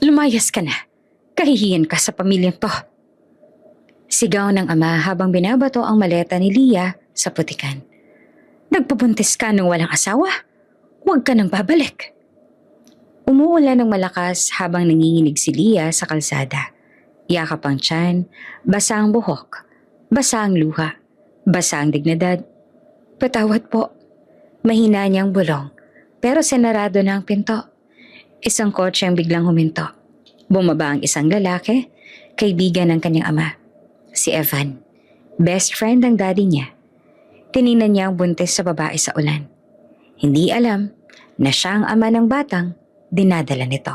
Lumayas ka na. Kahihiyan ka sa pamilyang to. Sigaw ng ama habang binabato ang maleta ni Leah sa putikan. Nagpubuntis ka nung walang asawa? Huwag ka nang babalik. Umuulan ng malakas habang nanginginig si Leah sa kalsada. Yakap ang tiyan, basa ang buhok, basa ang luha, basa ang dignidad. Patawad po. Mahina niyang bulong, pero senarado na ang pinto. Isang kotse ang biglang huminto. Bumaba ang isang lalaki, kaibigan ng kanyang ama. Si Evan, best friend ng daddy niya. Tiningnan niya ang buntis sa babae sa ulan. Hindi alam na siya ang ama ng batang dinadala nito.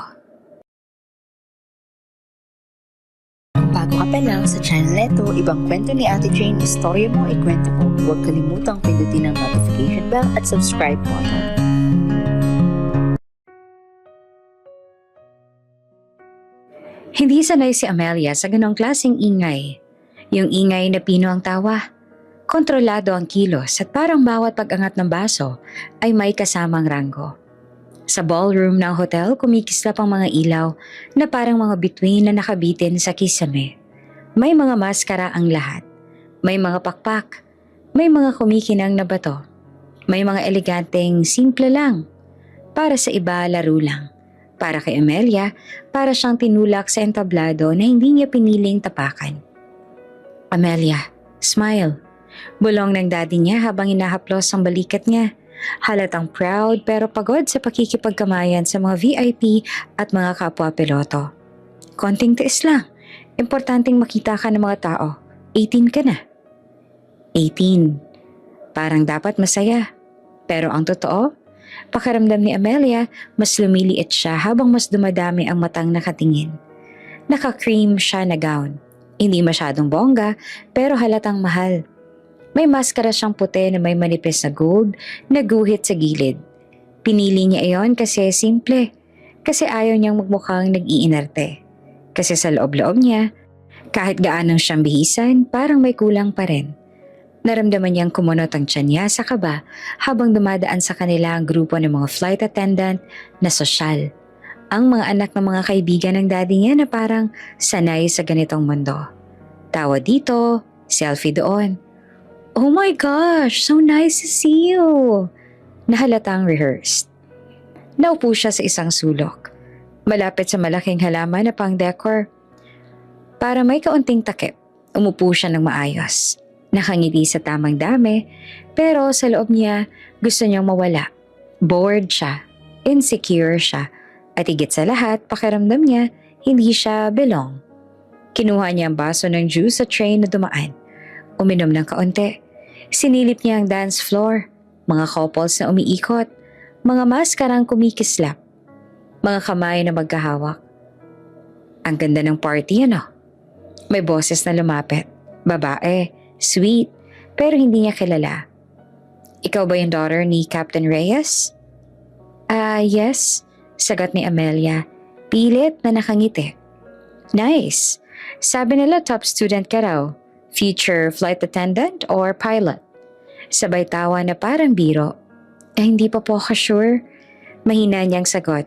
Bago ka pa lang sa channel neto, ibang kwento ni Ate Jane, istorya mo, ikwento ko. Huwag kalimutang pindutin ang notification bell at subscribe button. Hindi sanay si Amelia sa ganong klaseng ingay. Yung ingay na pino ang tawa. Kontrolado ang kilos at parang bawat pag-angat ng baso ay may kasamang ranggo. Sa ballroom ng hotel, kumikislap ang mga ilaw na parang mga bituin na nakabitin sa kisame. May mga maskara ang lahat. May mga pakpak. May mga kumikinang na bato. May mga eleganteng simple lang. Para sa iba, laro lang. Para kay Amelia, para siyang tinulak sa entablado na hindi niya piniling tapakan. Amelia, smile. Bulong ng daddy niya habang inahaplos ang balikat niya. Halatang proud pero pagod sa pakikipagkamayan sa mga VIP at mga kapwa piloto. Konting tiis lang. Importanteng makita ka ng mga tao. 18 ka na. 18. Parang dapat masaya. Pero ang totoo, pakiramdam ni Amelia, mas lumiliit siya habang mas dumadami ang matang nakatingin. Naka-cream siya na gown. Hindi masyadong bongga pero halatang mahal. May maskara siyang puti na may manipis na gold na guhit sa gilid. Pinili niya iyon kasi simple. Kasi ayaw niyang magmukhang nag-iinarte. Kasi sa loob-loob niya, kahit gaano siyang bihisan, parang may kulang pa rin. Naramdaman niyang kumunot ang tiyan niya sa kaba habang dumadaan sa kanila ang grupo ng mga flight attendant na sosyal. Ang mga anak ng mga kaibigan ng daddy niya na parang sanay sa ganitong mundo. Tawa dito, selfie doon. Oh my gosh, so nice to see you! Nahalatang rehearsed. Naupo siya sa isang sulok, malapit sa malaking halaman na pang-decor. Para may kaunting takip, umupo siya ng maayos. Nakangiti sa tamang dami, pero sa loob niya gusto niyang mawala. Bored siya, insecure siya, at higit sa lahat pakiramdam niya hindi siya belong. Kinuha niya ang baso ng juice sa tray na dumaan. Uminom ng kaunti. Sinilip niya ang dance floor, mga couples na umiikot, mga maskarang kumikislap, mga kamay na magkahawak. Ang ganda ng party, ano? May boses na lumapit. Babae, sweet, pero hindi niya kilala. Ikaw ba yung daughter ni Captain Reyes? Yes, sagot ni Amelia, pilit na nakangiti. Nice. Sabi nila top student ka raw. Future flight attendant or pilot? Sabay tawa na parang biro. Hindi pa po ako sure. Mahina niyang sagot.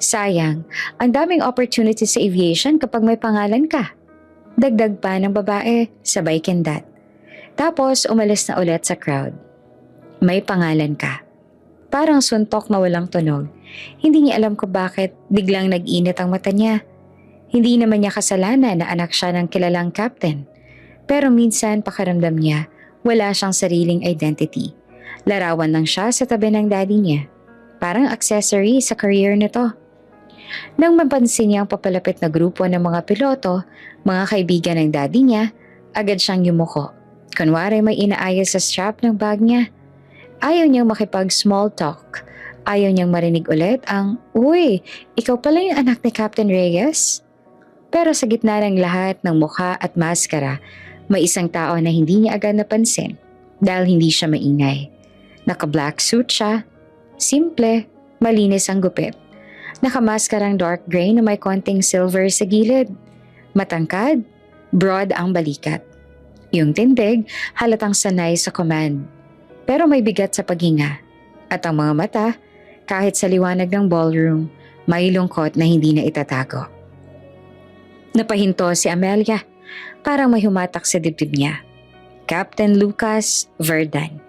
Sayang, ang daming opportunity sa aviation kapag may pangalan ka. Dagdag pa ng babae, sabay kindat. Tapos umalis na ulit sa crowd. May pangalan ka. Parang suntok na walang tunog. Hindi niya alam kung bakit biglang nag-init ang mata niya. Hindi naman niya kasalanan na anak siya ng kilalang captain. Pero minsan pakiramdam niya, wala siyang sariling identity. Larawan lang siya sa tabi ng daddy niya. Parang accessory sa career nito. Nang mapansin niya ang papalapit na grupo ng mga piloto, mga kaibigan ng daddy niya, agad siyang yumuko. Kunwari may inaayos sa strap ng bag niya. Ayaw niyang makipag-small talk. Ayaw niyang marinig ulit ang, "Uy, ikaw pala yung anak ni Captain Reyes?" Pero sa gitna ng lahat ng mukha at maskara, may isang tao na hindi niya agad napansin dahil hindi siya maingay. Naka-black suit siya. Simple, malinis ang gupit. Nakamaskarang dark gray na may konting silver sa gilid. Matangkad, broad ang balikat. Yung tindig, halatang sanay sa command. Pero may bigat sa paghinga. At ang mga mata, kahit sa liwanag ng ballroom, May lungkot na hindi na itatago. Napahinto si Amelia, parang may humatak sa dibdib niya. Captain Lucas Verdan.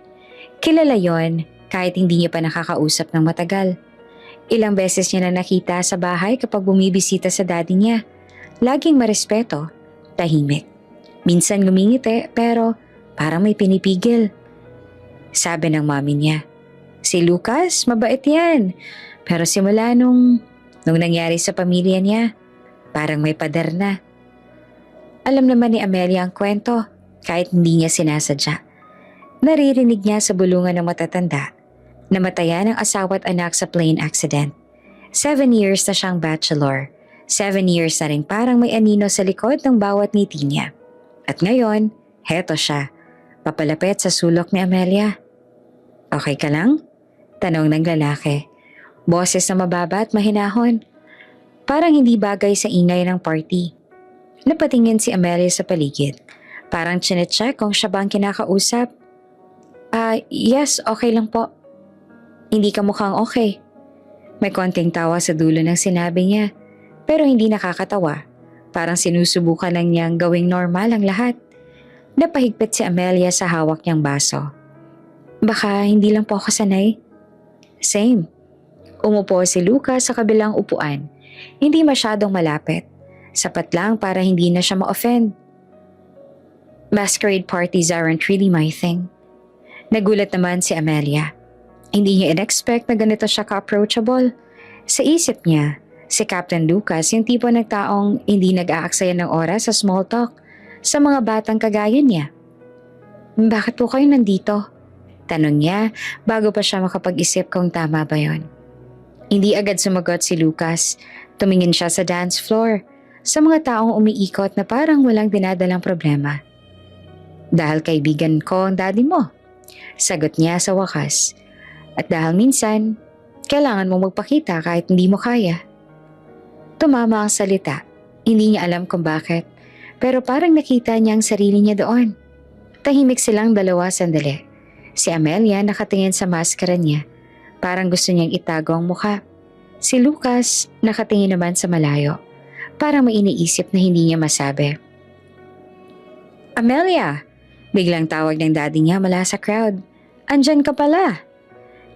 Kilala yon kahit hindi niya pa nakakausap ng matagal. Ilang beses niya na nakita sa bahay kapag bumibisita sa daddy niya. Laging marespeto, tahimik. Minsan ngumingiti pero parang may pinipigil. Sabi ng mami niya, "Si Lucas, mabait yan. Pero simula nung nangyari sa pamilya niya, parang may pader na." Alam naman ni Amelia ang kwento kahit hindi niya sinasadya. Naririnig niya sa bulungan ng matatanda. Namatayan ang asawa at anak sa plane accident. 7 years na siyang bachelor. 7 years na rin parang may anino sa likod ng bawat ngiti niya. At ngayon, heto siya. Papalapit sa sulok ni Amelia. "Okay ka lang?" Tanong ng lalaki. Boses na mababa at mahinahon. Parang hindi bagay sa ingay ng party. Napatingin si Amelia sa paligid. Parang chinecheck kung siya bang kinakausap. Yes, okay lang po." "Hindi ka mukhang okay." May konting tawa sa dulo ng sinabi niya, pero hindi nakakatawa. Parang sinusubukan lang niyang gawing normal ang lahat. Napahigpit si Amelia sa hawak niyang baso. "Baka hindi lang po ako sanay." "Same." Umupo si Lucas sa kabilang upuan. Hindi masyadong malapit. Sapat lang para hindi na siya ma-offend. "Masquerade parties aren't really my thing." Nagulat naman si Amelia. Hindi niya in-expect na ganito siya ka-approachable. Sa isip niya, si Captain Lucas yung tipo ng taong hindi nag-aaksaya ng oras sa small talk sa mga batang kagaya niya. "Bakit po kayo nandito?" Tanong niya bago pa siya makapag-isip kung tama ba yon. Hindi agad sumagot si Lucas. Tumingin siya sa dance floor, sa mga taong umiikot na parang walang dinadalang problema. "Dahil kaibigan ko ang daddy mo," sagot niya sa wakas. "At dahil minsan, kailangan mong magpakita kahit hindi mo kaya." Tumama ang salita. Hindi niya alam kung bakit, pero parang nakita niya ang sarili niya doon. Tahimik silang dalawa sandali. Si Amelia nakatingin sa maskara niya. Parang gusto niyang itago ang mukha. Si Lucas nakatingin naman sa malayo. Parang may iniisip na hindi niya masabi. "Amelia!" Biglang tawag ng daddy niya mula sa crowd. "Andyan ka pala!"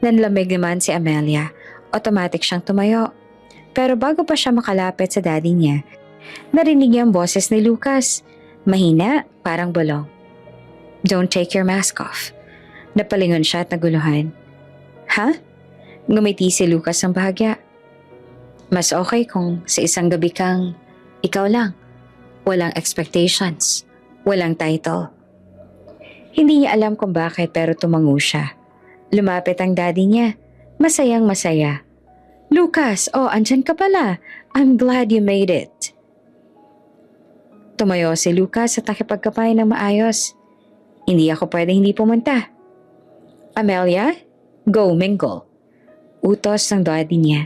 Nanlamig naman si Amelia. Automatic siyang tumayo. Pero bago pa siya makalapit sa daddy niya, narinig niya ang boses ni Lucas. Mahina, parang bulong. "Don't take your mask off." Napalingon siya at naguluhan. "Ha?" Ngumiti si Lucas ng bahagya. "Mas okay kung sa isang gabi kang ikaw lang. Walang expectations. Walang title." Hindi niya alam kung bakit pero tumango siya. Lumapit ang daddy niya. Masayang masaya. "Lucas, andyan ka pala. I'm glad you made it." Tumayo si Lucas at nakipagkapay ng maayos. "Hindi ako pwedeng hindi pumunta." "Amelia, go mingle." Utos ng daddy niya.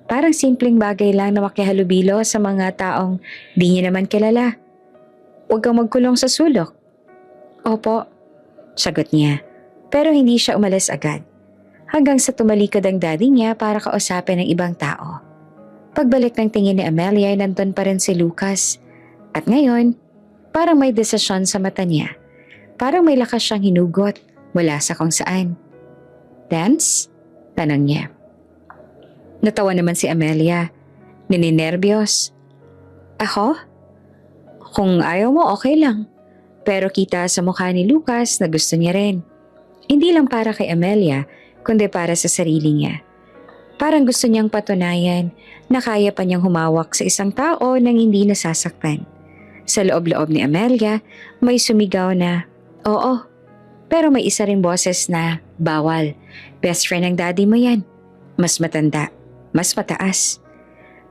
Parang simpleng bagay lang na makihalubilo sa mga taong di niya naman kilala. "Huwag kang magkulong sa sulok." "Opo," sagot niya. Pero hindi siya umalis agad. Hanggang sa tumalikod ang daddy niya para kausapin ng ibang tao. Pagbalik ng tingin ni Amelia ay nandun pa rin si Lucas. At ngayon, parang may desisyon sa mata niya. Parang may lakas siyang hinugot mula sa kung saan. "Dance?" Tanong niya. Natawa naman si Amelia. Nininervyos. "Ako? Kung ayaw mo, okay lang." Pero kita sa mukha ni Lucas na gusto niya rin. Hindi lang para kay Amelia, kundi para sa sarili niya. Parang gusto niyang patunayan na kaya pa niyang humawak sa isang tao nang hindi nasasaktan. Sa loob-loob ni Amelia, may sumigaw na, "Oo." Pero may isa ring boses na, "Bawal. Best friend ng daddy mo yan. Mas matanda. Mas mataas."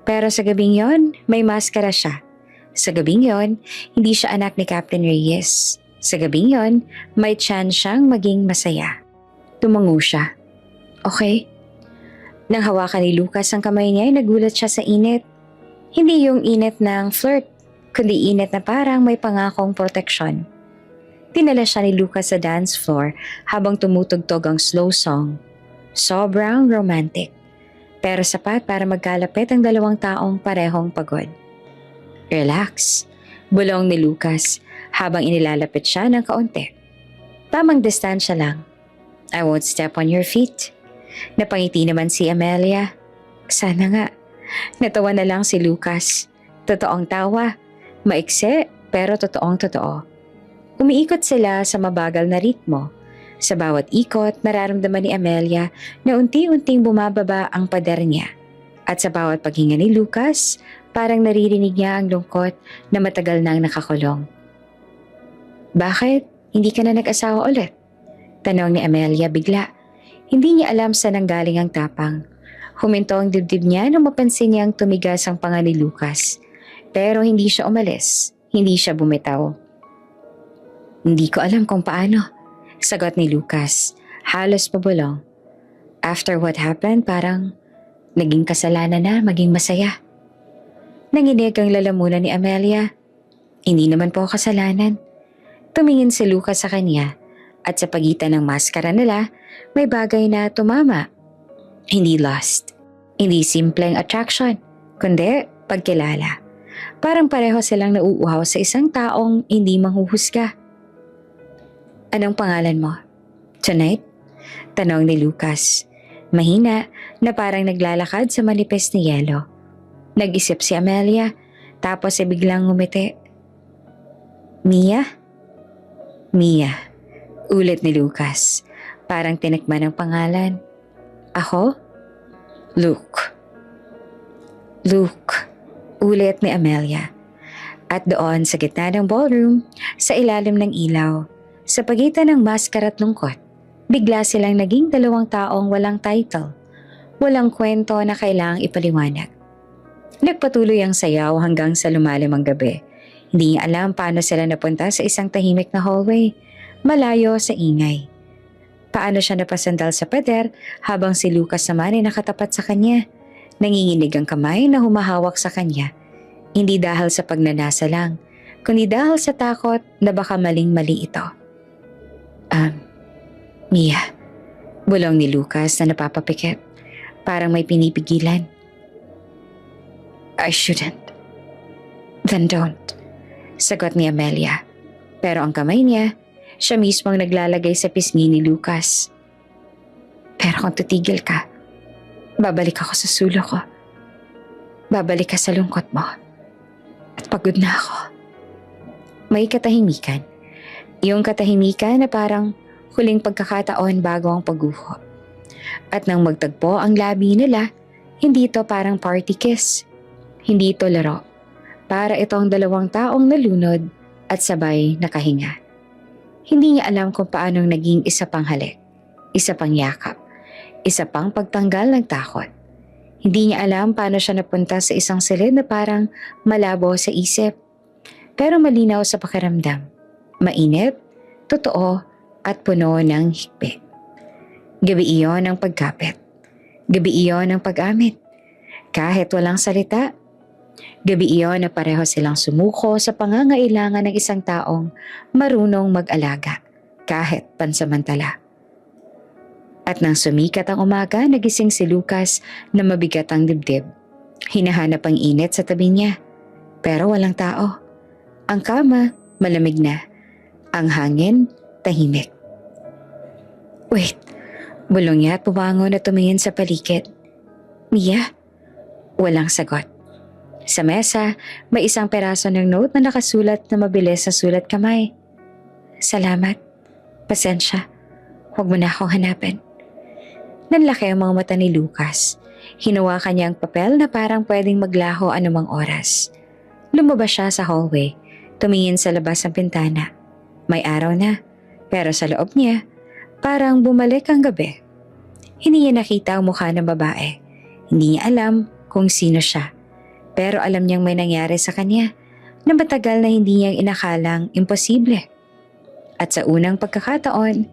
Pero sa gabing yon, may maskara siya. Sa gabing yon, hindi siya anak ni Captain Reyes. Sa gabing yon, may chance siyang maging masaya. Tumango siya. "Okay." Nang hawakan ni Lucas ang kamay niya ay nagulat siya sa init. Hindi yung init ng flirt, kundi init na parang may pangakong proteksyon. Dinala siya ni Lucas sa dance floor habang tumutugtog ang slow song. Sobrang romantic. pero sapat para magkalapit ang dalawang taong parehong pagod. Relax, bulong ni Lucas habang inilalapit siya ng kaunti. Tamang distansya lang. I won't step on your feet. Napangiti naman si Amelia. Sana nga. Natawa na lang si Lucas. Totoong tawa. Maikse pero totoong totoo. Umiikot sila sa mabagal na ritmo. Sa bawat ikot, nararamdaman ni Amelia na unti-unting bumababa ang pader niya. At sa bawat paghinga ni Lucas, parang naririnig niya ang lungkot na matagal nang nakakulong. Bakit? Hindi ka na nag-asawa ulit? Tanong ni Amelia bigla. Hindi niya alam saan nanggaling ang tapang. Huminto ang dibdib niya nang mapansin niyang tumigas ang panga ni Lucas. Pero hindi siya umalis. Hindi siya bumitaw. Hindi ko alam kung paano. Sagot ni Lucas. Halos pabulong. After what happened, parang naging kasalanan na maging masaya. Nanginig ang lalamunan ni Amelia. Hindi naman po kasalanan. Tumingin si Lucas sa kanya at sa pagitan ng maskara nila, may bagay na tumama. Hindi lust. Hindi simpleng attraction, kundi pagkilala. Parang pareho silang nauuhaw sa isang taong hindi manghuhusga. Anong pangalan mo? Tonight? Tanong ni Lucas. Mahina na parang naglalakad sa manipis ni yelo. Nag-isip si Amelia, tapos ay biglang ngumiti. Mia? Mia. Ulit ni Lucas. Parang tinakman ang pangalan. Ako? Luke. Luke. Ulit ni Amelia. At doon sa gitna ng ballroom, sa ilalim ng ilaw, sa pagitan ng maskara at lungkot, bigla silang naging dalawang taong walang title, walang kwento na kailangang ipaliwanag. Nagpatuloy ang sayaw hanggang sa lumalim ang gabi. Hindi niya alam paano sila napunta sa isang tahimik na hallway, malayo sa ingay. Paano siya napasandal sa pader habang si Lucas naman ay nakatapat sa kanya. Nanginginig ang kamay na humahawak sa kanya. Hindi dahil sa pagnanasa lang, kundi dahil sa takot na baka maling-mali ito. Mia, bulong ni Lucas na napapapikit. Parang may pinipigilan. I shouldn't. Then don't. Sagot ni Amelia. Pero ang kamay niya, siya mismo ang naglalagay sa pisngi ni Lucas. Pero kung titigil ka, babalik ako sa sulo ko. Babalik ka sa lungkot mo. At pagod na ako. May katahimikan. Yung katahimikan na parang huling pagkakataon bago ang pagguho. At nang magtagpo ang labi nila, hindi ito parang party kiss. Hindi ito laro. Para itong dalawang taong nalunod at sabay nakahinga. Hindi niya alam kung paanong naging isa pang halik, isa pang yakap, isa pang pagtanggal ng takot. Hindi niya alam paano siya napunta sa isang silid na parang malabo sa isip, pero malinaw sa pakiramdam. Mainit, totoo, at puno ng hikbi. Gabi iyon ang pagkapit. Gabi iyon ang pag-amit. Kahit walang salita, gabi iyon na pareho silang sumuko sa pangangailangan ng isang taong marunong mag-alaga, kahit pansamantala. At nang sumikat ang umaga, nagising si Lucas na mabigat ang dibdib. Hinahanap ang init sa tabi niya, pero walang tao. Ang kama, malamig na. Ang hangin, tahimik. Wait, bulong niya at pumangon at tumingin sa paligid. Mia? Walang sagot. Sa mesa, may isang peraso ng note na nakasulat na mabilis sa sulat kamay. Salamat. Pasensya. Huwag mo na akong hanapin. Nanlaki ang mga mata ni Lucas. Hinawakan niya ang papel na parang pwedeng maglaho anumang oras. Lumabas siya sa hallway. Tumingin sa labas ng pintana. May araw na, pero sa loob niya, parang bumalik ang gabi. Hindi niya nakita ang mukha ng babae. Hindi niya alam kung sino siya. Pero alam niyang may nangyari sa kanya na matagal na hindi niyang inakalang imposible. At sa unang pagkakataon,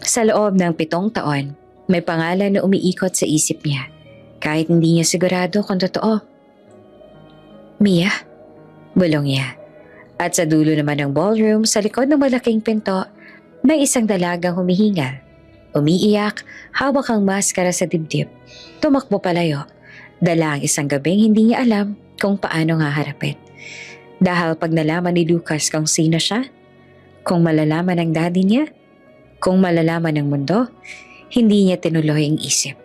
sa loob ng 7 taon, may pangalan na umiikot sa isip niya kahit hindi niya sigurado kung totoo. Mia? Bulong niya. At sa dulo naman ng ballroom, sa likod ng malaking pinto, may isang dalagang humihingal. Umiiyak, hawak ang maskara sa dibdib. Tumakbo palayo. Dala ang isang gabing hindi niya alam kung paano nga harapin. Dahil pag nalaman ni Lucas kung sino siya, kung malalaman ng daddy niya, kung malalaman ng mundo, hindi niya tinuloy ang isip.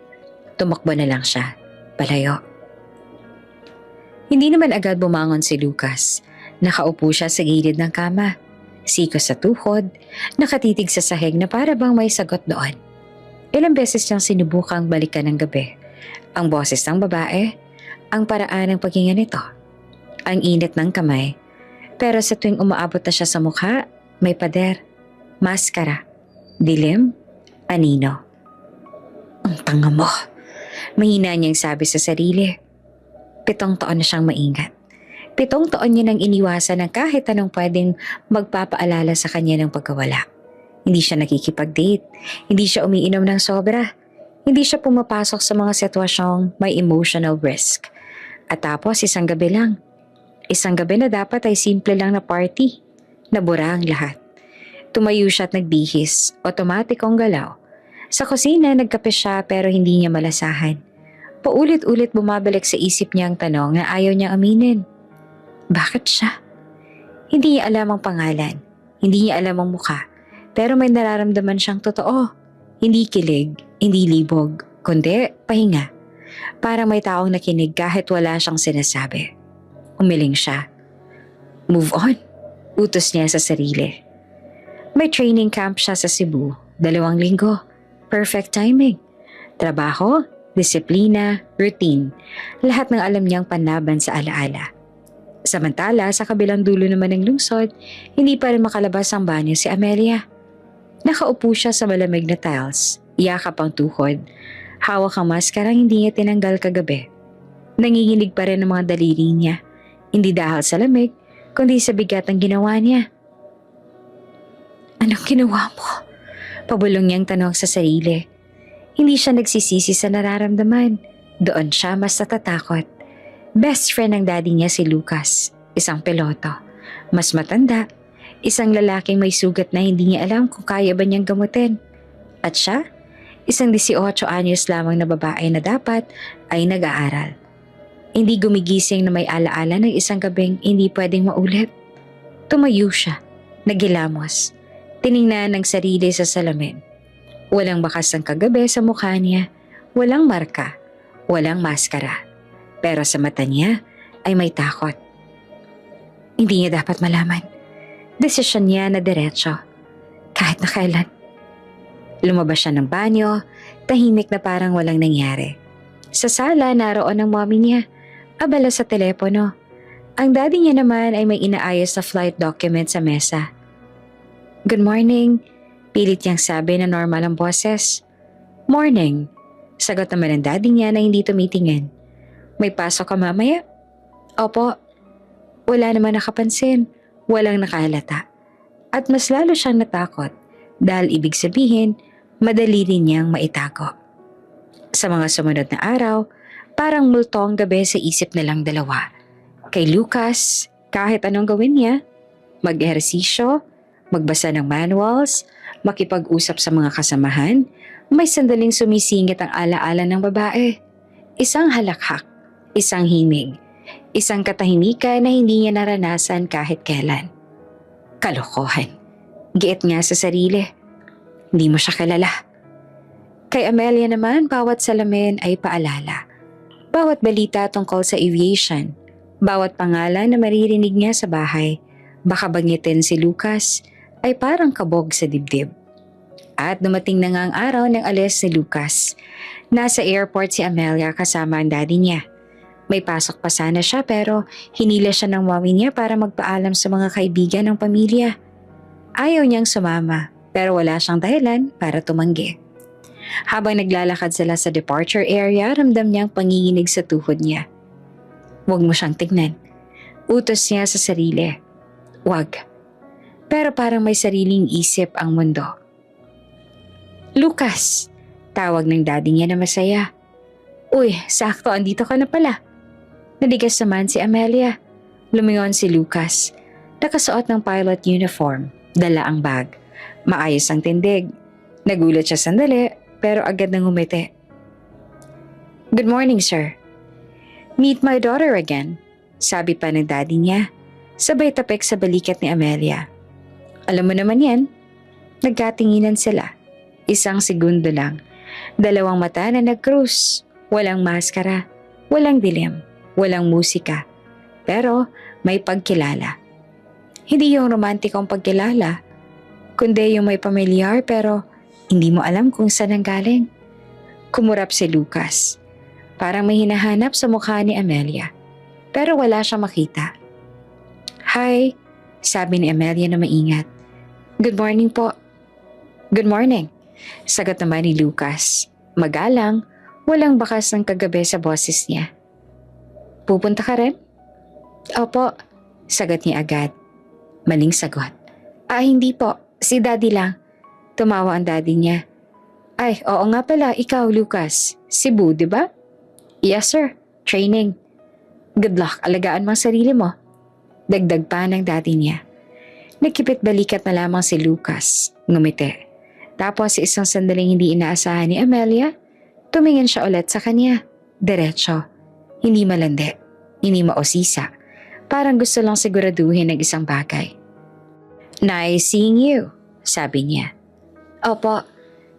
Tumakbo na lang siya, palayo. Hindi naman agad bumangon si Lucas. Nakaupo siya sa gilid ng kama. Sikos sa tuhod, nakatitig sa sahig na para bang may sagot doon. Ilang beses niyang sinubukang balikan ng gabi. Ang boses ng babae, ang paraan ng paghinga nito, ang init ng kamay. Pero sa tuwing umaabot na siya sa mukha, may pader, maskara, dilim, anino. Ang tanga mo, mahina niyang sabi sa sarili. 7 taon na siyang maingat. 7 taon niya nang iniwasan ng kahit anong pwedeng magpapaalala sa kanya ng pagkawala. Hindi siya nakikipag-date, hindi siya umiinom ng sobra, hindi siya pumapasok sa mga sitwasyong may emotional risk. At tapos isang gabi lang. Isang gabi na dapat ay simple lang na party. Nabura ang lahat. Tumayo siya at nagbihis, otomatikong galaw. Sa kusina nagkape siya pero hindi niya malasahan. Paulit-ulit bumabalik sa isip niya ang tanong na ayaw niyang aminin. Bakit siya? Hindi niya alam ang pangalan, hindi niya alam ang mukha, pero may nararamdaman siyang totoo. Hindi kilig, hindi libog, kundi pahinga. Parang may taong nakinig kahit wala siyang sinasabi. Umiling siya. Move on, utos niya sa sarili. May training camp siya sa Cebu, 2 linggo. Perfect timing. Trabaho, disiplina, routine. Lahat ng alam niyang panlaban sa alaala. Samantala, sa kabilang dulo naman ng lungsod, hindi pa rin makalabas ang banyo si Amelia. Nakaupo siya sa malamig na tiles, yakap ang tuhod. Hawak ang maskarang hindi niya tinanggal kagabi. Nanginginig pa rin ang mga daliri niya, hindi dahil sa lamig, kundi sa bigat ng ginawa niya. Anong ginawa mo? Pabulong niyang tanong sa sarili. Hindi siya nagsisisi sa nararamdaman. Doon siya mas natatakot. Best friend ng daddy niya si Lucas, isang piloto. Mas matanda, isang lalaking may sugat na hindi niya alam kung kaya ba niyang gamutin. At siya, isang 18 anyos lamang na babae na dapat ay nag-aaral. Hindi gumigising na may alaala ng isang gabing hindi pwedeng maulit. Tumayo siya, nagilamos, tiningnan ang sarili sa salamin. Walang bakas ng kagabi sa mukha niya, walang marka, walang maskara. Pero sa mata niya ay may takot. Hindi niya dapat malaman. Desisyon niya na diretso, kahit na kailan. Lumabas siya ng banyo, tahimik na parang walang nangyari. Sa sala, naroon ang mommy niya, abala sa telepono. Ang daddy niya naman ay may inaayos na flight document sa mesa. Good morning, pilit niyang sabi na normal ang boses. Morning, sagot naman ng daddy niya na hindi tumitingin. May pasok ka mamaya? Opo. Wala naman nakapansin, walang nakahalata. At mas lalo siyang natakot dahil ibig sabihin, madali rin niyang maitago. Sa mga sumunod na araw, parang multo ang gabi sa isip nilang dalawa. Kay Lucas, kahit anong gawin niya, mag-ehersisyo, magbasa ng manuals, makipag-usap sa mga kasamahan, may sandaling sumisingit ang alaala ng babae. Isang halakhak, isang himig, isang katahimikan na hindi niya naranasan kahit kailan. Kalokohan. Giit nga sa sarili. Hindi mo siya kilala. Kay Amelia naman, bawat salamin ay paalala. Bawat balita tungkol sa aviation, bawat pangalan na maririnig niya sa bahay, baka bangitin si Lucas, ay parang kabog sa dibdib. At dumating na nga ang araw ng alis ni Lucas. Nasa airport si Amelia kasama ang daddy niya. May pasok pa sana siya pero hinila siya ng mommy niya para magpaalam sa mga kaibigan ng pamilya. Ayaw niyang sumama pero wala siyang dahilan para tumanggi. Habang naglalakad sila sa departure area, ramdam niyang panginginig sa tuhod niya. Huwag mo siyang tignan. Utos niya sa sarili. Huwag. Pero parang may sariling isip ang mundo. Lucas! Tawag ng daddy niya na masaya. Uy, sakto, andito ka na pala. Nadigas naman si Amelia. Lumingon si Lucas. Nakasuot ng pilot uniform, dala ang bag. Maayos ang tindig. Nagulat siya sandali pero agad nang ngumiti. "Good morning, sir. Meet my daughter again," sabi pa ng daddy niya. Sabay tapik sa balikat ni Amelia. Alam mo naman yan. Nagkatinginan sila. Isang segundo lang. Dalawang mata na nag-cruise. Walang maskara. Walang dilim. Walang musika. Pero may pagkilala. Hindi yung romantikong pagkilala, kundi yung may pamilyar pero hindi mo alam kung saan ang galing. Kumurap si Lucas. Parang may hinahanap sa mukha ni Amelia. Pero wala siyang makita. "Hi," sabi ni Amelia na maingat. "Good morning po." "Good morning," sagot naman ni Lucas. Magalang, walang bakas ng kagabi sa boses niya. "Pupunta ka rin?" "Opo," sagot niya agad. Maling sagot. Hindi po. Si daddy lang." Tumawa ang daddy niya. "Ay, oo nga pala, ikaw Lucas. Cebu, di ba?" "Yes sir, training." "Good luck, alagaan mo ang sarili mo." Dagdag pa ng daddy niya. Nagkipit balikat na lamang si Lucas. Ngumiti. Tapos isang sandaling hindi inaasahan ni Amelia, tumingin siya ulit sa kanya. Diretso. Hindi malandi. Hindi mausisa. Parang gusto lang siguraduhin ng isang bagay. "Nice seeing you," sabi niya. "Opo,"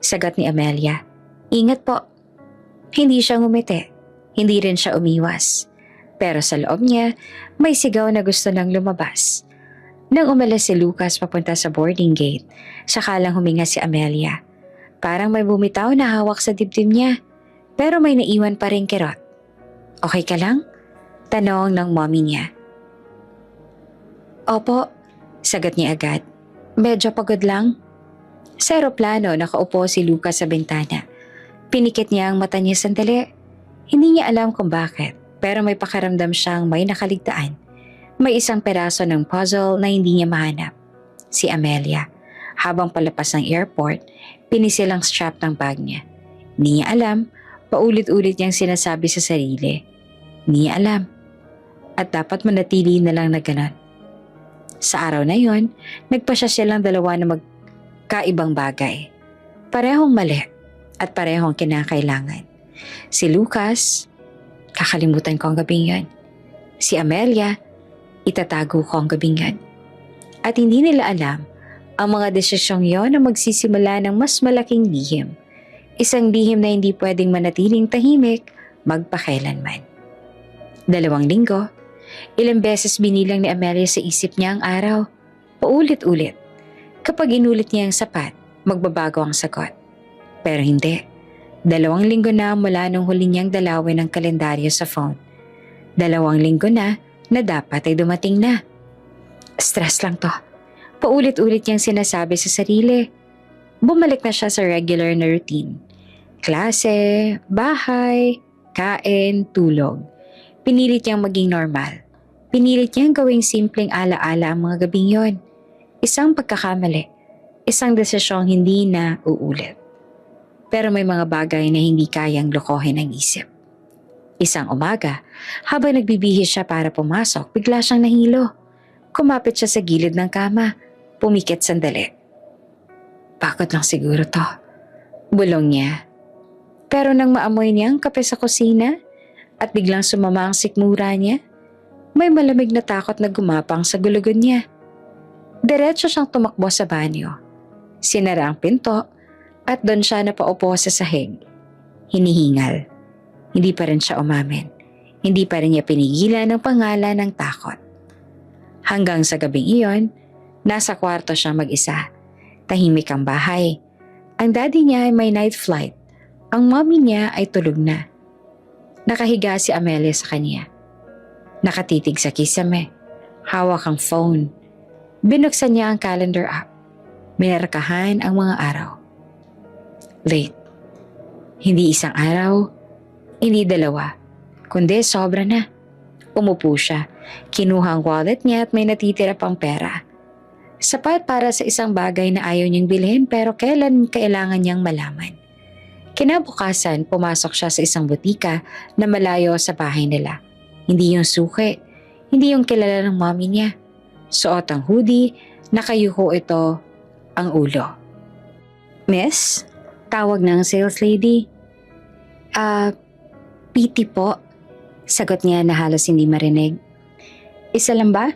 sagot ni Amelia. "Ingat po." Hindi siya ngumiti. Hindi rin siya umiwas. Pero sa loob niya, may sigaw na gusto nang lumabas. Nang umalis si Lucas papunta sa boarding gate, saka lang huminga si Amelia. Parang may bumitaw na hawak sa dibdib niya. Pero may naiwan pa rin kirot. "Okay ka lang?" tanong ng mommy niya. "Opo," sagot niya agad. "Medyo pagod lang." Sa eroplano, nakaupo si Lucas sa bintana. Pinikit niya ang mata niya sandali. Hindi niya alam kung bakit, pero may pakiramdam siyang may nakaligtaan. May isang peraso ng puzzle na hindi niya mahanap. Si Amelia. Habang palapas ng airport, pinisil ang strap ng bag niya. Hindi niya alam, paulit-ulit niyang sinasabi sa sarili. Hindi niya alam. At dapat manatili na lang na ganon. Sa araw na yon, nagpasya silang dalawa na magkaibang bagay. Parehong mali at parehong kinakailangan. Si Lucas, kakalimutan ko ang gabing yon. Si Amelia, itatago ko ang gabing yon. At hindi nila alam ang mga desisyong yon na magsisimula ng mas malaking lihim. Isang lihim na hindi pwedeng manatiling tahimik magpakailanman. 2 linggo, ilang beses binilang ni Amelia sa isip niya ang araw. Paulit-ulit. Kapag inulit niya ang sapat, magbabago ang sagot. Pero hindi. 2 linggo na mula nung huli niyang dalawin ang kalendaryo sa phone. 2 linggo na dapat ay dumating na. Stress lang to. Paulit-ulit niyang sinasabi sa sarili. Bumalik na siya sa regular na routine. Klase, bahay, kain, tulog. Pinilit niyang maging normal. Pinilit niyang gawing simpleng alaala ang mga gabing yon. Isang pagkakamali. Isang desisyong hindi na uulit. Pero may mga bagay na hindi kayang lokohin ang isip. Isang umaga, habang nagbibihis siya para pumasok, bigla siyang nahilo. Kumapit siya sa gilid ng kama. Pumikit sandali. Bakit lang siguro to? Bulong niya. Pero nang maamoy niya ang kape sa kusina at biglang sumama ang sikmura niya, may malamig na takot na gumapang sa gulugon niya. Diretso siyang tumakbo sa banyo. Sinara ang pinto at doon siya napaupo sa sahig. Hinihingal. Hindi pa rin siya umamin. Hindi pa rin niya pinigilan ang pangalan ng takot. Hanggang sa gabing iyon, nasa kwarto siya mag-isa. Tahimik ang bahay. Ang daddy niya ay may night flight. Ang mommy niya ay tulog na. Nakahiga si Amelia sa kanya. Nakatitig sa kisame. Hawak ang phone. Binuksan niya ang calendar app. Minarkahan ang mga araw. Late. Hindi isang araw, hindi 2, kundi sobra na. Umupo siya. Kinuha ang wallet niya at may natitira pang pera. Sapat para sa isang bagay na ayaw niyang bilhin pero kailan kailangan niyang malaman. Kinabukasan, pumasok siya sa isang butika na malayo sa bahay nila. Hindi yung suki, hindi yung kilala ng mommy niya. Suot ang hoodie, nakayuko ito ang ulo. Miss? Tawag ng sales lady. PT po. Sagot niya na halos hindi marinig. Isa lang ba?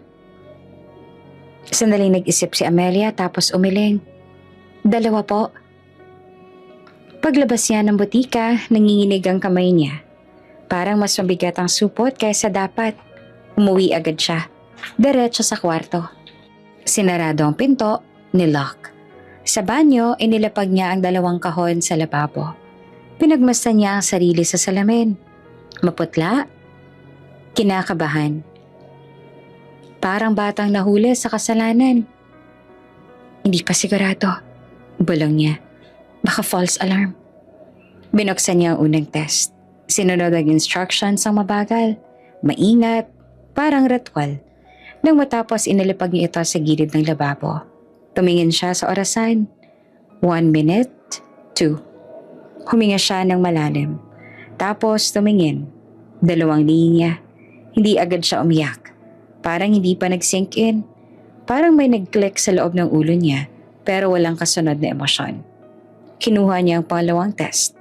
Sandaling nag-isip si Amelia tapos umiling. 2 po. Paglabas niya ng butika, nanginginig ang kamay niya. Parang mas mabigat ang supot kaysa dapat. Umuwi agad siya. Diretso sa kwarto. Sinarado ang pinto, nilock. Sa banyo, inilapag niya ang 2 kahon sa lababo. Pinagmasdan niya ang sarili sa salamin. Maputla. Kinakabahan. Parang batang nahuli sa kasalanan. Hindi pa sigurado. Bulong niya. Baka false alarm. Binuksan niya ang unang test. Sinunod ang instructions ang mabagal, maingat, parang ritual. Nang matapos inilipag niya ito sa gilid ng lababo. Tumingin siya sa orasan. 1 minute, 2. Huminga siya ng malalim. Tapos tumingin. 2 linya. Hindi agad siya umiyak. Parang hindi pa nag-sink in. Parang may nag-click sa loob ng ulo niya pero walang kasunod na emosyon. Kinuha niya ang pangalawang test.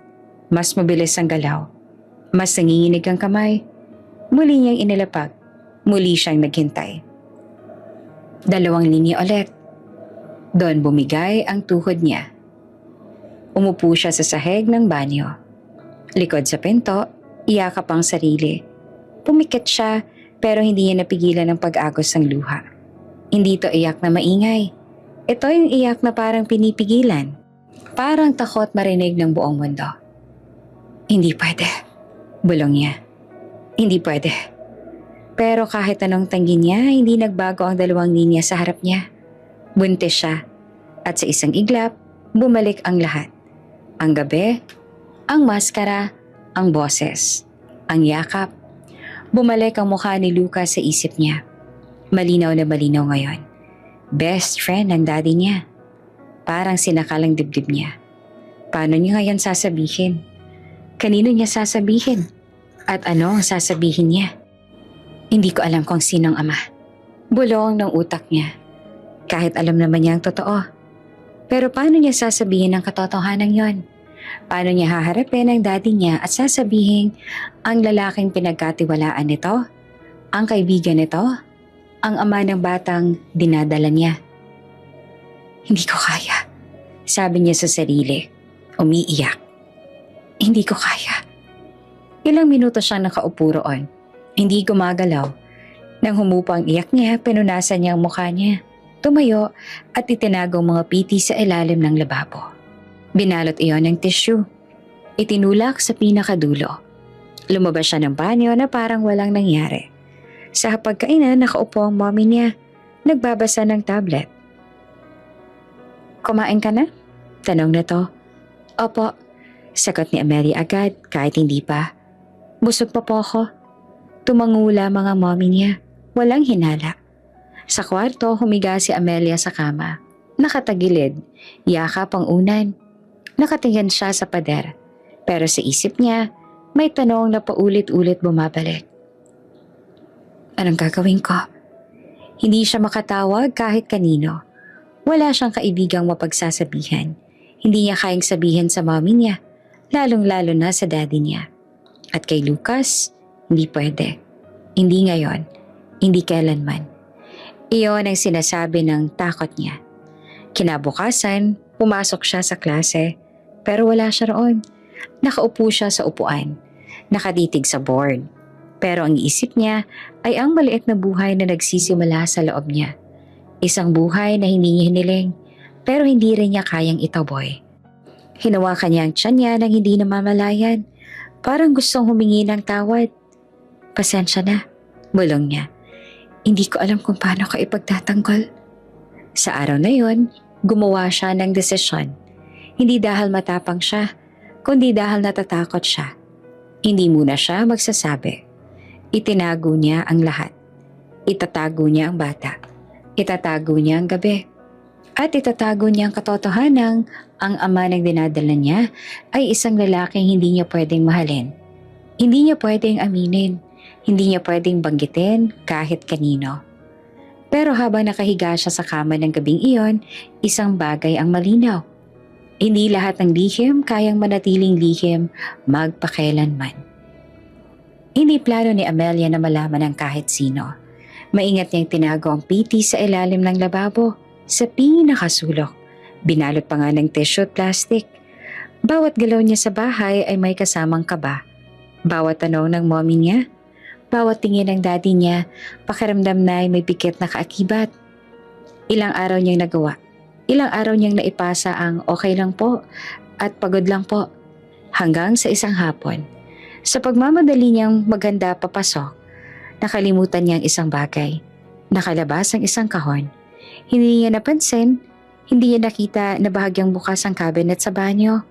Mas mabilis ang galaw. Mas nanginginig ang kamay. Muli niyang inilapag. Muli siyang naghintay. 2 linya ulit. Doon bumigay ang tuhod niya. Umupo siya sa sahig ng banyo. Likod sa pinto, iyakap ang sarili. Pumikit siya pero hindi niya napigilan ang pag-agos ng luha. Hindi to iyak na maingay. Ito yung iyak na parang pinipigilan. Parang takot marinig ng buong mundo. Hindi pwede. Bulong niya. Hindi pwede. Pero kahit anong tanggi niya, hindi nagbago ang 2 linya sa harap niya. Buntis siya. At sa isang iglap, bumalik ang lahat. Ang gabi, ang maskara, ang boses, ang yakap. Bumalik ang mukha ni Lucas sa isip niya. Malinaw na malinaw ngayon. Best friend ng daddy niya. Parang sinakalang dibdib niya. Paano niya ngayon sasabihin? Kanino niya sasabihin? At ano ang sasabihin niya? Hindi ko alam kung sinong ama. Bulong ng utak niya. Kahit alam naman niya ang totoo. Pero paano niya sasabihin ang katotohanan yon? Paano niya haharapin ang daddy niya at sasabihin ang lalaking pinagkatiwalaan nito? Ang kaibigan nito? Ang ama ng batang dinadala niya? Hindi ko kaya, sabi niya sa sarili, umiiyak. Hindi ko kaya. Ilang minuto siyang nakaupo roon. Hindi gumagalaw. Nang humupa ang iyak niya, pinunasan niya ang mukha niya. Tumayo at itinago ang mga piti sa ilalim ng lababo. Binalot iyon ng tissue. Itinulak sa pinakadulo. Lumabas siya ng banyo na parang walang nangyari. Sa pagkainan, nakaupo ang mommy niya. Nagbabasa ng tablet. Kumain ka na? Tanong nito. Opo. Sagot ni Amelia agad kahit hindi pa. Busog pa po ako. Tumangula mga mommy niya. Walang hinala. Sa kwarto, humiga si Amelia sa kama. Nakatagilid. Yakap ang unan. Nakatingin siya sa pader. Pero sa isip niya, may tanong na paulit-ulit bumabalik. Anong gagawin ko? Hindi siya makatawag kahit kanino. Wala siyang kaibigang mapagsasabihan. Hindi niya kayang sabihin sa mommy niya, lalong-lalo na sa daddy niya. At kay Lucas, hindi pwede. Hindi ngayon, hindi kailanman. Iyon ang sinasabi ng takot niya. Kinabukasan, pumasok siya sa klase, pero wala siya roon. Nakaupo siya sa upuan, nakatitig sa board. Pero ang isip niya ay ang maliit na buhay na nagsisimula sa loob niya. Isang buhay na hindi niya hiniling, pero hindi rin niya kayang itaboy. Hinawakan niya ang tiyan niya nang hindi namamalayan. Parang gustong humingi ng tawad. Pasensya na, bulong niya. Hindi ko alam kung paano ka ipagtatanggol. Sa araw na yon, gumawa siya ng desisyon. Hindi dahil matapang siya, kundi dahil natatakot siya. Hindi muna siya magsasabi. Itinago niya ang lahat. Itatago niya ang bata. Itatago niya ang gabi. At itatago niya ang katotohanang ang ama ng dinadala niya ay isang lalaking hindi niya pwedeng mahalin. Hindi niya pwedeng aminin. Hindi niya pwedeng banggitin kahit kanino. Pero habang nakahiga siya sa kama ng gabing iyon, isang bagay ang malinaw. Hindi lahat ng lihim kayang manatiling lihim magpakailanman. Hindi plano ni Amelia na malaman ng kahit sino. Maingat niyang tinago ang PT sa ilalim ng lababo, sa pinakasulok. Binalot pa nga ng tissue at plastic. Bawat galaw niya sa bahay ay may kasamang kaba. Bawat tanong ng mommy niya, bawat tingin ng daddy niya, pakiramdam na ay may pikit na kaakibat. Ilang araw niyang nagawa. Ilang araw niyang naipasa ang okay lang po at pagod lang po. Hanggang sa isang hapon. Sa pagmamadali niyang maganda papasok, nakalimutan niya ang isang bagay. Nakalabas ang isang kahon. Hindi niya napansin, hindi niya nakita na bahagyang bukas ang cabinet sa banyo.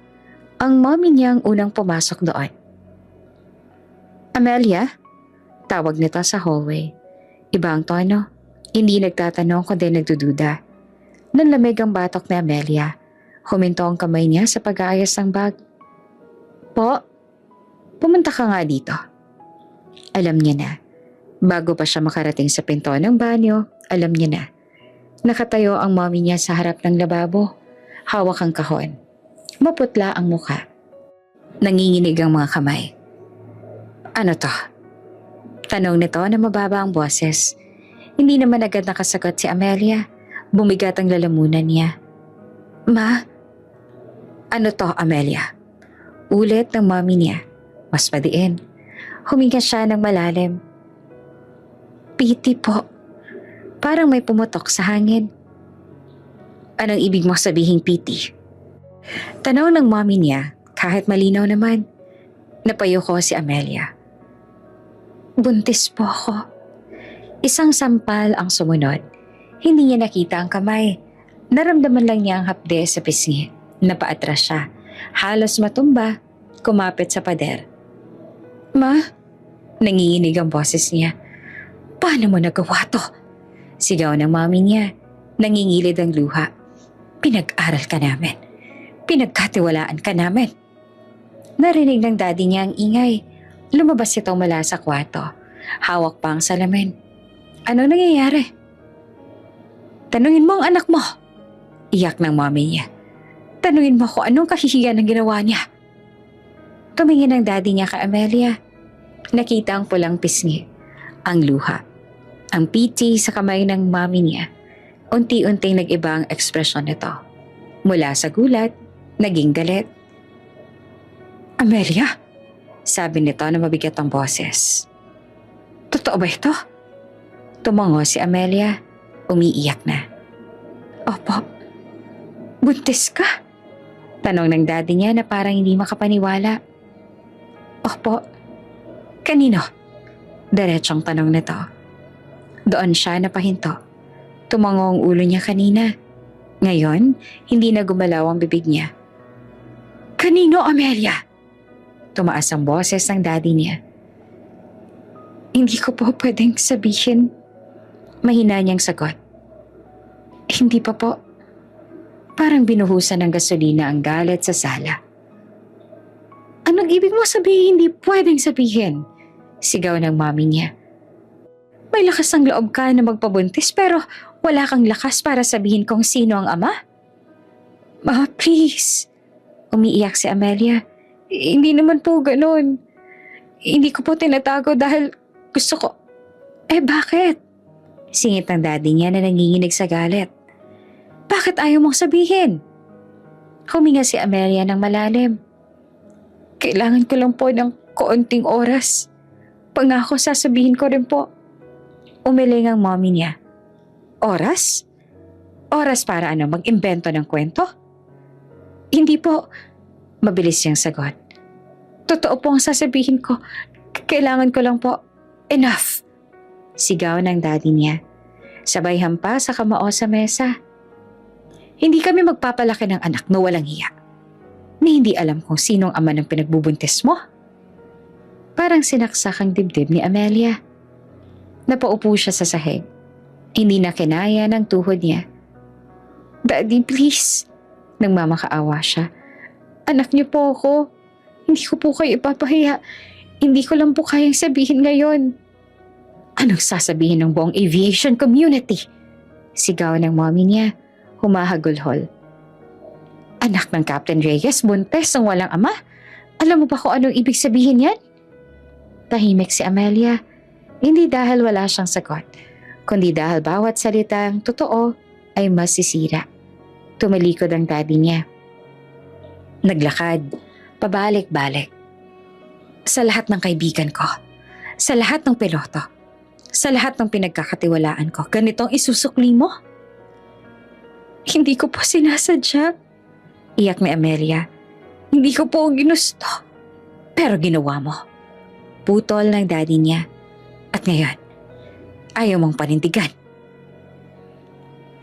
Ang mommy niya ang unang pumasok doon. Amelia? Tawag nito sa hallway. Iba ang tono. Hindi nagtatanong kundi nagdududa. Nanlamig ang batok ni Amelia. Huminto ang kamay niya sa pag-aayos ng bag. Po, pumunta ka nga dito. Alam niya na. Bago pa siya makarating sa pinto ng banyo, alam niya na. Nakatayo ang mommy niya sa harap ng lababo. Hawak ang kahon. Maputla ang muka. Nanginginig ang mga kamay. Ano to? Tanong nito na mababa ang boses. Hindi naman agad nakasagot si Amelia. Bumigat ang lalamunan niya. Ma? Ano to, Amelia? Ulit ng mommy niya. Mas madiin. Huminga siya ng malalim. PT po. Parang may pumutok sa hangin. Anong ibig mo sabihin, PT? Tanaw ng mommy niya, kahit malinaw naman. Napayuko si Amelia. Buntis po ako. Isang sampal ang sumunod. Hindi niya nakita ang kamay. Naramdaman lang niya ang hapde sa pisngi. Napaatras siya. Halos matumba. Kumapit sa pader. Ma? Nanginginig ang boses niya. Paano mo nagawa to? Sigaw ng mami niya. Nangingilid ang luha. Pinag-aral ka namin. Pinagkatiwalaan ka namin. Narinig ng daddy niya ang ingay. Lumabas ito mula sa kwarto. Hawak pa ang salamin. Ano nangyayari? Tanungin mo ang anak mo. Iyak ng mami niya. Tanungin mo kung anong kahihiyan ang ginawa niya. Tumingin ang daddy niya kay Amelia. Nakita ang pulang pisngi. Ang luha. Ang PT sa kamay ng mami niya. Unti-unting nag-iba ang ekspresyon nito. Mula sa gulat, naging galit. Amelia? Sabi nito na mabigat ang boses. Totoo ba ito? Tumango si Amelia. Umiiyak na. Opo. Buntis ka? Tanong ng daddy niya na parang hindi makapaniwala. Opo. Kanino? Diretsong tanong nito. Doon siya napahinto. Tumango ang ulo niya kanina. Ngayon, hindi na gumalaw ang bibig niya. Kanino, Amelia? Tumaas ang boses ng daddy niya. Hindi ko po pwedeng sabihin. Mahina niyang sagot. Hindi pa po. Parang binuhusan ng gasolina ang galit sa sala. Anong ibig mo sabihin hindi pwedeng sabihin? Sigaw ng mami niya. May lakas ng loob ka na magpabuntis pero wala kang lakas para sabihin kung sino ang ama? Ma, please. Umiiyak si Amelia. Hindi naman po ganun. Hindi ko po tinatago dahil gusto ko. Bakit? Singit ng daddy niya na nanginginig sa galit. Bakit ayaw mong sabihin? Huminga si Amelia ng malalim. Kailangan ko lang po ng kaunting oras. Pangako sasabihin ko rin po. Umiling ang mommy niya. Oras? Oras para ano, mag-imbento ng kwento? Hindi po. Mabilis siyang sagot. Totoo po ang sasabihin ko. Kailangan ko lang po. Enough! Sigaw ng daddy niya. Sabay hampa sa kamao sa mesa. Hindi kami magpapalaki ng anak na walang hiya. Ni hindi alam kung sinong ama ng pinagbubuntis mo. Parang sinaksak ang dibdib ni Amelia. Napaupo siya sa sahig. Hindi na kinaya ng tuhod niya. Daddy, please. Nagmamakaawa siya. Anak niyo po ako. Hindi ko po kayo ipapahiya. Hindi ko lang po kayang sabihin ngayon. Anong sasabihin ng buong aviation community? Sigaw ng mommy niya. Humahagulhol. Anak ng Captain Reyes, buntes ng walang ama. Alam mo ba kung anong ibig sabihin yan? Tahimik si Amelia. Hindi dahil wala siyang sagot, kundi dahil bawat salitang totoo ay masisira. Tumalikod ang daddy niya. Naglakad, pabalik-balik. Sa lahat ng kaibigan ko, sa lahat ng piloto, sa lahat ng pinagkakatiwalaan ko, ganitong isusukli mo? Hindi ko po sinasadya. Iyak ni Amelia. Hindi ko po ginusto. Pero ginawa mo. Putol ng daddy niya. At ngayon, ayaw mong panindigan.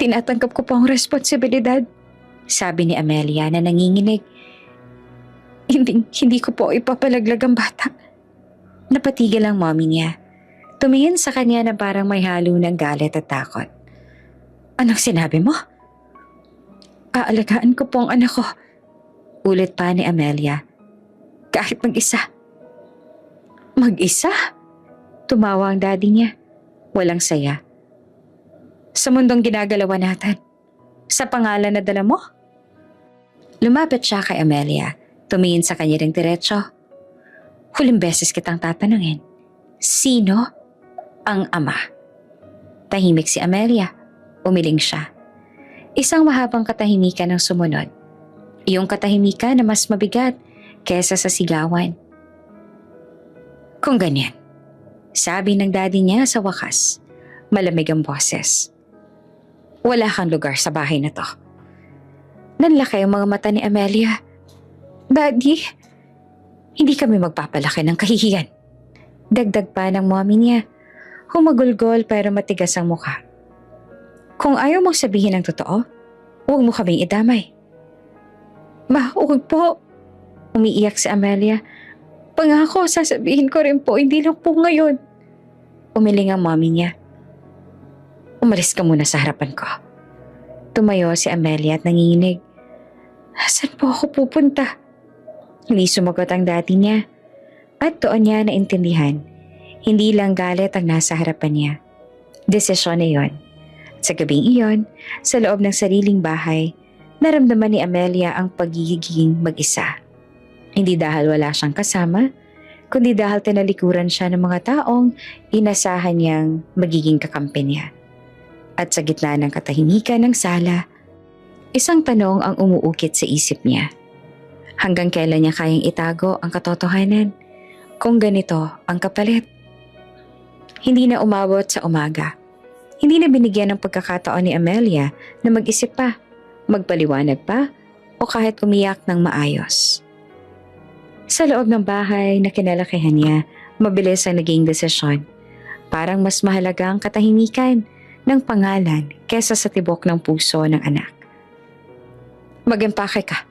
Tinatanggap ko po ang responsibilidad, sabi ni Amelia na nanginginig. Hindi ko po ipapalaglag ang bata. Napatigil ang mommy niya. Tumingin sa kanya na parang may halo ng galit at takot. Anong sinabi mo? Aalagaan ko po ang anak ko. Ulit pa ni Amelia. Kahit mag-isa. Mag-isa? Tumawa ang daddy niya. Walang saya. Sa mundong ginagalawan natin. Sa pangalan na dala mo? Lumapit siya kay Amelia. Tumingin sa kanya ng diretso. Huling beses kitang tatanungin. Sino ang ama? Tahimik si Amelia. Umiling siya. Isang mahabang katahimikan ang sumunod. Iyong katahimikan na mas mabigat kesa sa sigawan. Kung ganyan, sabi ng daddy niya sa wakas, malamig ang boses. Wala kang lugar sa bahay na to. Nanlaki ang mga mata ni Amelia. Daddy, hindi kami magpapalaki ng kahihiyan. Dagdag pa ng mommy niya. Humagulgol pero matigas ang mukha. Kung ayaw mong sabihin ang totoo, huwag mo kaming idamay. Ma, huwag po. Umiiyak si Amelia. Pangako, sasabihin ko rin po, hindi lang po ngayon. Umiling ang mommy niya. Umalis ka muna sa harapan ko. Tumayo si Amelia at nanginginig. Saan po ako pupunta? Hindi sumagot ang daddy niya. At doon niya naintindihan, hindi lang galit ang nasa harapan niya. Desisyon na yon. Sa gabing iyon, sa loob ng sariling bahay, naramdaman ni Amelia ang pagiging mag-isa. Hindi dahil wala siyang kasama, kundi dahil tinalikuran siya ng mga taong inasahan niyang magiging kakampi niya. At sa gitna ng katahimikan ng sala, isang tanong ang umuukit sa isip niya. Hanggang kailan niya kayang itago ang katotohanan kung ganito ang kapalit? Hindi na umabot sa umaga. Hindi na binigyan ng pagkakataon ni Amelia na mag-isip pa, magpaliwanag pa, o kahit umiyak ng maayos. Sa loob ng bahay na kinalakihan niya, mabilis ang naging desisyon. Parang mas mahalaga ang katahimikan ng pangalan kesa sa tibok ng puso ng anak. Mag-empake ka.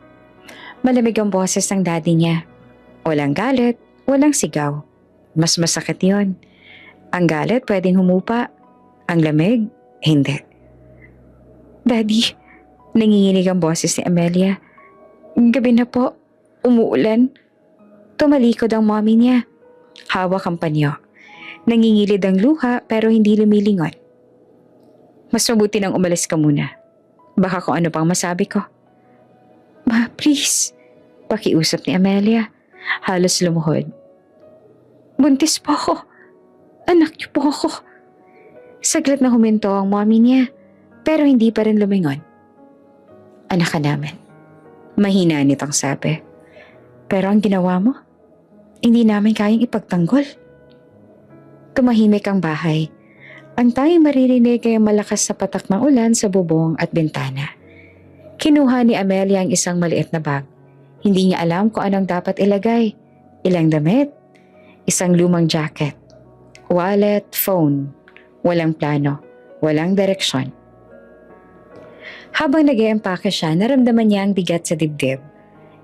Malamig ang boses ng daddy niya. Walang galit, walang sigaw. Mas masakit yon. Ang galit pwedeng humupa. Ang lamig, hindi. Daddy, nanginginig ang boses ni Amelia. Gabi na po, umuulan. Tumalikod ang mommy niya. Hawak ang panyo. Nangingilid ang luha pero hindi lumilingon. Mas mabuti nang umalis ka muna. Baka kung ano pang masabi ko. Ma, please. Pakiusap ni Amelia. Halos lumuhod. Buntis po ako. Anak niyo po ako. Saglit na huminto ang mommy niya, pero hindi pa rin lumingon. Anak ka namin. Mahina nitong sabi. Pero ang ginawa mo, hindi namin kayang ipagtanggol. Tumahimik ang bahay. Ang tanging maririnig ay malakas sa patak ng ulan sa bubong at bintana. Kinuha ni Amelia ang isang maliit na bag. Hindi niya alam kung anong dapat ilagay. Ilang damit, isang lumang jacket, wallet, phone. Walang plano, walang direksyon. Habang nag-e-empake siya, naramdaman niya ang bigat sa dibdib.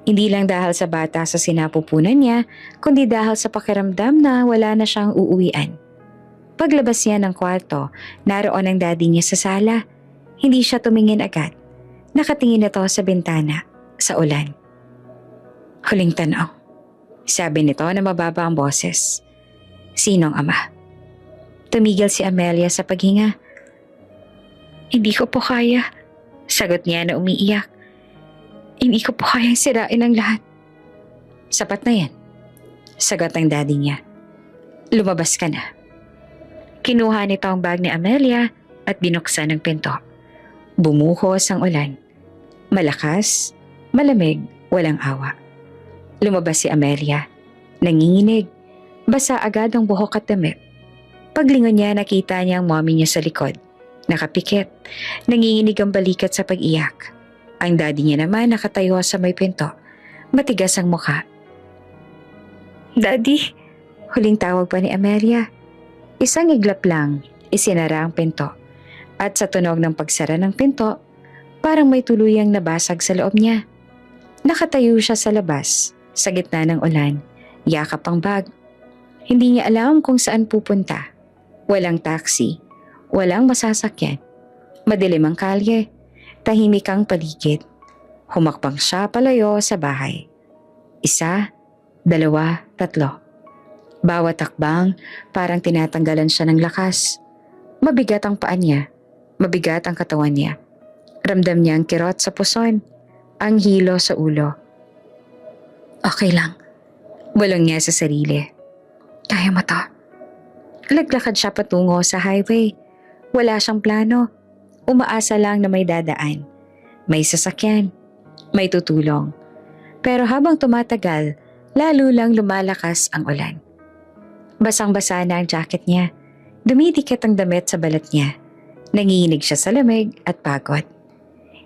Hindi lang dahil sa bata sa sinapupunan niya, kundi dahil sa pakiramdam na wala na siyang uuwian. Paglabas niya ng kwarto, naroon ang daddy niya sa sala. Hindi siya tumingin agad. Nakatingin ito sa bintana, sa ulan. Huling tanaw, sabi nito na mababa ang boses. Sinong ama? Tumigil si Amelia sa paghinga. Hindi ko po kaya, sagot niya na umiiyak. Hindi ko po kayang sirain ang lahat. Sapat na yan. Sagot ng daddy niya. Lumabas ka na. Kinuha nito ang bag ni Amelia at binuksan ang pinto. Bumuhos ang ulan. Malakas, malamig, walang awa. Lumabas si Amelia. Nanginginig. Basa agad ang buhok at damit. Paglingon niya, nakita niya ang mommy niya sa likod. Nakapikit. Nanginginig ang balikat sa pag-iyak. Ang daddy niya naman nakatayo sa may pinto. Matigas ang mukha. Daddy, huling tawag pa ni Amelia. Isang iglap lang, isinara ang pinto. At sa tunog ng pagsara ng pinto, parang may tuluyang nabasag sa loob niya. Nakatayo siya sa labas, sa gitna ng ulan, yakap ang bag. Hindi niya alam kung saan pupunta. Walang taxi, walang masasakyan. Madilim ang kalye, tahimik ang paligid. Humakbang siya palayo sa bahay. 1, 2, 3. Bawat takbang, parang tinatanggalan siya ng lakas. Mabigat ang paa niya, mabigat ang katawan niya. Ramdam niya ang kirot sa puson, ang hilo sa ulo. Okay lang, bulong niya sa sarili. Kaya mo to. Laglakad siya patungo sa highway. Wala siyang plano. Umaasa lang na may dadaan. May sasakyan. May tutulong. Pero habang tumatagal, lalo lang lumalakas ang ulan. Basang-basa na ang jacket niya. Dumidikit ang damit sa balat niya. Nanginginig siya sa lamig at pagod.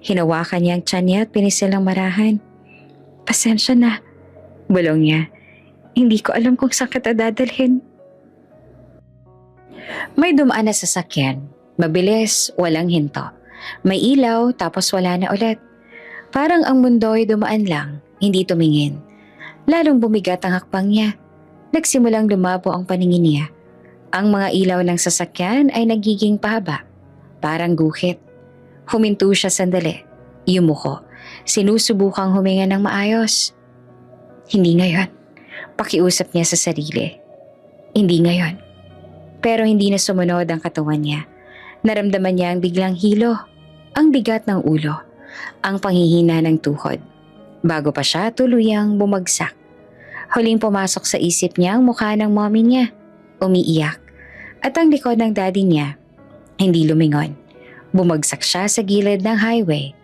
Hinawakan niya ang tiyan niya at pinisil ang marahan. Pasensya na, bulong niya. Hindi ko alam kung saan kita dadalhin. May dumaan na sasakyan. Mabilis, walang hinto. May ilaw tapos wala na ulit. Parang ang mundo'y dumaan lang, hindi tumingin. Lalong bumigat ang hakbang niya. Nagsimulang lumabo ang paningin niya. Ang mga ilaw ng sasakyan ay nagiging pahaba. Parang guhit. Huminto siya sandali. Yumuko. Sinusubukang huminga ng maayos. Hindi ngayon. Pakiusap niya sa sarili. Hindi ngayon. Pero hindi na sumunod ang katawan niya. Naramdaman niya ang biglang hilo, ang bigat ng ulo, ang panghihina ng tuhod. Bago pa siya tuluyang bumagsak. Huling pumasok sa isip niya ang mukha ng mommy niya, umiiyak. At ang likod ng daddy niya, hindi lumingon. Bumagsak siya sa gilid ng highway.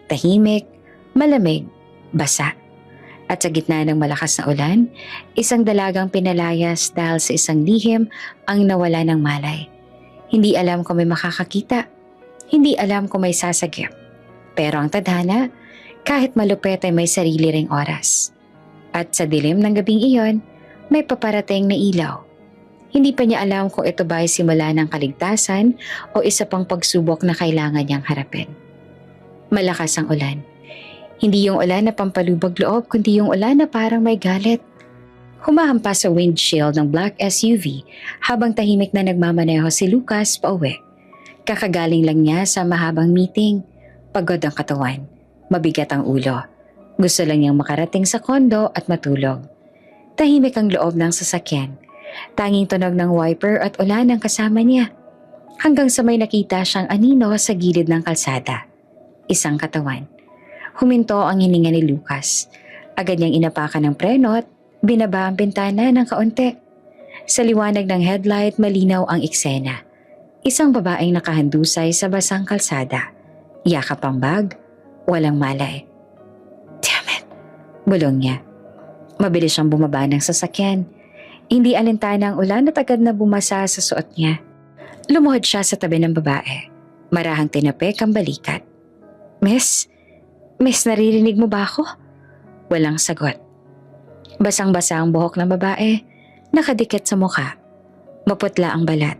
Tahimik, malamig, basa. At sa gitna ng malakas na ulan, isang dalagang pinalayas dahil sa isang lihim ang nawala ng malay. Hindi alam kung may makakakita. Hindi alam kung may sasagip. Pero ang tadhana, kahit malupit ay may sarili ring oras. At sa dilim ng gabing iyon, may paparating na ilaw. Hindi pa niya alam kung ito ba ay simula ng kaligtasan o isa pang pagsubok na kailangan niyang harapin. Malakas ang ulan. Hindi yung ulan na pampalubag loob, kundi yung ulan na parang may galit. Humahampas sa windshield ng black SUV habang tahimik na nagmamaneho si Lucas pauwi. Kakagaling lang niya sa mahabang meeting. Pagod ang katawan. Mabigat ang ulo. Gusto lang niyang makarating sa kondo at matulog. Tahimik ang loob ng sasakyan. Tanging tunog ng wiper at ulan ang kasama niya. Hanggang sa may nakita siyang anino sa gilid ng kalsada. Isang katawan. Huminto ang hininga ni Lucas. Agad niyang inapakan ng preno at binaba ang bintana ng kaunti. Sa liwanag ng headlight, malinaw ang eksena. Isang babaeng nakahandusay sa basang kalsada. Yakap ang bag, walang malay. Damn it, bulong niya. Mabilis siyang bumaba ng sasakyan. Hindi alintana ang ulan at agad na bumasa sa suot niya. Lumuhod siya sa tabi ng babae. Marahang tinapik ang balikat. Miss, naririnig mo ba ako? Walang sagot. Basang-basa ang buhok ng babae, nakadikit sa mukha. Maputla ang balat.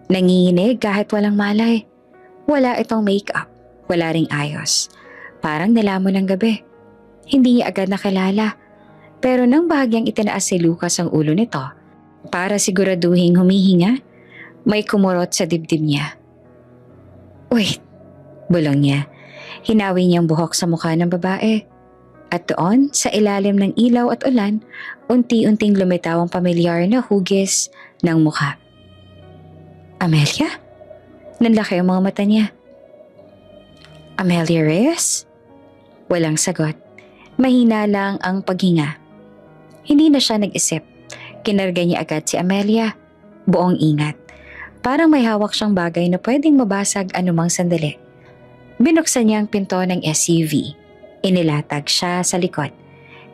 Nanginginig kahit walang malay. Wala itong make-up, wala ring ayos. Parang nilamon ng gabi. Hindi niya agad nakilala. Pero nang bahagyang itinaas si Lucas ang ulo nito, para siguraduhing humihinga, may kumurot sa dibdib niya. Wait, bulong niya. Hinawi niyang buhok sa mukha ng babae. At doon, sa ilalim ng ilaw at ulan, unti-unting lumitaw ang pamilyar na hugis ng mukha. Amelia? Nanlaki ang mga mata niya. Amelia Reyes? Walang sagot. Mahina lang ang paghinga. Hindi na siya nag-isip. Kinarga niya agad si Amelia. Buong ingat. Parang may hawak siyang bagay na pwedeng mabasag anumang sandali. Binuksan niya ang pinto ng SUV. Inilatag siya sa likod.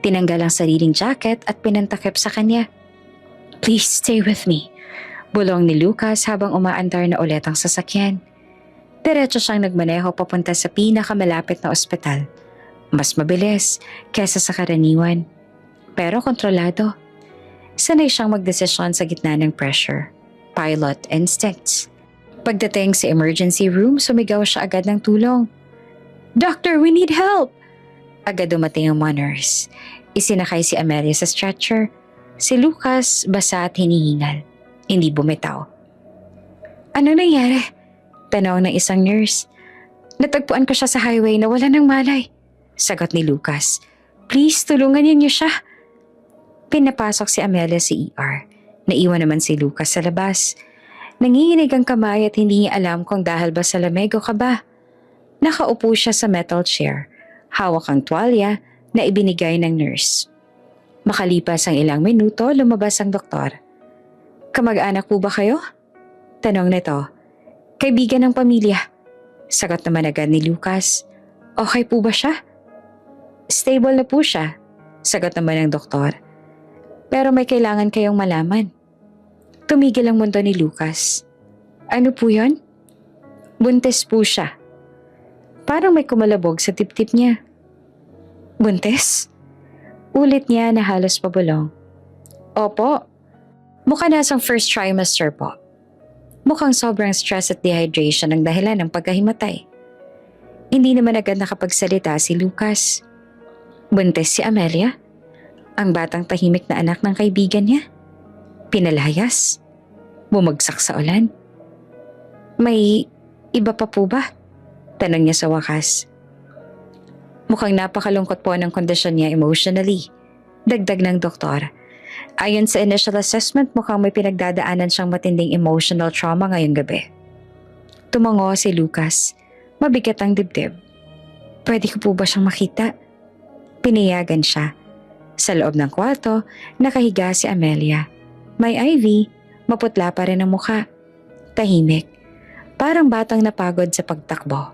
Tinanggal ang sariling jacket at pinantakip sa kanya. "Please stay with me," bulong ni Lucas habang umaandar na ulit ang sasakyan. Diretso siyang nagmaneho papunta sa pinakamalapit na ospital. Mas mabilis kesa sa karaniwan. Pero kontrolado. Sanay siyang magdesisyon sa gitna ng pressure. Pilot instincts. Pagdating sa emergency room, sumigaw siya agad ng tulong. "Doctor, we need help!" Agad dumating ang mga nurse. Isinakay si Amelia sa stretcher. Si Lucas basa at hinihingal. Hindi bumitaw. "Ano nangyari?" Tanong ng isang nurse. "Natagpuan ko siya sa highway na wala ng malay," sagot ni Lucas. "Please, tulungan niyo siya." Pinapasok si Amelia sa ER. Naiwan naman si Lucas sa labas. Nanginginig ang kamay at hindi niya alam kung dahil ba sa lamig o kaba. Nakaupo siya sa metal chair. Hawak ang tuwalya na ibinigay ng nurse. Makalipas ang ilang minuto, lumabas ang doktor. "Kamag-anak po ba kayo?" Tanong nito. "Kaibigan ng pamilya," sagot naman agad ni Lucas. "Okay po ba siya?" "Stable na po siya," sagot naman ng doktor. "Pero may kailangan kayong malaman." Tumigil ang mundo ni Lucas. "Ano po yon?" "Buntis po siya." Parang may kumalabog sa tip-tip niya. "Buntis?" Ulit niya na halos pabulong. "Opo. Mukha nasang first trimester po." Mukhang sobrang stress at dehydration ang dahilan ng pagkahimatay. Hindi naman agad nakapagsalita si Lucas. Buntis si Amelia? Ang batang tahimik na anak ng kaibigan niya? Pinalayas? Bumagsak sa ulan? May iba pa po ba? Tanong niya sa wakas. Mukhang napakalungkot po ng kondisyon niya emotionally. Dagdag ng doktor. Ayon sa initial assessment, mukhang may pinagdadaanan siyang matinding emotional trauma ngayong gabi. Tumango si Lucas. Mabigat ang dibdib. Pwede ko po ba siyang makita? Pinayagan siya. Sa loob ng kwarto, nakahiga si Amelia. May IV, maputla pa rin ang mukha. Tahimik. Parang batang napagod sa pagtakbo.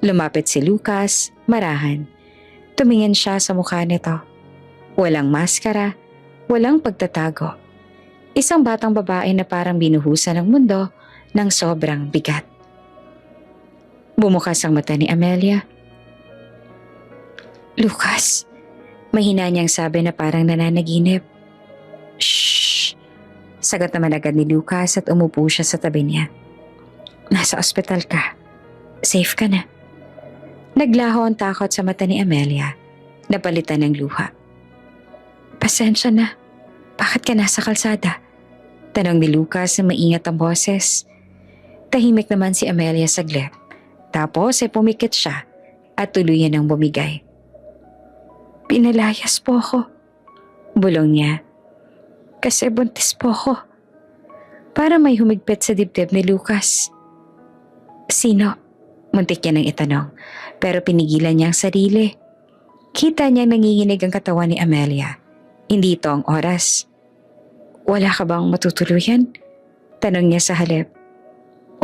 Lumapit si Lucas, marahan. Tumingin siya sa mukha nito. Walang maskara, walang pagtatago. Isang batang babae na parang binuhusan ng mundo ng sobrang bigat. Bumukas ang mata ni Amelia. "Lucas," mahina niyang sabi na parang nananaginip. "Shh!" Sagot naman agad ni Lucas at umupo siya sa tabi niya. "Nasa ospital ka. Safe ka na." Naglaho ang takot sa mata ni Amelia. Napalitan ng luha. "Pasensya na. Bakit ka nasa kalsada?" Tanong ni Lucas na maingat ang boses. Tahimik naman si Amelia saglit. Tapos ay pumikit siya at tuluyan ang bumigay. "Pinalayas po ako," bulong niya. "Kasi buntis po ako." Para may humigpit sa dibdib ni Lucas. "Sino?" Muntik niya nang itanong, pero pinigilan niya ang sarili. Kita niyang nanginginig ang katawan ni Amelia. Hindi ito ang oras. "Wala ka bang matutuluyan?" Tanong niya sa halip.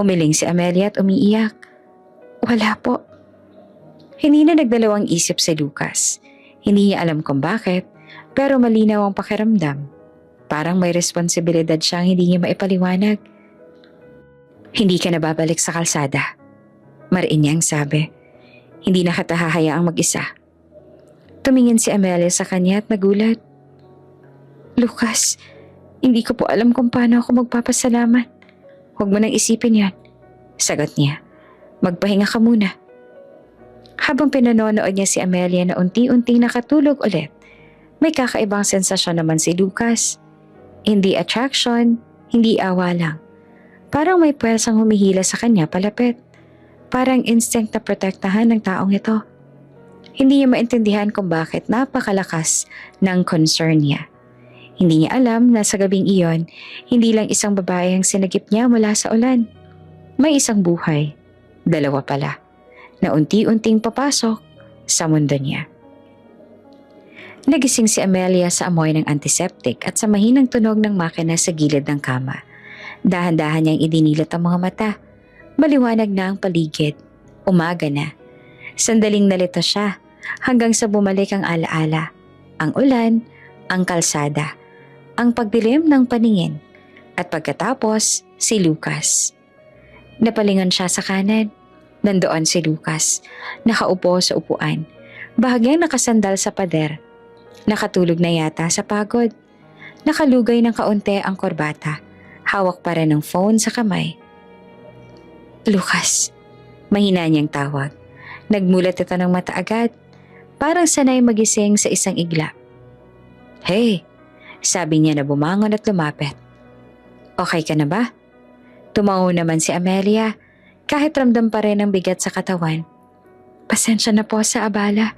Umiling si Amelia at umiiyak. "Wala po." Hindi na nagdalawang isip si Lucas. Hindi niya alam kung bakit, pero malinaw ang pakiramdam. Parang may responsibilidad siyang hindi niya maipaliwanag. "Hindi ka na babalik sa kalsada," mariin niyang sabi. Hindi na kita hahayaang mag-isa. Tumingin si Amelia sa kanya at nagulat. "Lucas, hindi ko po alam kung paano ako magpapasalamat." "Huwag mo nang isipin yan," sagot niya. "Magpahinga ka muna." Habang pinanonood niya si Amelia na unti-unting nakatulog ulit, may kakaibang sensasyon naman si Lucas. Hindi attraction, hindi awa lang. Parang may pwersang humihila sa kanya palapit. Parang instinct na protektahan ng taong ito. Hindi niya maintindihan kung bakit napakalakas ng concern niya. Hindi niya alam na sa gabing iyon, hindi lang isang babae ang sinagip niya mula sa ulan. May isang buhay, dalawa pala, na unti-unting papasok sa mundo niya. Nagising si Amelia sa amoy ng antiseptic at sa mahinang tunog ng makina sa gilid ng kama. Dahan-dahan niyang idinilat ang mga mata. Maliwanag na ang paligid. Umaga na. Sandaling nalito siya hanggang sa bumalik ang alaala. Ang ulan, ang kalsada, ang pagdilim ng paningin, at pagkatapos si Lucas. Napalingon siya sa kanan. Nandoon si Lucas, nakaupo sa upuan, bahagyang nakasandal sa pader. Nakatulog na yata sa pagod. Nakalugay ng kaunti ang korbata. Hawak pa rin ng phone sa kamay. Lucas, mahina niyang tawag. Nagmulat ito ng mata agad, parang sanay magising sa isang iglap. Hey, sabi niya na bumangon at lumapit. Okay ka na ba? Tumango naman si Amelia, kahit ramdam pa rin ang bigat sa katawan. Pasensya na po sa abala.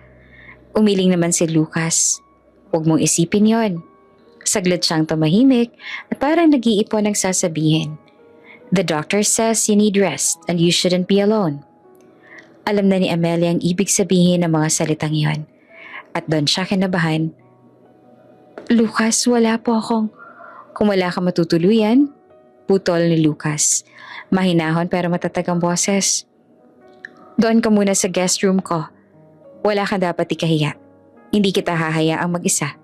Umiling naman si Lucas. Huwag mong isipin yon. Saglit siyang tumahimik at parang nag-iipon ng sasabihin. The doctor says you need rest and you shouldn't be alone. Alam na ni Amelia ang ibig sabihin ng mga salitang yon. At doon siya kinabahan. Lucas, wala po akong... Kung wala ka matutuluyan, putol ni Lucas. Mahinahon pero matatag ang boses. Doon ka muna sa guest room ko. Wala ka dapat ikahiya. Hindi kita hahayaang mag-isa.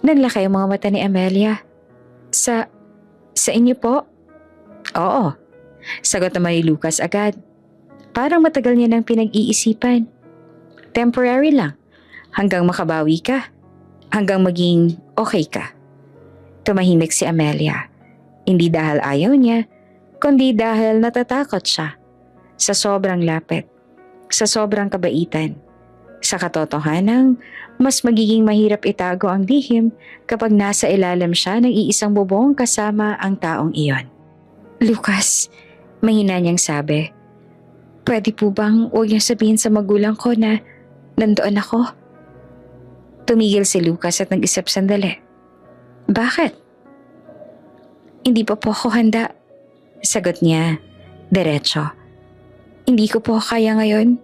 Naglaki ang mga mata ni Amelia. Sa inyo po? Oo. Sagot naman ni Lucas agad. Parang matagal niya nang pinag-iisipan. Temporary lang. Hanggang makabawi ka. Hanggang maging okay ka. Tumahimik si Amelia. Hindi dahil ayaw niya, kundi dahil natatakot siya. Sa sobrang lapit. Sa sobrang kabaitan. Sa katotohanang, mas magiging mahirap itago ang lihim kapag nasa ilalim siya ng iisang bubong kasama ang taong iyon. Lucas, mahina niyang sabi. Pwede po bang huwag niyo sabihin sa magulang ko na nandoon ako? Tumigil si Lucas at nag-isip sandali. Bakit? Hindi pa po ako handa. Sagot niya, diretso. Hindi ko po kaya ngayon.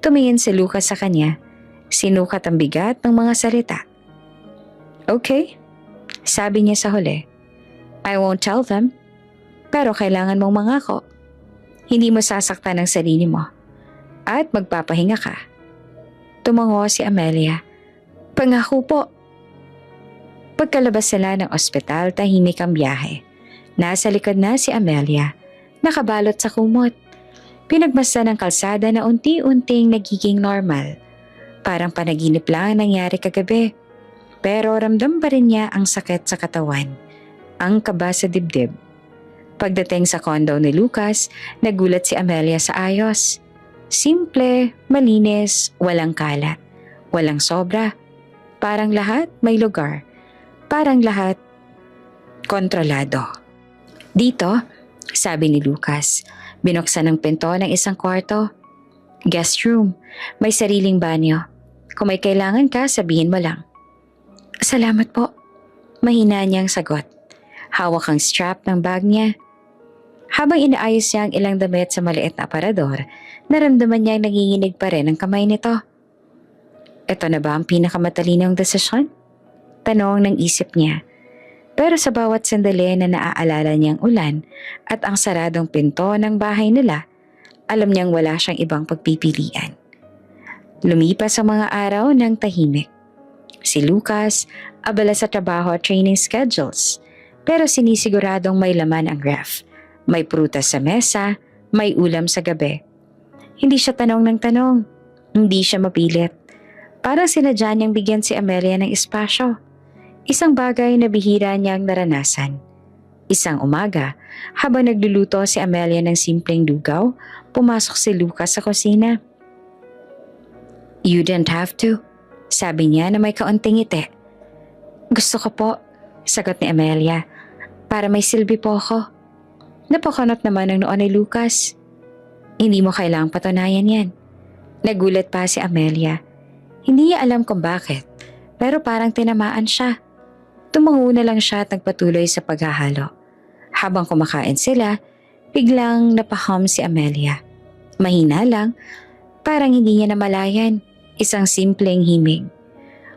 Tumingin si Lucas sa kanya. Sinukat ang bigat ng mga salita. Okay, sabi niya sa huli. I won't tell them. Pero kailangan mong mangako. Hindi mo sasaktan ang sarili mo. At magpapahinga ka. Tumango si Amelia. Pangako po. Pagkalabas sila ng ospital, tahimik ang biyahe. Nasa likod na si Amelia, nakabalot sa kumot. Pinagmasdan ng kalsada na unti-unting nagiging normal. Parang panaginip lang ang nangyari kagabi. Pero ramdam pa rin niya ang sakit sa katawan, ang kaba sa dibdib. Pagdating sa condo ni Lucas, nagulat si Amelia sa ayos. Simple, malinis, walang kalat, walang sobra. Parang lahat may lugar. Parang lahat kontrolado. Dito, sabi ni Lucas, binuksan ang pinto ng isang kwarto. Guest room, may sariling banyo. Kung may kailangan ka, sabihin mo lang. Salamat po. Mahina niyang sagot. Hawak ang strap ng bag niya. Habang inaayos niya ang ilang damit sa maliit na aparador, naramdaman niya ang nanginginig pa rin ang kamay nito. Ito na ba ang pinakamatalinong desisyon? Tanong ng isip niya. Pero sa bawat sandali na naaalala niyang ulan at ang saradong pinto ng bahay nila, alam niyang wala siyang ibang pagpipilian. Lumipas ang mga araw ng tahimik. Si Lucas, abala sa trabaho at training schedules, pero sinisiguradong may laman ang ref. May prutas sa mesa, may ulam sa gabi. Hindi siya tanong ng tanong, hindi siya mapilit. Parang sinadya niyang bigyan si Amelia ng espasyo. Isang bagay na bihira niyang naranasan. Isang umaga, habang nagluluto si Amelia ng simpleng lugaw, pumasok si Lucas sa kusina. You didn't have to, sabi niya na may kaunting ngiti. Gusto ko po, sagot ni Amelia, para may silbi po ako. Napakunot naman ang noo ni Lucas. Hindi mo kailangang patunayan yan. Nagulat pa si Amelia. Hindi niya alam kung bakit, pero parang tinamaan siya. Tumango na lang siya at nagpatuloy sa paghahalo. Habang kumakain sila, biglang napaham si Amelia. Mahina lang, Parang hindi niya namalayan, isang simpleng himig.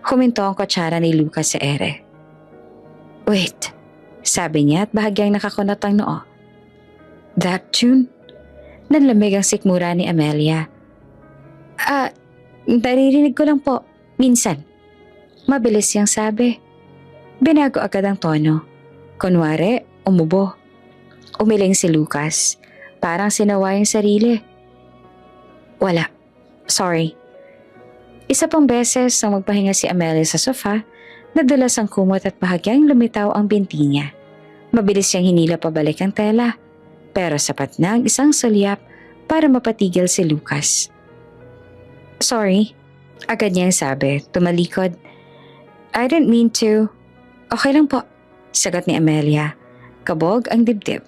Huminto ang kutsara ni Lucas sa ere. "Wait," sabi niya at bahagyang nakakunot ang noo. "That tune?" Nanlamig ang sikmura ni Amelia. Naririnig ko lang po, minsan." Mabilis siyang sabi. Binago agad ang tono. Kunwari, umubo. Umiling si Lucas. Parang sinawa yung sarili. "Wala. Sorry." Isa pang beses nang magpahinga si Amelia sa sofa, nadulas ang kumot at bahagyang lumitaw ang binti niya. Mabilis siyang hinila pabalik ang tela, pero sapat na ang isang sulyap para mapatigil si Lucas. "Sorry," agad niyang sabi, tumalikod. "I didn't mean to." "Okay lang po," sagot ni Amelia. Kabog ang dibdib.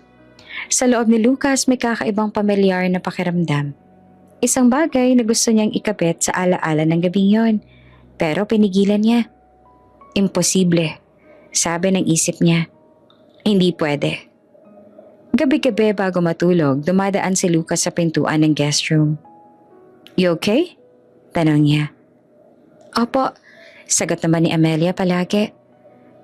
Sa loob ni Lucas may kakaibang pamilyar na pakiramdam. Isang bagay na gusto niyang ikabit sa alaala ng gabing yon, pero pinigilan niya. Imposible, sabi ng isip niya. Hindi pwede. Gabi-gabi bago matulog, dumadaan si Lucas sa pintuan ng guest room. "You okay?" tanong niya. "Opo," sagot naman ni Amelia palagi.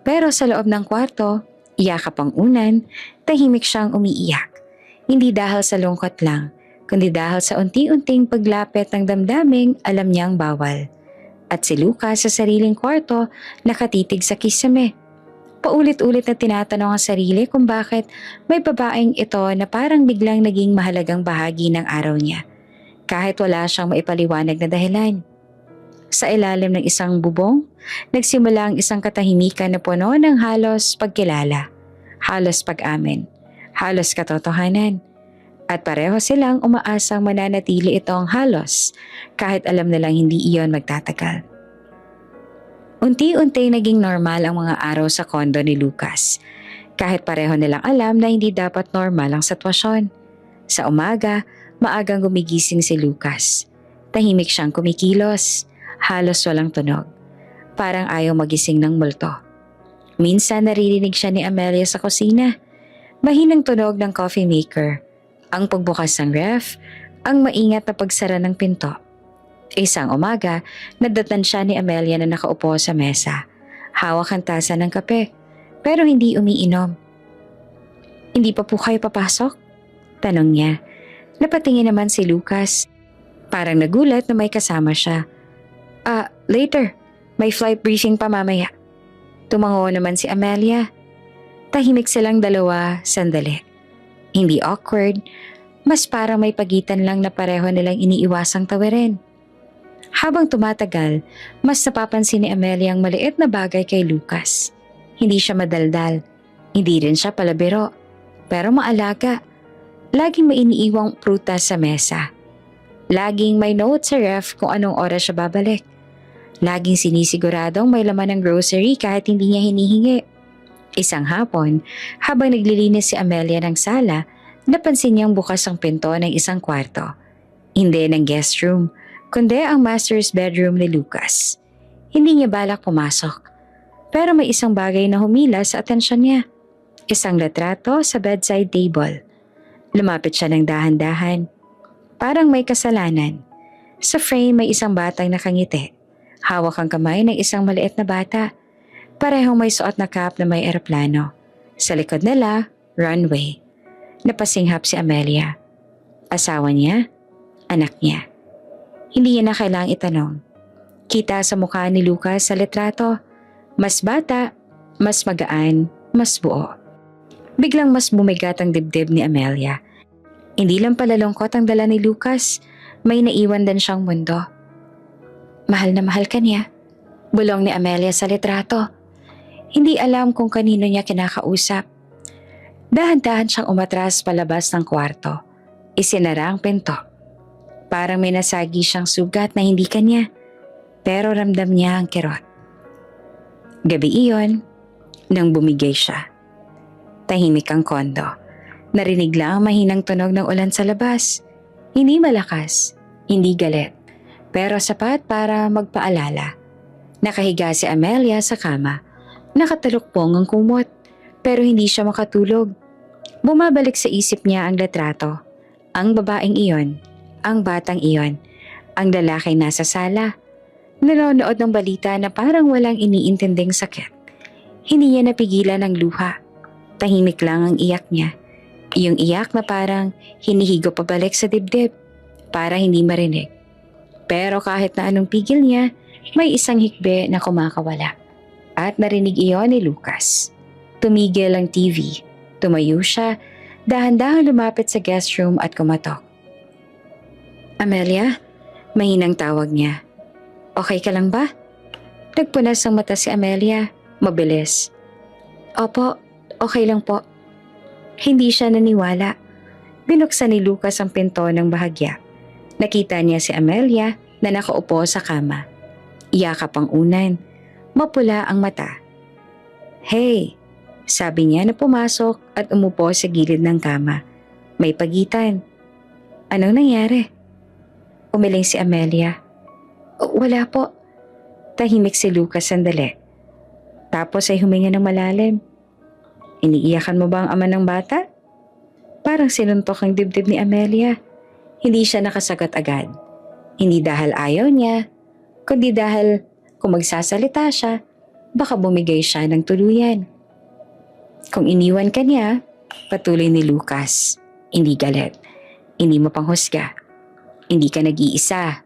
Pero sa loob ng kwarto, yakap ang unan, tahimik siyang umiiyak. Hindi dahil sa lungkot lang, kundi dahil sa unti-unting paglapit ng damdaming alam niyang bawal. At si Lucas sa sariling kwarto nakatitig sa kisame. Paulit-ulit na tinatanong ang sarili kung bakit may babaeng ito na parang biglang naging mahalagang bahagi ng araw niya, kahit wala siyang maipaliwanag na dahilan. Sa ilalim ng isang bubong, nagsimula ang isang katahimikan na puno ng halos pagkilala, halos pag-amin, halos katotohanan. At pareho silang umaasang mananatili itong halos kahit alam nilang hindi iyon magtatagal. Unti-unti naging normal ang mga araw sa kondo ni Lucas, kahit pareho nilang alam na hindi dapat normal ang sitwasyon. Sa umaga, maagang gumigising si Lucas. Tahimik siyang kumikilos, halos walang tunog. Parang ayaw magising ng multo. Minsan naririnig siya ni Amelia sa kusina. Mahinang tunog ng coffee maker, ang pagbukas ng ref, ang maingat na pagsara ng pinto. Isang umaga, nadatan siya ni Amelia na nakaupo sa mesa. Hawak ang tasa ng kape, pero hindi umiinom. "Hindi pa po kayo papasok?" tanong niya. Napatingin naman si Lucas. Parang nagulat na may kasama siya. Later. May flight briefing pa mamaya." Tumango naman si Amelia. Tahimik silang dalawa sandali. Hindi awkward, mas parang may pagitan lang na pareho nilang iniiwasang tawirin. Habang tumatagal, mas napapansin ni Amelia ang maliit na bagay kay Lucas. Hindi siya madaldal, hindi rin siya palabiro, pero maalaga. Laging may iniiwang prutas sa mesa. Laging may note sa ref kung anong oras siya babalik. Laging sinisiguradong may laman ng grocery kahit hindi niya hinihingi. Isang hapon, habang naglilinis si Amelia ng sala, napansin niyang bukas ang pinto ng isang kwarto. Hindi ng guest room, kundi ang master's bedroom ni Lucas. Hindi niya balak pumasok, pero may isang bagay na humila sa atensyon niya. Isang litrato sa bedside table. Lumapit siya ng dahan-dahan. Parang may kasalanan. Sa frame may isang batang nakangiti. Hawak ang kamay ng isang maliit na bata. Parehong may suot na cap na may eroplano. Sa likod nila, runway. Napasinghap si Amelia. Asawa niya? Anak niya. Hindi niya na kailangang itanong. Kita sa mukha ni Lucas sa litrato. Mas bata, mas magaan, mas buo. Biglang mas bumigat ang dibdib ni Amelia. Hindi lang pala lungkot ang dala ni Lucas, may naiwan din siyang mundo. Mahal na mahal ka niya, bulong ni Amelia sa litrato. Hindi alam kung kanino niya kinakausap. Dahan-dahan siyang umatras palabas ng kwarto. Isinara ang pinto. Parang may nasagi siyang sugat na hindi kanya, pero ramdam niya ang kirot. Gabi iyon, nang bumigay siya. Tahimik ang kondo. Narinig lang ang mahinang tunog ng ulan sa labas. Hindi malakas, hindi galit, pero sapat para magpaalala. Nakahiga si Amelia sa kama. Nakatalukpong ang kumot, pero hindi siya makatulog. Bumabalik sa isip niya ang litrato, ang babaeng iyon, ang batang iyon, Ang lalaki nasa sala. Nanonood ng balita na parang walang iniintinding sakit. Hindi niya napigilan ang luha. Tahimik lang ang iyak niya. Yung iyak na parang hinihigo pabalik sa dibdib para hindi marinig. Pero kahit na anong pigil niya, may isang hikbe na kumakawala. At narinig iyon ni Lucas. Tumigil ang TV. Tumayo siya, dahan-dahan lumapit sa guest room at kumatok. Amelia? Mahinang tawag niya. Okay ka lang ba? Nagpunas ang mata si Amelia. Mabilis. Opo, okay lang po. Hindi siya naniwala. Binuksan ni Lucas ang pinto ng bahagya. Nakita niya si Amelia na nakaupo sa kama. Iyakap ang unan. Mapula ang mata. Hey, sabi niya na pumasok at umupo sa gilid ng kama. May pagitan. Anong nangyari? Umiling si Amelia. Wala po. Tahimik si Lucas sandali. Tapos ay huminga ng malalim. Iniiyakan mo ba ang ama ng bata? Parang sinuntok ang dibdib ni Amelia. Hindi siya nakasagot agad. Hindi dahil ayaw niya, kundi dahil kung magsasalita siya, baka bumigay siya ng tuluyan. Kung iniwan ka niya, patuloy ni Lucas. Hindi galit. Hindi mo panghusga. Hindi ka nag-iisa.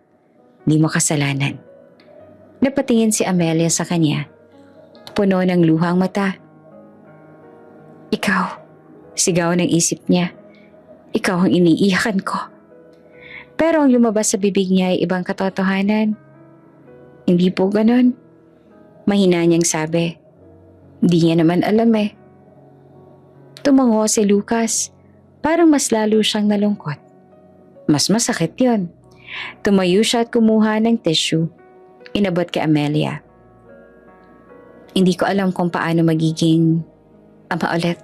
Hindi mo kasalanan. Napatingin si Amelia sa kanya. Puno ng luhang mata. Ikaw, sigaw ng isip niya. Ikaw ang iniiyakan ko. Pero ang lumabas sa bibig niya ay ibang katotohanan. Hindi po ganon. Mahina niyang sabi. Hindi niya naman alam eh. Tumango si Lucas. Parang mas lalo siyang nalungkot. Mas masakit yun. Tumayo siya at kumuha ng tissue. Inabot kay Amelia. Hindi ko alam kung paano magiging ama ulit.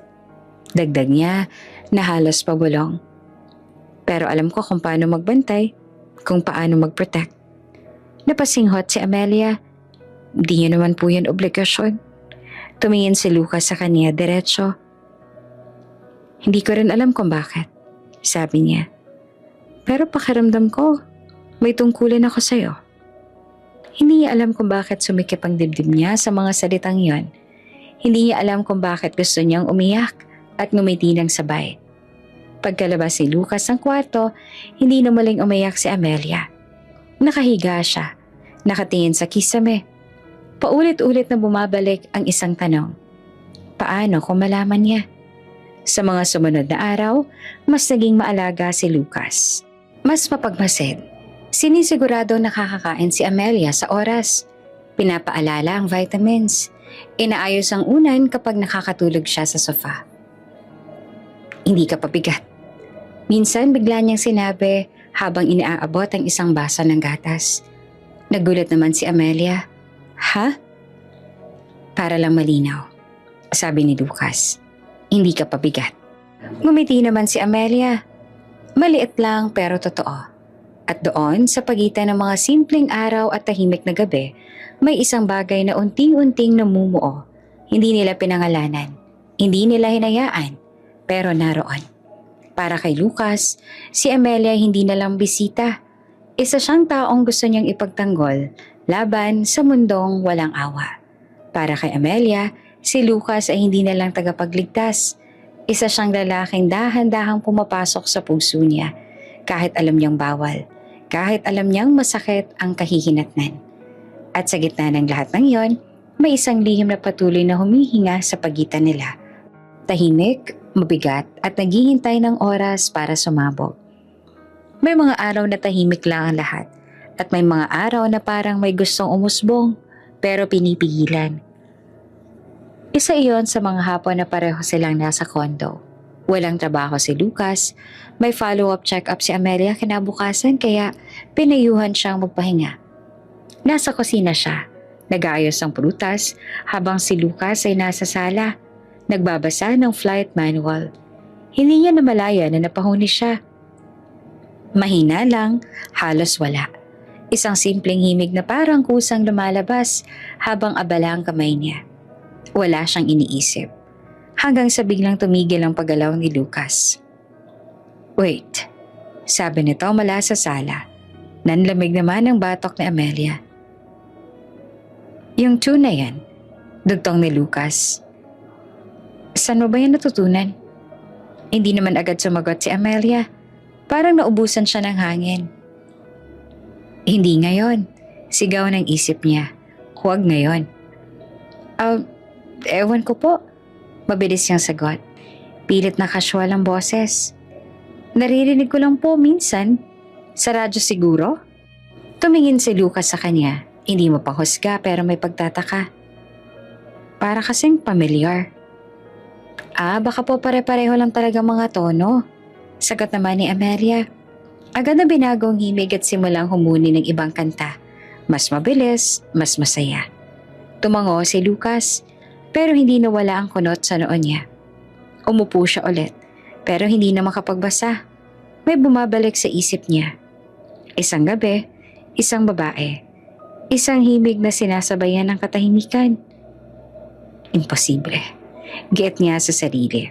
Dagdag niya na halos pabulong. Pero alam ko kung paano magbantay, kung paano mag-protect. Napasinghot si Amelia. Di niya naman po yan obligasyon. Tumingin si Lucas sa kanya diretso. Hindi ko rin alam kung bakit, sabi niya. Pero pakiramdam ko, may tungkulin ako sa'yo. Hindi niya alam kung bakit sumikip ang dibdib niya sa mga salitang yon. Hindi niya alam kung bakit gusto niyang umiyak at ngumiti ng sabay. Pagkalabas si Lucas ng kwarto, hindi na muling umiyak si Amelia. Nakahiga siya, nakatingin sa kisame. Paulit-ulit na bumabalik ang isang tanong. Paano kung malaman niya? Sa mga sumunod na araw, mas naging maalaga si Lucas. Mas mapagmasid. Sinisigurado nakakakain si Amelia sa oras. Pinapaalala ang vitamins. Inaayos ang unan kapag nakakatulog siya sa sofa. Hindi ka pabigat. Minsan bigla niyang sinabi habang iniaabot ang isang basa ng gatas. Nagulat naman si Amelia. Ha? Para lang malinaw, sabi ni Lucas. Hindi ka pabigat. Ngumiti naman si Amelia. Maliit lang pero totoo. At doon sa pagitan ng mga simpleng araw at tahimik na gabi, may isang bagay na unti-unting namumuo. Hindi nila pinangalanan. Hindi nila hinayaan. Pero naroon. Para kay Lucas, si Amelia hindi na lang bisita. Isa siyang taong gusto niyang ipagtanggol laban sa mundong walang awa. Para kay Amelia, si Lucas ay hindi na lang tagapagligtas. Isa siyang lalaking dahan-dahang pumapasok sa puso niya kahit alam niyang bawal, kahit alam niyang masakit ang kahihinatnan. At sa gitna ng lahat ng iyon, may isang lihim na patuloy na humihinga sa pagitan nila. Tahimik, mabigat at naghihintay ng oras para sumabog. May mga araw na tahimik lang ang lahat at may mga araw na parang may gustong umusbong pero pinipigilan. Isa iyon sa mga hapon na pareho silang nasa kondo. Walang trabaho si Lucas, may follow-up check-up si Amelia kinabukasan kaya pinayuhan siyang magpahinga. Nasa kusina siya, nag-aayos ng prutas habang si Lucas ay nasa sala, nagbabasa ng flight manual. Hindi niya namalaya na napahuni siya. Mahina lang, halos wala. Isang simpleng himig na parang kusang lumalabas habang abala ang kamay niya. Wala siyang iniisip. Hanggang sa biglang tumigil ang paggalaw ni Lucas. Wait, sabi nito mula sa sala. Nanlamig naman ang batok ni Amelia. Yung tune na yan, dugtong ni Lucas. Saan mo ba yan natutunan? Hindi naman agad sumagot si Amelia. Parang naubusan siya ng hangin. Hindi ngayon. Sigaw ng isip niya. Huwag ngayon. Ewan ko po. Mabilis niyang sagot. Pilit na casual ang boses. Naririnig ko lang po minsan. Sa radyo siguro? Tumingin si Lucas sa kanya. Hindi mo panghusga pero may pagtataka. Para kasing pamilyar. Baka po pare-pareho lang talaga mga tono. Sagot naman ni Amelia. Agad na binagong himig at simulang humuni ng ibang kanta. Mas mabilis, mas masaya. Tumango si Lucas, pero hindi nawala ang kunot sa noon niya. Umupo siya ulit, pero hindi na makapagbasa. May bumabalik sa isip niya. Isang gabi, isang babae. Isang himig na sinasabayan ng katahimikan. Imposible. Giit niya sa sarili.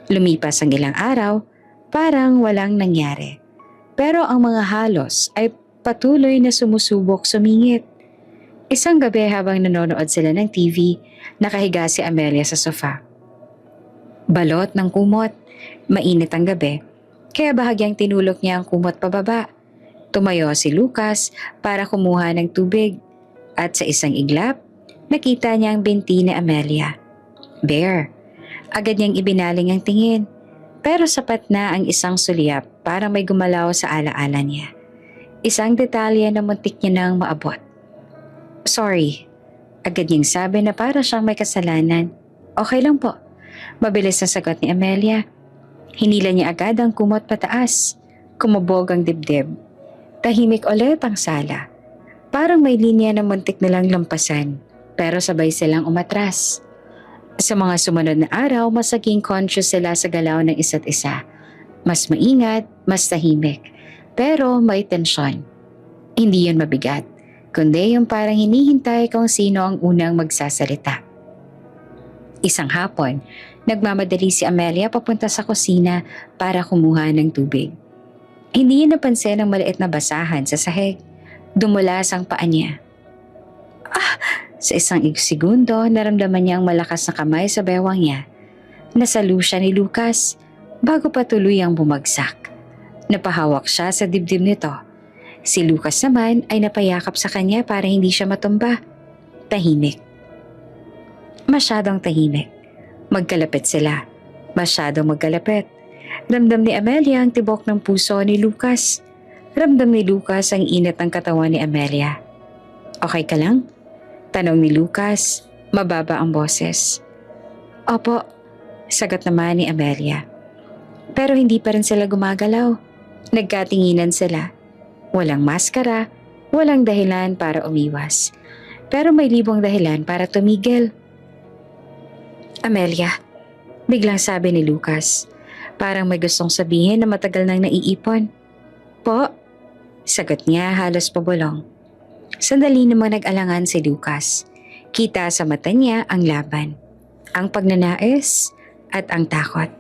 Lumipas ang ilang araw, parang walang nangyari. Pero ang mga halos ay patuloy na sumusubok sumingit. Isang gabi habang nanonood sila ng TV, nakahiga si Amelia sa sofa. Balot ng kumot. Mainit ang gabi, kaya bahagyang tinulok niya ang kumot pababa. Tumayo si Lucas para kumuha ng tubig. At sa isang iglap, nakita niya ang binti ni Amelia. Bare. Agad niyang ibinaling ang tingin. Pero sapat na ang isang sulyap para may gumalaw sa alaala niya. Isang detalye na muntik niya nang maabot. Sorry. Agad niyang sabi na para siyang may kasalanan. Okay lang po. Mabilis na sagot ni Amelia. Hinila niya agad ang kumot pataas. Kumubog ang dibdib. Tahimik ulit ang sala. Parang may linya na muntik nilang lampasan. Pero sabay silang umatras. Sa mga sumunod na araw, mas naging conscious sila sa galaw ng isa't isa. Mas maingat, mas tahimik. Pero may tensyon. Hindi yun mabigat, kundi yung parang hinihintay kung sino ang unang magsasalita. Isang hapon, nagmamadali si Amelia papunta sa kusina para kumuha ng tubig. Hindi niya napansin ang maliit na basahan sa sahig. Dumulas ang paa niya. Sa isang segundo, naramdaman niya ang malakas na kamay sa bewang niya. Nasalo siya ni Lucas bago pa tuluyang bumagsak. Napahawak siya sa dibdib nito. Si Lucas naman ay napayakap sa kanya para hindi siya matumba. Tahimik. Masyadong tahimik. Magkalapit sila. Masyadong magkalapit. Ramdam ni Amelia ang tibok ng puso ni Lucas. Ramdam ni Lucas ang init ng katawan ni Amelia. Okay ka lang? Tanong ni Lucas, mababa ang boses. Opo, sagot naman ni Amelia. Pero hindi pa rin sila gumagalaw. Nagkatinginan sila. Walang maskara, walang dahilan para umiwas. Pero may libong dahilan para tumigil. Amelia, biglang sabi ni Lucas. Parang may gustong sabihin na matagal nang naiipon. Po, sagot niya halos pabulong. Sandali namang nag-alangan si Lucas. Kita sa mata niya ang laban, ang pagnanais at ang takot.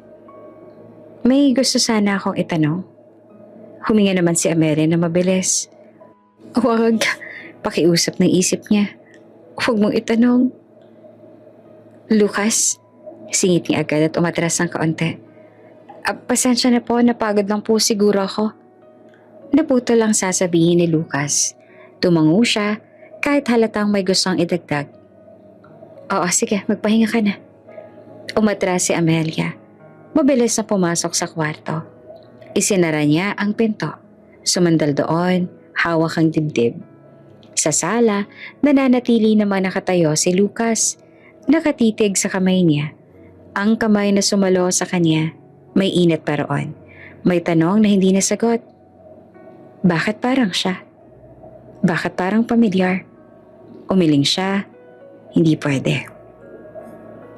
May gusto sana akong itanong. Huminga naman si Amelia na mabilis. Huwag, pakiusap ng isip niya. Huwag mong itanong. Lucas, singit niya agad at umatras ng kaunti. Pasensya na po, napagod lang po siguro ako. Naputo lang sasabihin ni Lucas. Tumango siya kahit halatang may gustong idagdag. Oo, sige, magpahinga ka na. Umatras si Amelia. Mabilis na pumasok sa kwarto. Isinara niya ang pinto. Sumandal doon, hawak ang dibdib. Sa sala, nananatili naman nakatayo si Lucas. Nakatitig sa kamay niya. Ang kamay na sumalo sa kanya, may init pa roon. May tanong na hindi nasagot. Bakit parang siya? Bakit parang pamilyar? Umiling siya. Hindi pwede.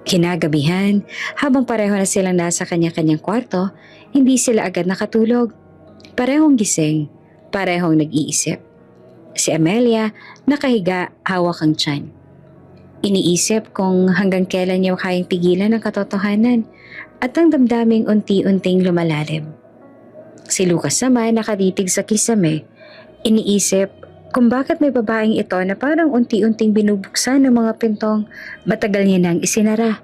Kinagabihan, habang pareho na silang nasa kanya-kanyang kwarto, hindi sila agad nakatulog. Parehong gising, parehong nag-iisip. Si Amelia, nakahiga, hawak ang tiyan. Iniisip kung hanggang kailan niya kayang pigilan ang katotohanan at ang damdaming unti-unting lumalalim. Si Lucas naman nakatitig sa kisame. Iniisip kung bakit may babaeng ito na parang unti-unting binubuksan ng mga pintong matagal niya nang isinara.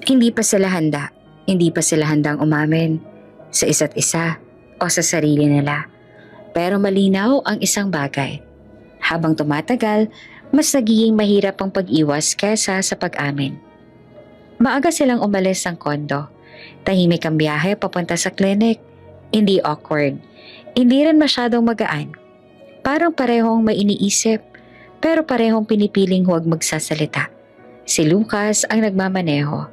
Hindi pa sila handa. Hindi pa sila handang umamin sa isa't isa o sa sarili nila. Pero malinaw ang isang bagay. Habang tumatagal, mas nagiging mahirap ang pag-iwas kesa sa pag-amin. Maaga silang umalis ng kondo. Tahimik ang biyahe papunta sa clinic. Hindi awkward. Hindi rin masyadong magaan. Parang parehong may iniisip, pero parehong pinipiling huwag magsasalita. Si Lucas ang nagmamaneho.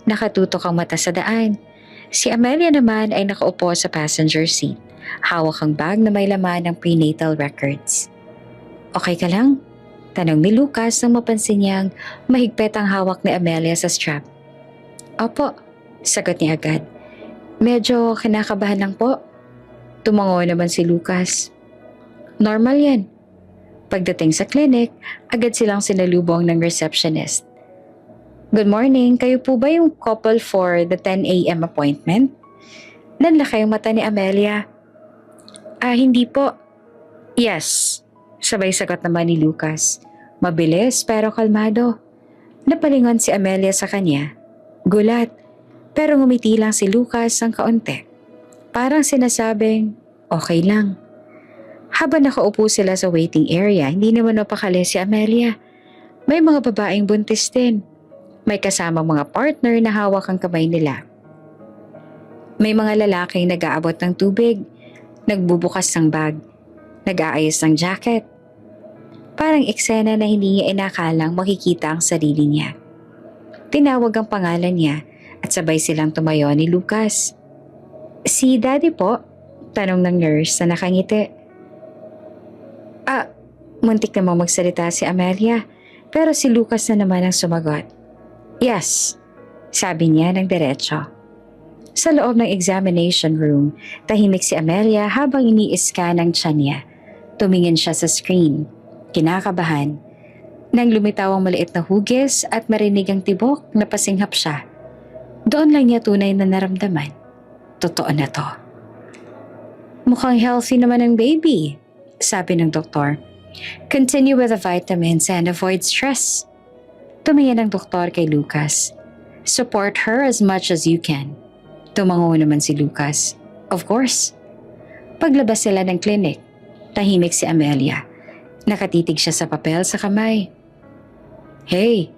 Nakatutok ang mata sa daan. Si Amelia naman ay nakaupo sa passenger seat. Hawak ang bag na may laman ng prenatal records. Okay ka lang? Tanong ni Lucas nang mapansin niyang mahigpit ang hawak ni Amelia sa strap. Opo, sagot niya agad. Medyo kinakabahan lang po. Tumango naman si Lucas. Normal yan. Pagdating sa clinic, agad silang sinalubong ng receptionist. Good morning, kayo po ba yung couple for the 10 a.m. appointment? Nanlaki ang mata ni Amelia. Hindi po. Yes, sabay sagot naman ni Lucas. Mabilis pero kalmado. Napalingon si Amelia sa kanya. Gulat, pero ngumiti lang si Lucas ng kaunti. Parang sinasabing, okay lang. Habang nakaupo sila sa waiting area, hindi naman napakali si Amelia. May mga babaeng buntis din. May kasamang mga partner na hawak ang kamay nila. May mga lalaking nag-aabot ng tubig, nagbubukas ng bag, nag-aayos ng jacket. Parang eksena na hindi niya inakalang makikita ang sarili niya. Tinawag ang pangalan niya at sabay silang tumayo ni Lucas. Si Daddy po? Tanong ng nurse na nakangiti. Muntik namang magsalita si Amelia, pero si Lucas na naman ang sumagot. Yes, sabi niya ng diretso. Sa loob ng examination room, tahimik si Amelia habang ini-scan ang tiyan niya. Tumingin siya sa screen, kinakabahan. Nang lumitaw ang maliit na hugis at marinig ang tibok, napasinghap siya. Doon lang niya tunay na naramdaman. Totoo na to. Mukhang healthy naman ang baby, sabi ng doktor. Continue with the vitamins and avoid stress. Tumingin ang doktor kay Lucas. Support her as much as you can. Tumango naman si Lucas. Of course. Paglabas sila ng clinic, tahimik si Amelia. Nakatitig siya sa papel sa kamay. Hey,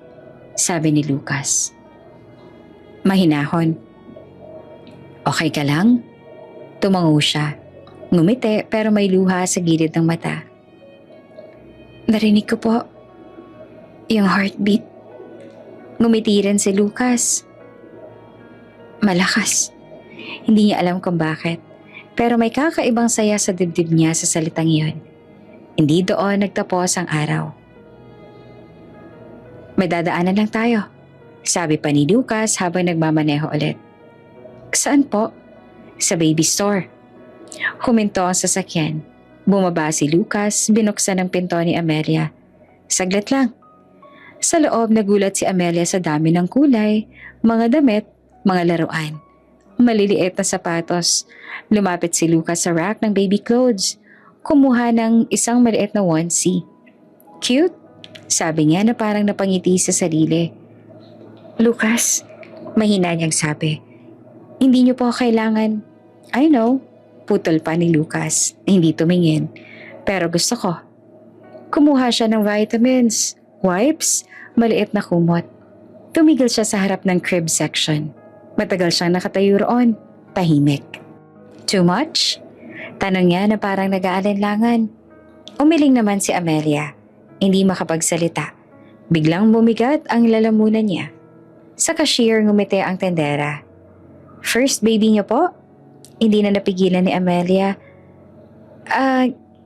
sabi ni Lucas. Mahinahon. Okay ka lang? Tumango siya. Ngumiti pero may luha sa gilid ng mata. Narinig ko po yung heartbeat. Ngumiti rin si Lucas. Malakas. Hindi niya alam kung bakit. Pero may kakaibang saya sa dibdib niya sa salitang iyon. Hindi doon nagtapos ang araw. May dadaanan lang tayo, sabi pa ni Lucas habang nagmamaneho ulit. Saan po? Sa baby store. Huminto ang sasakyan. Bumaba si Lucas, binuksan ang pinto ni Amelia. Saglit lang. Sa loob nagulat si Amelia sa dami ng kulay, mga damit, mga laruan. Maliliit na sapatos. Lumapit si Lucas sa rack ng baby clothes. Kumuha ng isang maliit na onesie. Cute, sabi niya na parang napangiti sa sarili. Lucas, mahina niyang sabi. Hindi niyo po kailangan. I know, putol pa ni Lucas na hindi tumingin. Pero gusto ko. Kumuha siya ng vitamins, wipes, maliit na kumot. Tumigil siya sa harap ng crib section. Matagal siyang nakatayo roon, tahimik. Too much? Tanong niya na parang nag-aalinlangan. Umiling naman si Amelia, hindi makapagsalita. Biglang bumigat ang lalamunan niya. Sa cashier ngumiti ang tendera. First baby niyo po? Hindi na napigilan ni Amelia.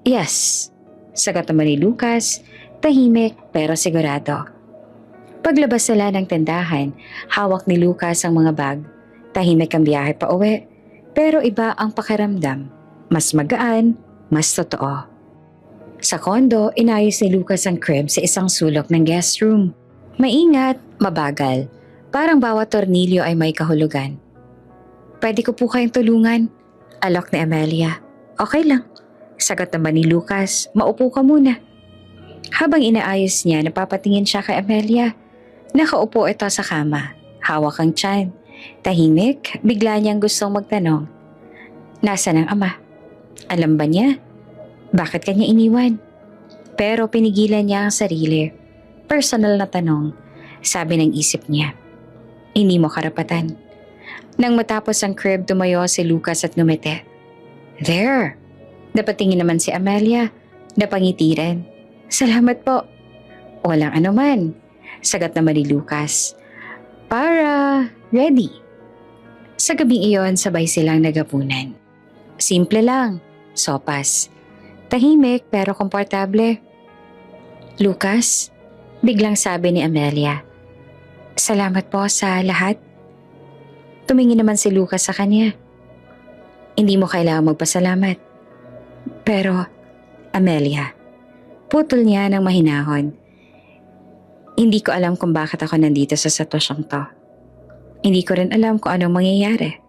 Yes. Sagot naman ni Lucas, tahimik pero sigurado. Paglabas sila ng tindahan, hawak ni Lucas ang mga bag. Tahimik ang biyahe pa uwi, pero iba ang pakiramdam. Mas magaan, mas totoo. Sa kondo, inayos ni Lucas ang crib sa isang sulok ng guest room. Maingat, mabagal. Parang bawat tornilyo ay may kahulugan. Pwede ko po kayong tulungan, alok ni Amelia. Okay lang. Sagot naman ni Lucas, maupo ka muna. Habang inaayos niya, napapatingin siya kay Amelia. Nakaupo ito sa kama, hawak ang tiyan. Tahimik, bigla niyang gustong magtanong. Nasaan ang ama? Alam ba niya? Bakit kanya iniwan? Pero pinigilan niya ang sarili. Personal na tanong, sabi ng isip niya. Hindi mo karapatan. Nang matapos ang crib, tumayo si Lucas at ngumiti. There! Napatingin naman si Amelia. Napangiti rin. Salamat po. Walang anuman. Sagot naman ni Lucas. Para ready. Sa gabing iyon, sabay silang nagapunan. Simple lang. Sopas. Tahimik pero komportable. Lucas, biglang sabi ni Amelia. Salamat po sa lahat. Tumingin naman si Lucas sa kanya. Hindi mo kailangang magpasalamat. Pero, Amelia, putol niya ng mahinahon. Hindi ko alam kung bakit ako nandito sa sitwasyong to. Hindi ko rin alam kung anong mangyayari.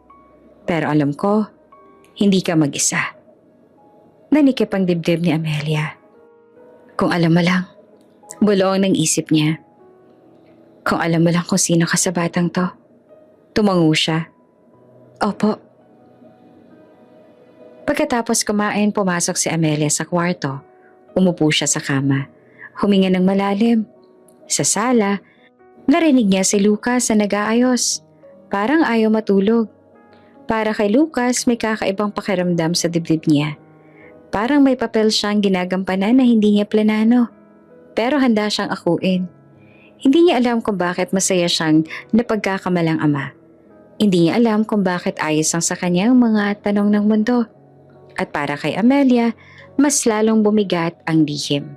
Pero alam ko, hindi ka mag-isa. Nanikip ang dibdib ni Amelia. Kung alam mo lang, bulong ng isip niya. Kung alam mo lang kung sino ka sa batang to. Tumango siya. Opo. Pagkatapos kumain, pumasok si Amelia sa kwarto. Umupo siya sa kama. Huminga ng malalim. Sa sala, narinig niya si Lucas na nag-aayos. Parang ayaw matulog. Para kay Lucas, may kakaibang pakiramdam sa dibdib niya. Parang may papel siyang ginagampanan na hindi niya planano. Pero handa siyang akuin. Hindi niya alam kung bakit masaya siyang napagkakamalang ama. Hindi niya alam kung bakit ayos ang sa kanyang mga tanong ng mundo. At para kay Amelia, mas lalong bumigat ang lihim.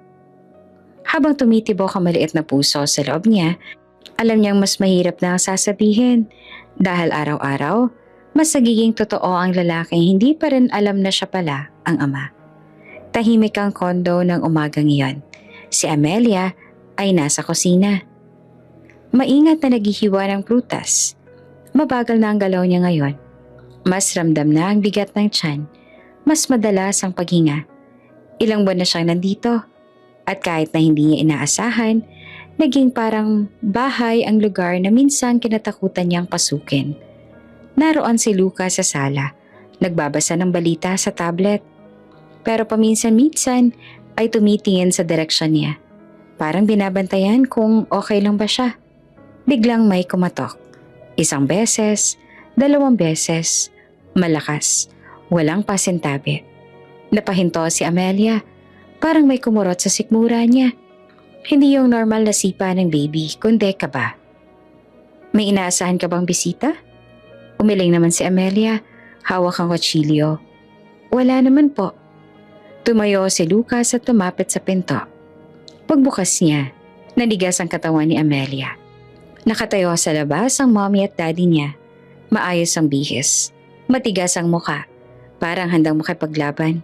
Habang tumitibok ang maliit na puso sa loob niya, alam niyang mas mahirap na ang sasabihin dahil araw-araw, mas nagiging totoo ang lalaking hindi pa rin alam na siya pala ang ama. Tahimik ang kondo ng umagang iyon. Si Amelia ay nasa kusina. Maingat na naghihiwa ng prutas. Mabagal na ang galaw niya ngayon. Mas ramdam na ang bigat ng tiyan. Mas madalas ang paghinga. Ilang buwan na siyang nandito. At kahit na hindi niya inaasahan, naging parang bahay ang lugar na minsan kinatakutan niyang pasukin. Naroon si Lucas sa sala, nagbabasa ng balita sa tablet. Pero paminsan-minsan ay tumitingin sa direksyon niya. Parang binabantayan kung okay lang ba siya. Biglang may kumatok. 1 beses, 2 beses, malakas, walang pasintabi. Napahinto si Amelia, parang may kumurot sa sikmura niya. Hindi yung normal na sipa ng baby, kundi kaba. May inaasahan ka bang bisita? Umiling naman si Amelia, hawak ang kutsilyo. Wala naman po. Tumayo si Lucas at tumapit sa pinto. Pagbukas niya, nanigas ang katawan ni Amelia. Nakatayo sa labas ang mommy at daddy niya. Maayos ang bihis. Matigas ang muka. Parang handang makipaglaban.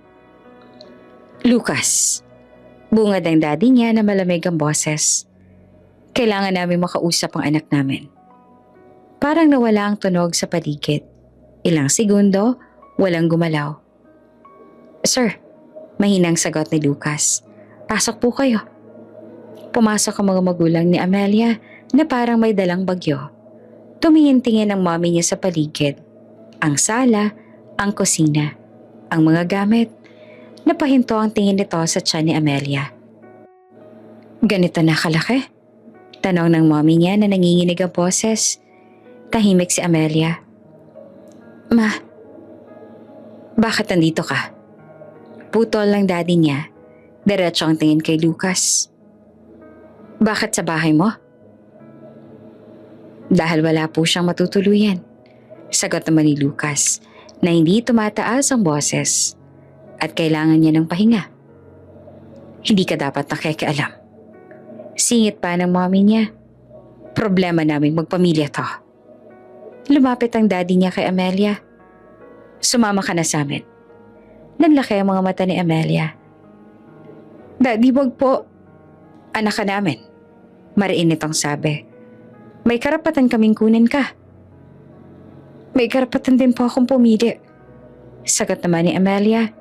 Lucas. Bungad ang daddy niya na malamig ang boses. Kailangan namin makausap ang anak namin. Parang nawala ang tunog sa paligid. Ilang segundo, walang gumalaw. Sir, mahinang sagot ni Lucas. Pasok po kayo. Pumasok ang mga magulang ni Amelia na parang may dalang bagyo. Tumingin-tingin ang mommy niya sa paligid. Ang sala, ang kusina, ang mga gamit. Napahinto ang tingin nito sa tiyan ni Amelia. Ganito na kalaki? Tanong ng mommy niya na nanginginig ang boses. Tahimik si Amelia. Ma, bakit nandito ka? Putol ng daddy niya. Diretso ang tingin kay Lucas. Bakit sa bahay mo? Dahil wala po siyang matutuluyan. Sagot naman ni Lucas na hindi tumataas ang boses at kailangan niya ng pahinga. Hindi ka dapat nakikialam. Singit pa ng mommy niya. Problema naming magpamilya to. Lumapit ang daddy niya kay Amelia. Sumama ka na sa amin. Nanlaki ang mga mata ni Amelia. Daddy, wag po. Anak ka namin. Mariin itong sabi. May karapatan kaming kunin ka. May karapatan din po akong pumili. Sagot naman ni Amelia.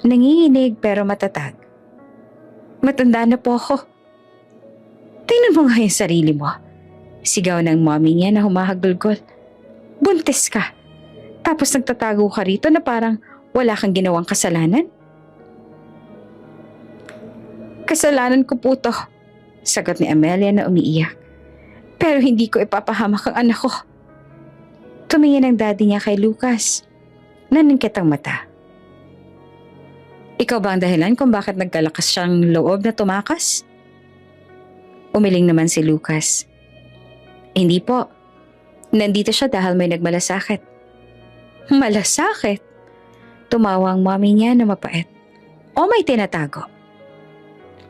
Nanginginig pero matatag. Matanda na po ako. Tingnan mo nga yung sarili mo. Sigaw ng mommy niya na humahagulgol. Buntis ka. Tapos nagtatago ka rito na parang wala kang ginawang kasalanan? Kasalanan ko po to, sagot ni Amelia na umiiyak. Pero hindi ko ipapahamak ang anak ko. Tumingin ang daddy niya kay Lucas. Naningkit ang mata. Ikaw ba ang dahilan kung bakit nagkalakas siyang loob na tumakas? Umiling naman si Lucas. Hindi po. Nandito siya dahil may nagmalasakit. Malasakit? Tumawa ang mommy niya na mapait. O may tinatago?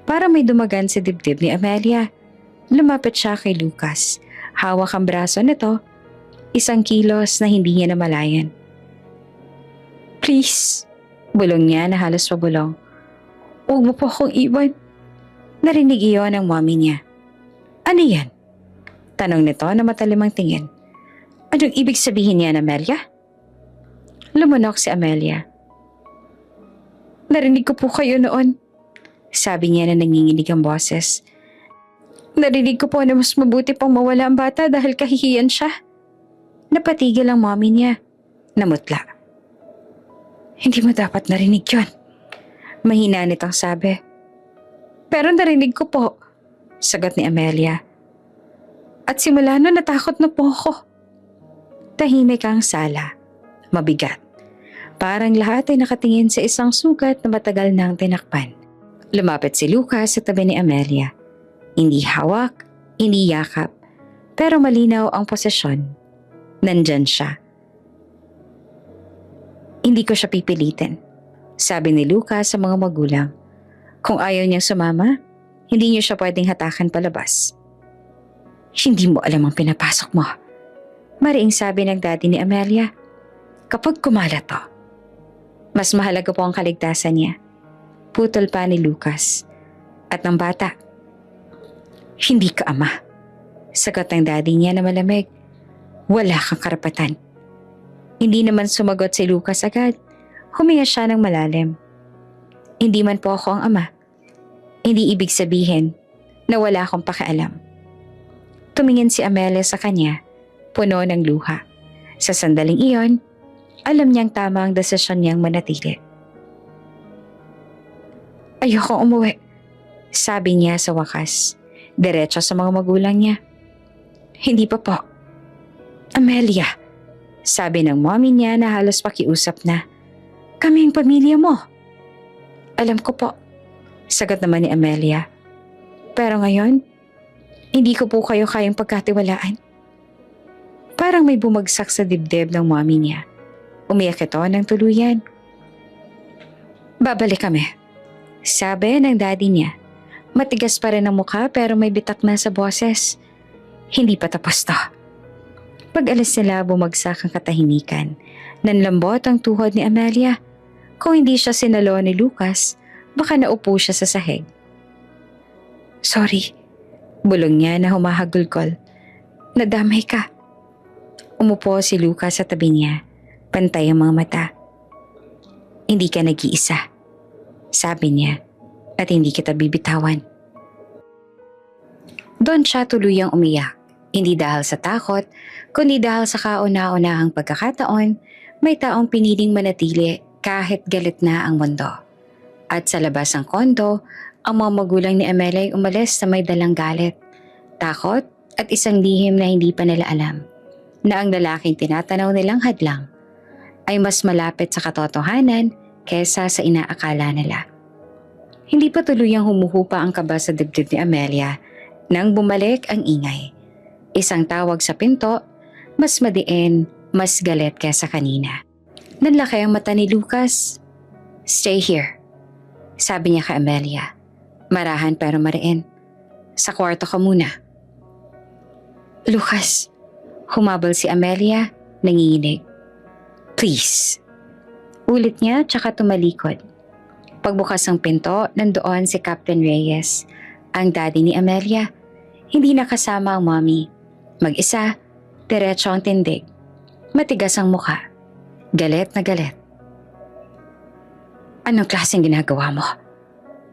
Para may dumagan sa dibdib ni Amelia. Lumapit siya kay Lucas. Hawak ang braso nito. 1 kilos na hindi niya namalayan. Please, bulong niya na halos pabulong. Huwag mo po akong iwan. Narinig iyon ng mommy niya. Ano yan? Tanong nito na matalimang tingin. Anong ibig sabihin niya, Amelia? Lumunok si Amelia. Narinig ko po kayo noon. Sabi niya na nanginginig ang boses. Narinig ko po na mas mabuti pang mawala ang bata dahil kahihiyan siya. Napatigil ang mommy niya. Namutla. Hindi mo dapat narinig yun. Mahina nitong sabi. Pero narinig ko po, sagot ni Amelia. At simula nun natakot na po ako. Tahimik ang sala. Mabigat. Parang lahat ay nakatingin sa isang sugat na matagal nang tinakpan. Lumapit si Lucas sa tabi ni Amelia. Hindi hawak, hindi yakap, pero malinaw ang posisyon. Nandyan siya. Hindi ko siya pipilitin, sabi ni Lucas sa mga magulang. Kung ayaw niyang sumama, hindi niyo siya pwedeng hatakan palabas. Hindi mo alam ang pinapasok mo. Mariing sabi ng daddy ni Amelia. Kapag kumalat to, mas mahalaga po ang kaligtasan niya. Putol pa ni Lucas. At ng bata. Hindi ka ama. Sagot ng daddy niya na malamig. Wala kang karapatan. Hindi naman sumagot si Lucas agad. Huminga siya ng malalim. Hindi man po ako ang ama. Hindi ibig sabihin na wala akong pakialam. Tumingin si Amelia sa kanya, puno ng luha. Sa sandaling iyon, alam niyang tama ang desisyon niyang manatili. Ayoko umuwi, sabi niya sa wakas, diretso sa mga magulang niya. Hindi pa po. Amelia, sabi ng mommy niya na halos pakiusap na. Kami ang pamilya mo. Alam ko po, sagot naman ni Amelia. Pero ngayon, hindi ko po kayo kayang pagkatiwalaan. Parang may bumagsak sa dibdib ng mommy niya. Umiyak ito ng tuluyan. Babalik kami, sabi ng daddy niya. Matigas pa rin ang mukha pero may bitak na sa boses. Hindi pa tapos to. Pag-alis nila, bumagsak ang katahimikan. Nanlambot ang tuhod ni Amelia. Kung hindi siya sinalo ni Lucas, baka naupo siya sa sahig. Sorry, bulong niya na humahagulgol. Nadamay ka. Umupo si Lucas sa tabi niya. Pantay ang mga mata. Hindi ka nag-iisa, sabi niya, at hindi kita bibitawan. Doon siya tuluyang umiyak. Hindi dahil sa takot, kundi dahil sa kauna-unahang pagkakataon, may taong piniling manatili kahit galit na ang mundo. At sa labas ng kondo, ang mga magulang ni Amelia ay umalis na may dalang galit, takot at isang lihim na hindi pa nila alam, na ang lalaking tinatanaw nilang hadlang ay mas malapit sa katotohanan kesa sa inaakala nila. Hindi pa tuluyang humuhupa ang kaba sa dibdib ni Amelia nang bumalik ang ingay. Isang tawag sa pinto, mas madiin, mas galit kesa kanina. Nanlaki ang mata ni Lucas. Stay here, sabi niya kay Amelia. Marahan pero mariin. Sa kwarto ka muna. Lucas, humabol si Amelia, nanginginig. Please. Ulit niya tsaka tumalikod. Pagbukas ng pinto, nandoon si Captain Reyes, ang daddy ni Amelia. Hindi nakasama ang mommy. Mag-isa, diretso ang tindig. Matigas ang mukha. Galit na galit. Anong klaseng ginagawa mo?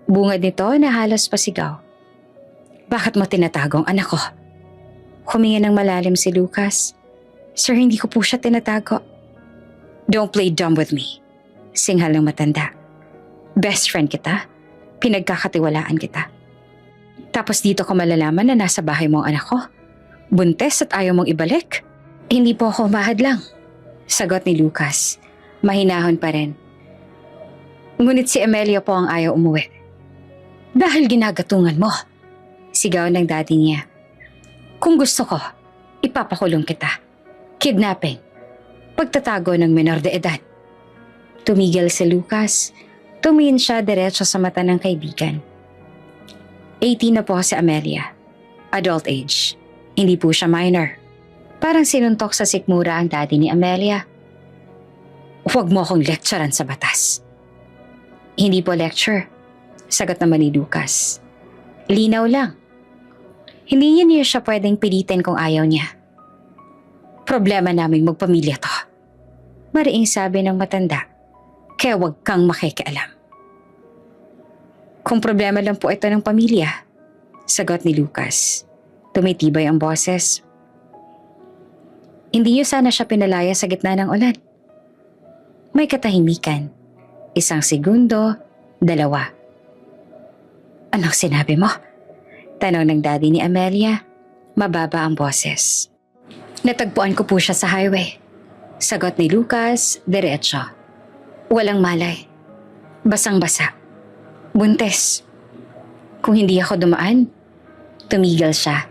Bungad nito na halos pasigaw. Bakit mo tinatago ang anak ko? Huminga ng malalim si Lucas. Sir, hindi ko po siya tinatago. Don't play dumb with me. Singhal ng matanda. Best friend kita. Pinagkakatiwalaan kita. Tapos dito ko malalaman na nasa bahay mo ang anak ko. Buntes at ayaw mong ibalik. Hindi po ako mahadlang. Sagot ni Lucas. Mahinahon pa rin. Ngunit si Amelia po ang ayaw umuwi. Dahil ginagatungan mo. Sigaw ng daddy niya. Kung gusto ko, ipapakulong kita. Kidnapping. Pagtatago ng menor de edad. Tumigil si Lucas. Tumingin siya diretso sa mata ng kaibigan. 18 na po si Amelia. Adult age. Hindi po siya minor. Parang sinuntok sa sikmura ang daddy ni Amelia. Huwag mo akong lecturean sa batas. Hindi po lecture. Sagot naman ni Lucas. Linaw lang. Hindi niya siya pwedeng pilitin kung ayaw niya. Problema naming magpamilya to. Mariing sabi ng matanda. Kaya huwag kang makikialam. Kung problema lang po ito ng pamilya, sagot ni Lucas. Tumitibay ang boses. Hindi niyo sana siya pinalaya sa gitna ng ulan. May katahimikan. 1 segundo, 2. Anong sinabi mo? Tanong ng daddy ni Amelia. Mababa ang boses. Natagpuan ko po siya sa highway. Sagot ni Lucas, diretso. Walang malay. Basang-basa. Buntes. Kung hindi ako dumaan, tumigil siya.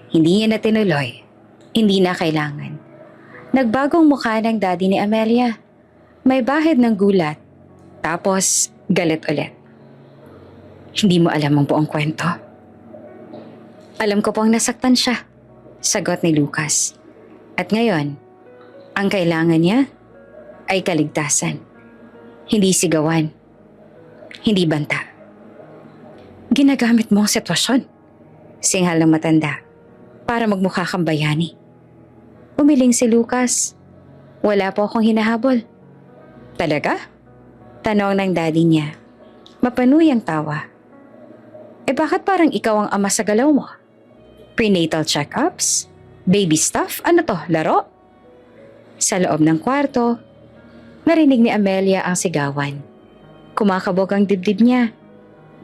Hindi niya na tinuloy. Hindi na kailangan. Nagbagong mukha ng daddy ni Amelia. May bahid ng gulat. Tapos, galit ulit. Hindi mo alam ang buong kwento. Alam ko pong nasaktan siya. Sagot ni Lucas. At ngayon, ang kailangan niya ay kaligtasan. Hindi sigawan. Hindi banta. Ginagamit mo ang sitwasyon. Singhal ng matanda. Para magmukha kang bayani. Umiling si Lucas. Wala po akong hinahabol. Talaga? Tanong ng daddy niya. Mapanuyang tawa. Bakit parang ikaw ang ama sa galaw mo? Prenatal check-ups? Baby stuff? Ano to, laro? Sa loob ng kwarto, narinig ni Amelia ang sigawan. Kumakabog ang dibdib niya.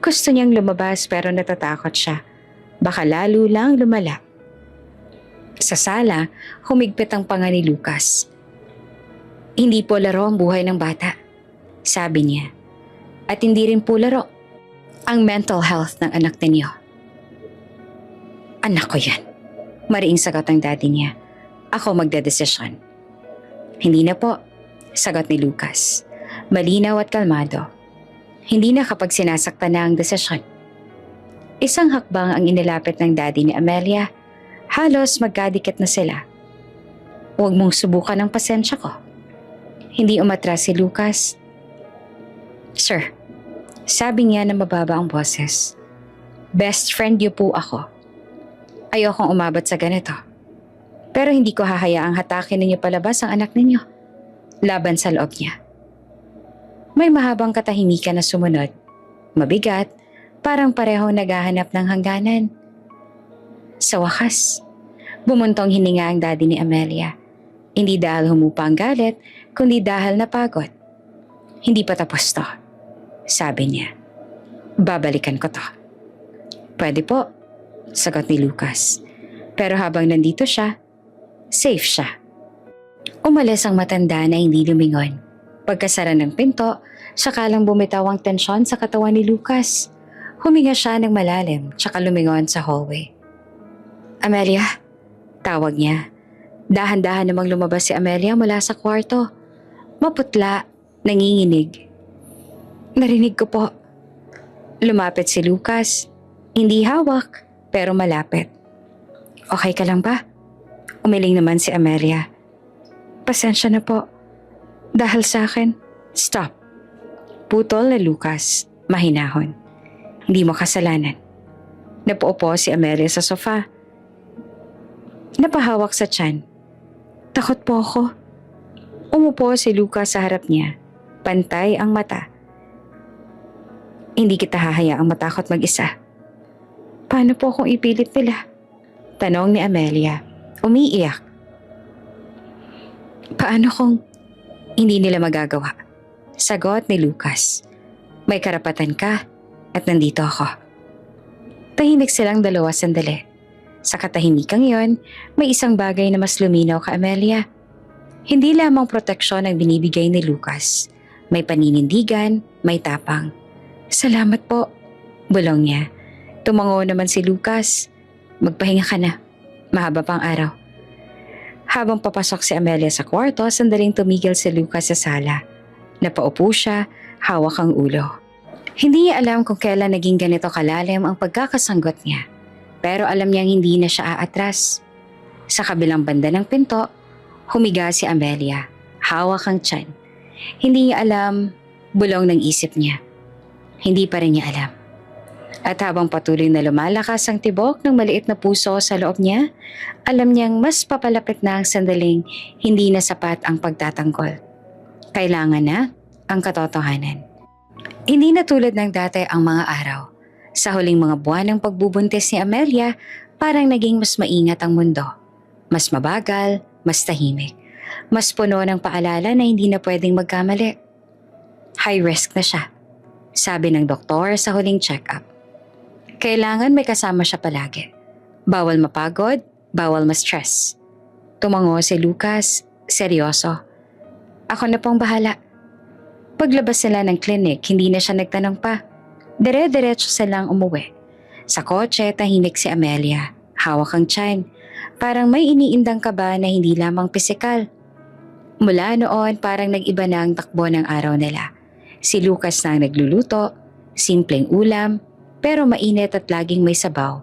Gusto niyang lumabas pero natatakot siya. Baka lalo lang lumala. Sa sala, humigpit ang panga ni Lucas. Hindi po laro ang buhay ng bata, sabi niya. At hindi rin po laro ang mental health ng anak ninyo. Anak ko yan. Mariing sagot ang daddy niya. Ako magdedesisyon. Hindi na po, sagot ni Lucas. Malinaw at kalmado. Hindi na kapag sinasaktan na ang desisyon. Isang hakbang ang inilapit ng daddy ni Amelia. Halos magkadikit na sila. Huwag mong subukan ang pasensya ko. Hindi umatras si Lucas. Sir, sabi niya na mababa ang boses. Best friend niyo po ako. Ayokong umabot sa ganito. Pero hindi ko hahayaang hatakin ninyo palabas ang anak ninyo. Laban sa loob niya. May mahabang katahimikan na sumunod. Mabigat, parang pareho naghahanap ng hangganan. Sa wakas, bumuntong hininga ang daddy ni Amelia. Hindi dahil humupa ang galit, kundi dahil napagod. Hindi pa tapos to, sabi niya. Babalikan ko to. Pwede po, sagot ni Lucas. Pero habang nandito siya, safe siya. Umalis ang matanda na hindi lumingon. Pagkasara ng pinto, saka lang bumitaw ang tensyon sa katawan ni Lucas. Huminga siya ng malalim, tsaka lumingon sa hallway. Amelia, tawag niya. Dahan-dahan namang lumabas si Amelia mula sa kwarto. Maputla, nanginginig. Narinig ko po. Lumapit si Lucas. Hindi hawak, pero malapit. Okay ka lang ba? Umiling naman si Amelia. Pasensya na po. Dahil sa akin, stop. Putol na Lucas, mahinahon. Hindi mo kasalanan. Napaupo si Amelia sa sofa. Napahawak sa tiyan. Takot po ako. Umupo si Lucas sa harap niya. Pantay ang mata. Hindi kita hahayaang matakot mag-isa. Paano po kung ipilit nila? Tanong ni Amelia, umiiyak. Paano kung hindi nila magagawa? Sagot ni Lucas. May karapatan ka at nandito ako. Tahimik silang dalawa sandali. Sa katahimikang iyon, may isang bagay na mas luminaw ka Amelia. Hindi lamang proteksyon ang binibigay ni Lucas. May paninindigan, may tapang. Salamat po, bulong niya. Tumango naman si Lucas. Magpahinga ka na. Mahaba pang araw. Habang papasok si Amelia sa kwarto, sandaling tumigil si Lucas sa sala. Napaupo siya, hawak ang ulo. Hindi niya alam kung kailan naging ganito kalalim ang pagkakasanggot niya. Pero alam niyang hindi na siya aatras. Sa kabilang banda ng pinto, humiga si Amelia. Hawak ang tiyan. Hindi niya alam, bulong ng isip niya. Hindi pa rin niya alam. At habang patuloy na lumalakas ang tibok ng maliit na puso sa loob niya, alam niyang mas papalapit na ang sandaling hindi na sapat ang pagtatanggol. Kailangan na ang katotohanan. Hindi na tulad ng dati ang mga araw. Sa huling mga buwan ng pagbubuntis ni Amelia, parang naging mas maingat ang mundo. Mas mabagal, mas tahimik. Mas puno ng paalala na hindi na pwedeng magkamali. High risk na siya, sabi ng doktor sa huling check-up. Kailangan may kasama siya palagi. Bawal mapagod, bawal ma-stress. Tumango si Lucas, seryoso. Ako na pong bahala. Paglabas nila ng clinic, hindi na siya nagtanong pa. Dire-diretso silang umuwi. Sa kotse, tahimik si Amelia. Hawak ang tiyan. Parang may iniindang kaba na hindi lamang pisikal. Mula noon, parang nag-iba na ang takbo ng araw nila. Si Lucas na ang nagluluto, simpleng ulam, pero mainit at laging may sabaw.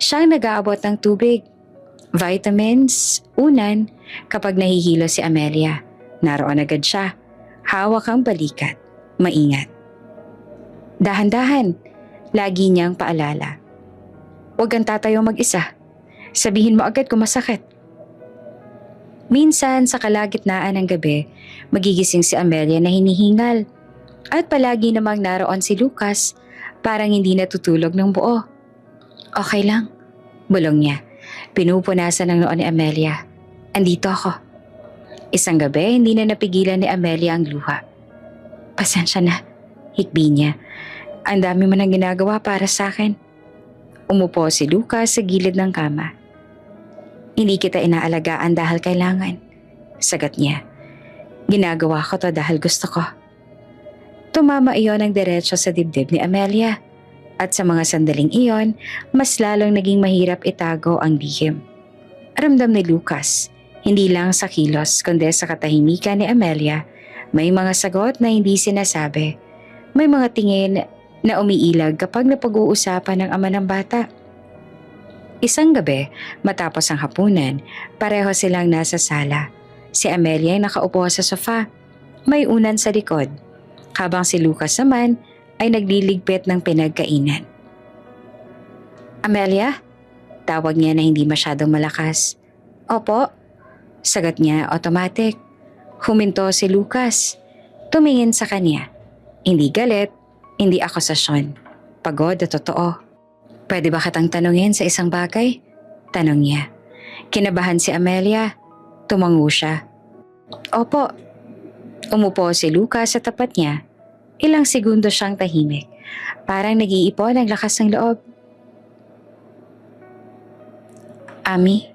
Siya ang nag-aabot ng tubig, vitamins, unan, kapag nahihilo si Amelia. Naroon agad siya, hawak ang balikat, maingat. Dahan-dahan, lagi niyang paalala. Huwag kang tatayo mag-isa. Sabihin mo agad kung masakit. Minsan sa kalagitnaan ng gabi, magigising si Amelia na hinihingal. At palagi namang naroon si Lucas, parang hindi natutulog ng buo. Okay lang, bulong niya. Pinupunasan ng noon ni Amelia. Andito ako. Isang gabi, hindi na napigilan ni Amelia ang luha. Pasensya na, hikbi niya. Ang dami mo nang ginagawa para sa akin. Umupo si Lucas sa gilid ng kama. Hindi kita inaalagaan dahil kailangan, sagot niya. Ginagawa ko to dahil gusto ko. Tumama iyon ang diretso sa dibdib ni Amelia. At sa mga sandaling iyon, mas lalong naging mahirap itago ang lihim. Ramdam ni Lucas, hindi lang sa kilos kundi sa katahimikan ni Amelia, may mga sagot na hindi sinasabi. May mga tingin na umiilag kapag napag-uusapan ng ama ng bata. Isang gabi, matapos ang hapunan, pareho silang nasa sala. Si Amelia ay nakaupo sa sofa, may unan sa likod, habang si Lucas naman ay nagliligpit ng pinagkainan. Amelia? Tawag niya na hindi masyadong malakas. Opo, sagot niya automatic. Huminto si Lucas. Tumingin sa kanya. Hindi galit, hindi akusasyon. Pagod at totoo. Pwede ba kitang tanungin sa isang bagay? Tanong niya. Kinabahan si Amelia. Tumango siya. Opo. Umupo si Lucas sa tapat niya. Ilang segundo siyang tahimik. Parang nag-iipon ang lakas ng loob. Ami,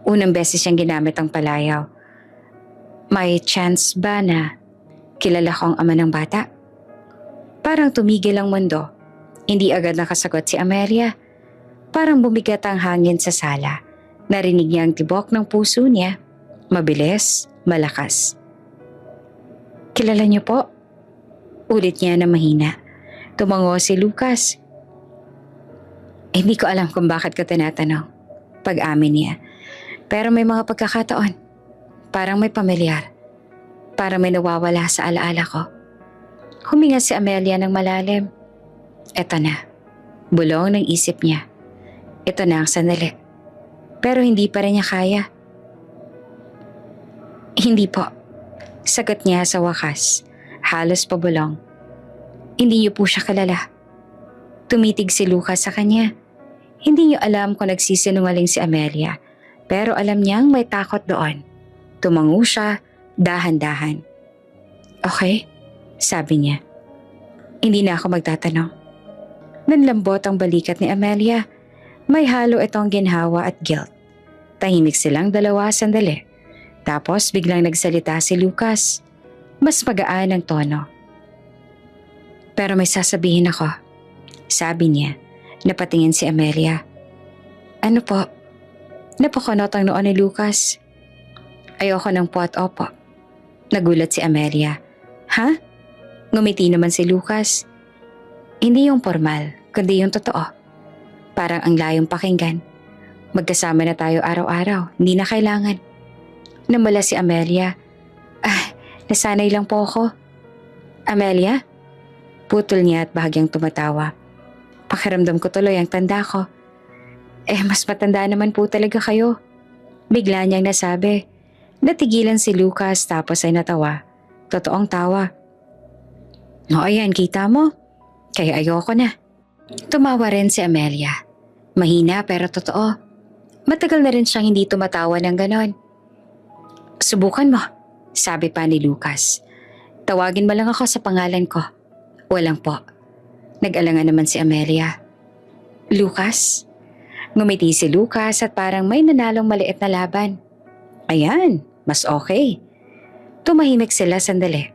unang beses siyang ginamit ang palayaw. May chance ba na kilala ko ang ama ng bata? Parang tumigil ang mundo. Hindi agad nakasagot si Amelia. Parang bumigat ang hangin sa sala. Narinig niya ang tibok ng puso niya. Mabilis, malakas. Kilala niyo po? Ulit niya na mahina. Tumango si Lucas. Hindi ko alam kung bakit ko tinatanong. Pag-amin niya. Pero may mga pagkakataon. Parang may pamilyar. Parang may nawawala sa alaala ko. Huminga si Amelia ng malalim. Eto na. Bulong ng isip niya. Ito na ang sandali. Pero hindi pa rin niya kaya. Hindi po. Sagot niya sa wakas. Halos pabulong. Hindi niyo po siya kilala. Tumitig si Lucas sa kanya. Hindi niyo alam kung nagsisinungaling si Amelia, pero alam niyang may takot doon. Tumango siya, dahan-dahan. Okay, sabi niya. Hindi na ako magtatanong. Nanlambot ang balikat ni Amelia. May halo itong ginhawa at guilt. Tahimik silang dalawa sandali. Tapos biglang nagsalita si Lucas. Mas magaan ang tono. Pero may sasabihin ako, sabi niya. Napatingin si Amelia. Ano po? Napakunot ang noon ni Lucas. Ayoko ng po at opo. Nagulat si Amelia. Ha? Ngumiti naman si Lucas. Hindi yung formal, kundi yung totoo. Parang ang layong pakinggan. Magkasama na tayo araw-araw, hindi na kailangan. Namula si Amelia. Nasanay lang po ako. Amelia? Putol niya at bahagyang tumatawa. Pakiramdam ko tuloy ang tanda ko. Mas matanda naman po talaga kayo. Bigla niyang nasabi. Natigilan si Lucas tapos ay natawa. Totoong tawa. O ayan, kita mo? Kaya ayoko na. Tumawa rin si Amelia. Mahina pero totoo. Matagal na rin siyang hindi tumatawa ng ganon. Subukan mo, sabi pa ni Lucas. Tawagin mo lang ako sa pangalan ko. Walang po. Nag-alangan naman si Amelia. Lucas? Ngumiti si Lucas at parang may nanalong maliit na laban. Ayan, mas okay. Tumahimik sila sandali.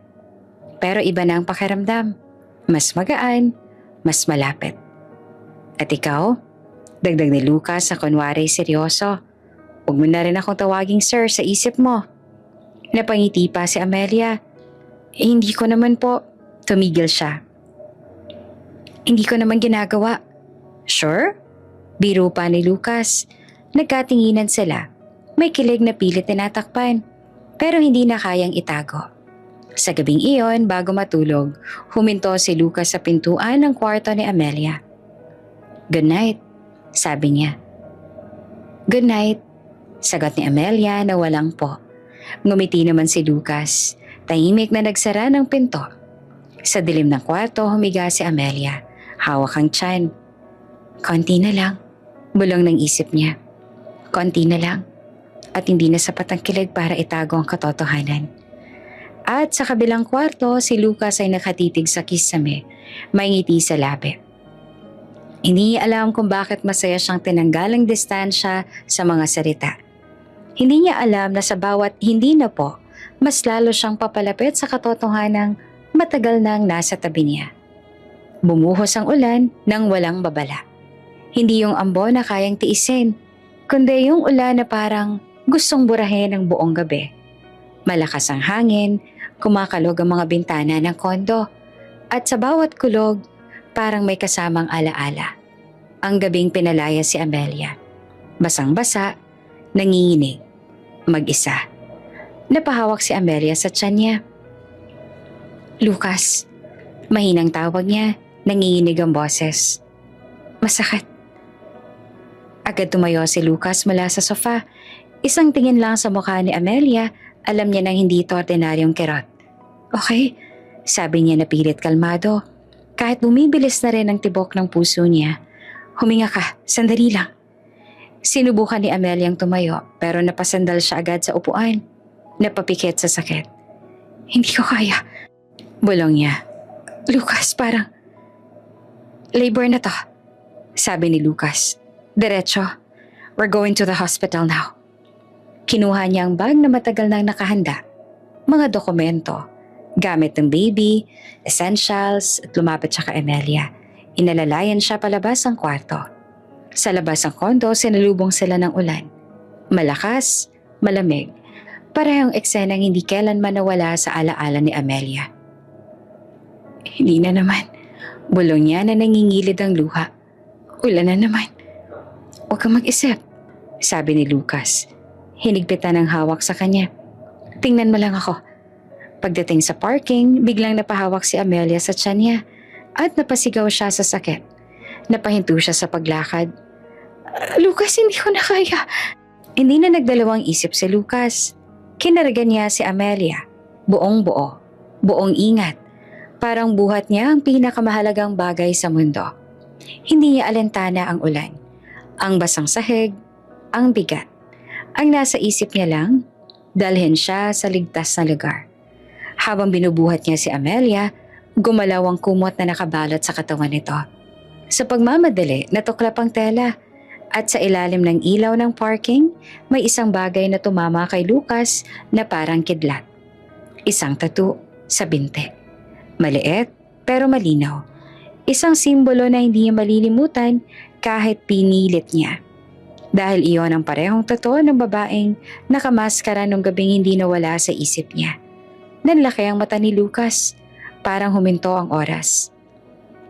Pero iba na ang pakiramdam. Mas magaan, mas malapit. At ikaw? Dagdag ni Lucas sa kunwari seryoso. Huwag mo na rin akong tawaging sir sa isip mo. Napangiti pa si Amelia. Hindi ko naman po. Tumigil siya. Hindi ko naman ginagawa. Sure? Biro pa ni Lucas. Nagkatinginan sila. May kilig na pilit tinatakpan. Pero hindi na kayang itago. Sa gabing iyon, bago matulog, huminto si Lucas sa pintuan ng kwarto ni Amelia. Good night, sabi niya. Good night, sagot ni Amelia na walang po. Ngumiti naman si Lucas. Tahimik na nagsara ng pinto. Sa dilim ng kwarto, humiga si Amelia. Hawak ang tiyan. Konti na lang, bulong ng isip niya. Konti na lang. At hindi na sapat ang kilig para itago ang katotohanan. At sa kabilang kwarto, si Lucas ay nakatitig sa kisame. May ngiti sa labi. Hindi niya alam kung bakit masaya siyang tinanggalang distansya sa mga salita. Hindi niya alam na sa bawat hindi na po, mas lalo siyang papalapit sa katotohanang matagal nang nasa tabi niya. Bumuhos ang ulan nang walang babala. Hindi yung ambon na kayang tiisin, kundi yung ulan na parang gustong burahin ang buong gabi. Malakas ang hangin, kumakalog ang mga bintana ng kondo, at sa bawat kulog, parang may kasamang alaala. Ang gabing pinalaya si Amelia. Basang-basa, nanginginig, mag-isa. Napahawak si Amelia sa tiyan niya. Lucas, mahinang tawag niya, nanginginig ang boses. Masakit. Agad tumayo si Lucas mula sa sofa. Isang tingin lang sa mukha ni Amelia, alam niya nang hindi ito ordinaryong kirot. Okay, sabi niya na pilit kalmado. Kahit bumibilis na rin ang tibok ng puso niya. Huminga ka, sandali lang. Sinubukan ni Amelia ang tumayo pero napasandal siya agad sa upuan. Napapikit sa sakit. Hindi ko kaya. Bulong niya. Lucas, parang labor na to, sabi ni Lucas. Diretso, we're going to the hospital now. Kinuha niya ang bag na matagal nang nakahanda. Mga dokumento, gamit ng baby, essentials, at lumapit siya kay Amelia. Inalalayan siya palabas ang kwarto. Sa labas ng kondo, sinalubong sila ng ulan. Malakas, malamig. Parehong eksenang hindi kailanman nawala sa alaala ni Amelia. Hindi na naman. Bulong niya na nangingilid ang luha. Ulan na naman. Huwag kang mag-isip, sabi ni Lucas. Hinigpitan ang hawak sa kanya. Tingnan mo lang ako. Pagdating sa parking, biglang napahawak si Amelia sa tiyan niya at napasigaw siya sa sakit. Napahinto siya sa paglakad. Lucas, hindi ko na kaya. Hindi na nagdalawang isip si Lucas. Kinaragan niya si Amelia. Buong buo. Buong ingat. Parang buhat niya ang pinakamahalagang bagay sa mundo. Hindi niya alintana ang ulan, ang basang sahig, ang bigat. Ang nasa isip niya lang, dalhin siya sa ligtas na lugar. Habang binubuhat niya si Amelia, gumalaw ang kumot na nakabalot sa katawan nito. Sa pagmamadali, natuklap ang tela at sa ilalim ng ilaw ng parking, may isang bagay na tumama kay Lucas na parang kidlat. Isang tattoo sa binti. Maliit pero malinaw. Isang simbolo na hindi niya malilimutan kahit pinilit niya. Dahil iyon ang parehong tattoo ng babaeng nakamaskara nung gabing hindi nawala sa isip niya. Nanlaki ang mata ni Lucas. Parang huminto ang oras.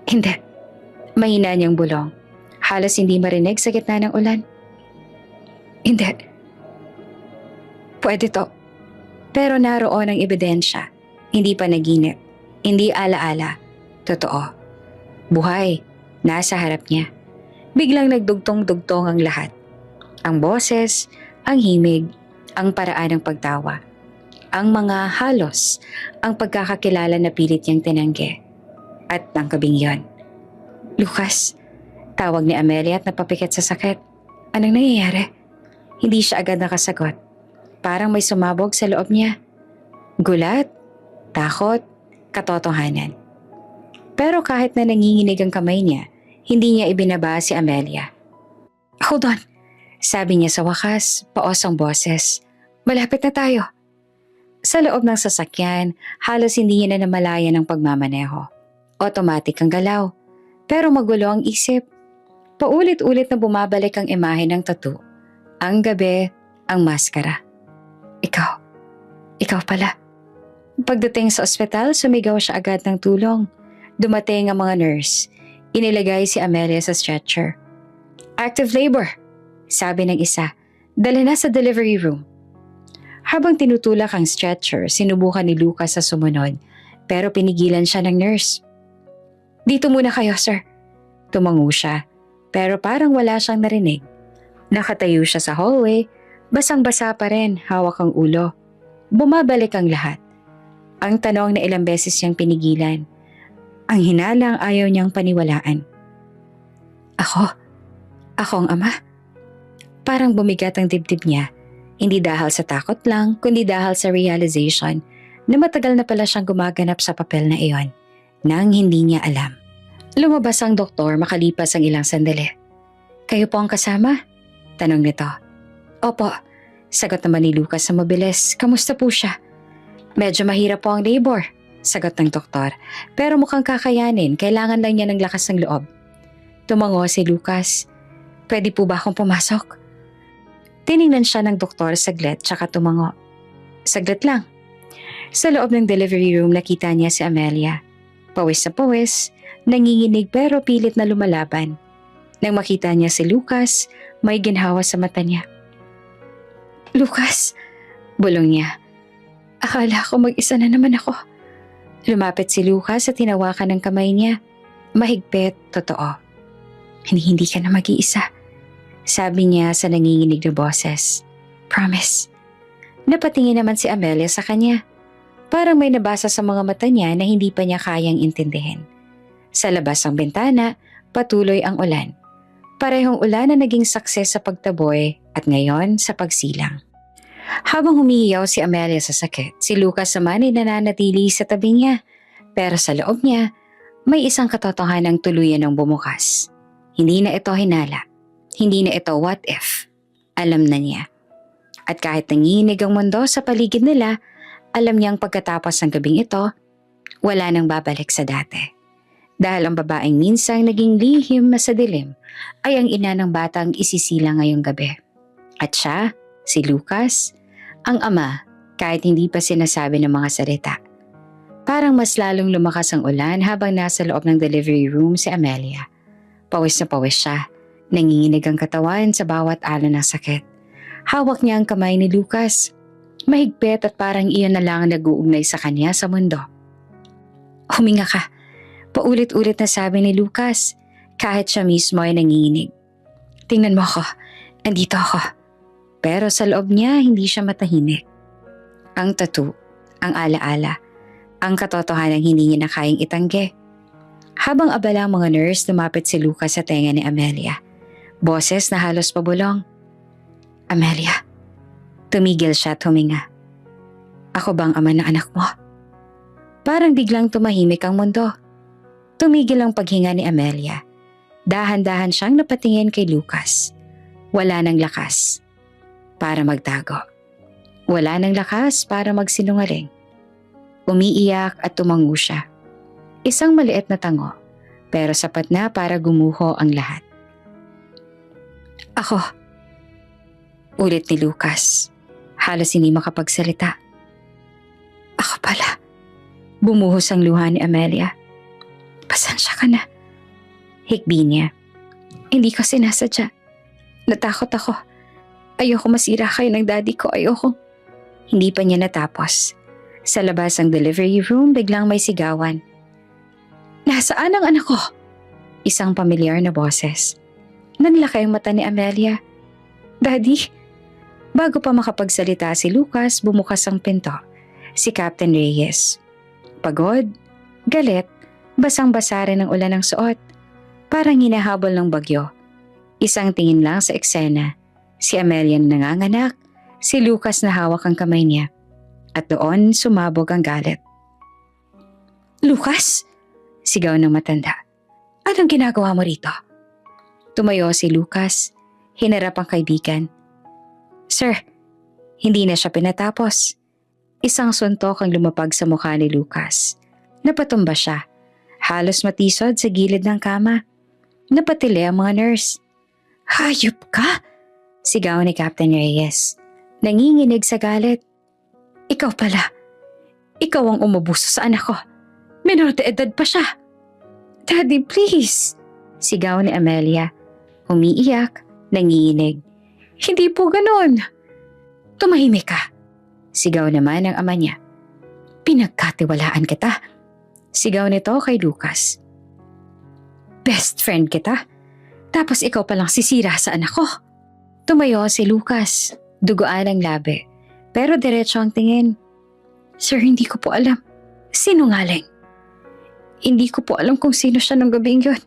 Hindi. Mahina niyang bulong. Halos hindi marinig sa gitna ng ulan. Hindi. Pwede to. Pero naroon ang ebidensya. Hindi panaginip. Hindi alaala. Totoo. Buhay. Nasa harap niya. Biglang nagdugtong-dugtong ang lahat. Ang boses, ang himig, ang paraan ng pagtawa. Ang mga halos, ang pagkakakilala na pilit niyang tinanggi. At ang gabing yon. Lucas, tawag ni Amelia at napapikit sa sakit. Anong nangyayari? Hindi siya agad nakasagot. Parang may sumabog sa loob niya. Gulat, takot, katotohanan. Pero kahit na nanginginig ang kamay niya, hindi niya ibinaba si Amelia. Hold on, sabi niya sa wakas, paos ang boses. Malapit na tayo. Sa loob ng sasakyan, halos hindi niya na namalayan ang pagmamaneho. Automatic ang galaw. Pero magulo ang isip. Paulit-ulit na bumabalik ang imahe ng tattoo. Ang gabi, ang maskara. Ikaw pala. Pagdating sa ospital, sumigaw siya agad ng tulong. Dumating ang mga nurse. Inilagay si Amelia sa stretcher. Active labor, sabi ng isa. Dala na sa delivery room. Habang tinutulak ang stretcher, sinubukan ni Lucas sa sumunod. Pero pinigilan siya ng nurse. Dito muna kayo, sir. Tumango siya, pero parang wala siyang narinig. Nakatayo siya sa hallway, basang-basa pa rin, hawak ang ulo. Bumabalik ang lahat. Ang tanong na ilang beses niyang pinigilan. Ang hinalang ayaw niyang paniwalaan. Ako ang ama. Parang bumigat ang dibdib niya. Hindi dahil sa takot lang, kundi dahil sa realization na matagal na pala siyang gumaganap sa papel na iyon. Nang hindi niya alam. Lumabas ang doktor makalipas ang ilang sandali. Kayo po ang kasama? Tanong nito. Opo, sagot naman ni Lucas sa mabilis. Kamusta po siya? Medyo mahirap po ang labor, sagot ng doktor. Pero mukhang kakayanin, kailangan lang niya ng lakas ng loob. Tumango si Lucas. Pwede po ba akong pumasok? Tiningnan siya ng doktor saglit tsaka tumango. Saglit lang. Sa loob ng delivery room nakita niya si Amelia. Pawis na pawis, nanginginig pero pilit na lumalaban. Nang makita niya si Lucas, may ginhawa sa mata niya. Lucas, bulong niya. Akala ko mag-isa na naman ako. Lumapit si Lucas at tinawakan ng kamay niya. Mahigpit, totoo. Hindi ka na mag-iisa, sabi niya sa nanginginig na boses. Promise. Napatingin naman si Amelia sa kanya. Parang may nabasa sa mga mata niya na hindi pa niya kayang intindihin. Sa labas ng bintana, patuloy ang ulan. Parehong ulan na naging sakses sa pagtaboy at ngayon sa pagsilang. Habang humihiyaw si Amelia sa sakit, si Lucas naman ay nananatili sa tabi niya. Pero sa loob niya, may isang katotohanang tuluyan ng bumukas. Hindi na ito hinala. Hindi na ito what if. Alam na niya. At kahit nanginig ang mundo sa paligid nila, alam niyang pagkatapos ng gabing ito, wala nang babalik sa dati. Dahil ang babaeng minsang naging lihim na sa dilim ay ang ina ng batang isisilang ngayong gabi. At siya, si Lucas, ang ama kahit hindi pa sinasabi ng mga salita. Parang mas lalong lumakas ang ulan habang nasa loob ng delivery room si Amelia. Pawis na pawis siya, nanginginig ang katawan sa bawat alon ng sakit. Hawak niya ang kamay ni Lucas. Mahigpit at parang iyon na lang ang nag-uugnay sa kanya sa mundo. Huminga ka, paulit-ulit na sabi ni Lucas, kahit siya mismo ay nanginginig. Tingnan mo ako, nandito ako. Pero sa loob niya, hindi siya matahimik. Ang tattoo, ang alaala, Ang katotohanan hindi niya na kayang itanggi. Habang abala ang mga nurse, lumapit si Lucas sa tenga ni Amelia. Boses na halos pabulong. Amelia. Tumigil siya at huminga. Ako bang ama ng anak mo? Parang biglang tumahimik ang mundo. Tumigil ang paghinga ni Amelia. Dahan-dahan siyang napatingin kay Lucas. Wala nang lakas para magtago. Wala nang lakas para magsinungaling. Umiiyak at tumango siya. Isang maliit na tango, pero sapat na para gumuho ang lahat. Ako. Ulit ni Lucas. Halos hindi makapagsalita. Ako pala. Bumuhos ang luha ni Amelia. Pasensya ka na. Hikbi niya. Hindi ko sinasadya. Natakot ako. Ayoko masira kayo ng daddy ko. Ayoko. Hindi pa niya natapos. Sa labas ng delivery room, biglang may sigawan. Nasaan ang anak ko? Isang pamilyar na boses. Nanlaki ang mata ni Amelia. Daddy? Bago pa makapagsalita si Lucas, bumukas ang pinto. Si Captain Reyes. Pagod, galit, basang-basa rin ang ulan ng suot. Parang hinahabol ng bagyo. Isang tingin lang sa eksena. Si Amelia na nanganganak, si Lucas na hawak ang kamay niya. At doon sumabog ang galit. Lucas? Sigaw ng matanda. Anong ginagawa mo rito? Tumayo si Lucas. Hinarap ang kaibigan. Sir, hindi na siya pinatapos. Isang suntok ang lumapag sa mukha ni Lucas. Napatumba siya. Halos matisod sa gilid ng kama. Napatili ang mga nurse. Hayop ka? Sigaw ni Captain Reyes. Nanginginig sa galit. Ikaw pala. Ikaw ang umubuso sa anak ko. Menor de edad pa siya. Daddy, please. Sigaw ni Amelia. Umiiyak, nanginginig. Hindi po ganon. Tumahimik ka. Sigaw naman ng ama niya. Pinagkatiwalaan kita. Sigaw nito kay Lucas. Best friend kita. Tapos ikaw palang sisira sa anak ko. Tumayo si Lucas. Duguan ang labi. Pero diretso ang tingin. Sir, hindi ko po alam. Sinungaling. Hindi ko po alam kung sino siya nung gabing yun.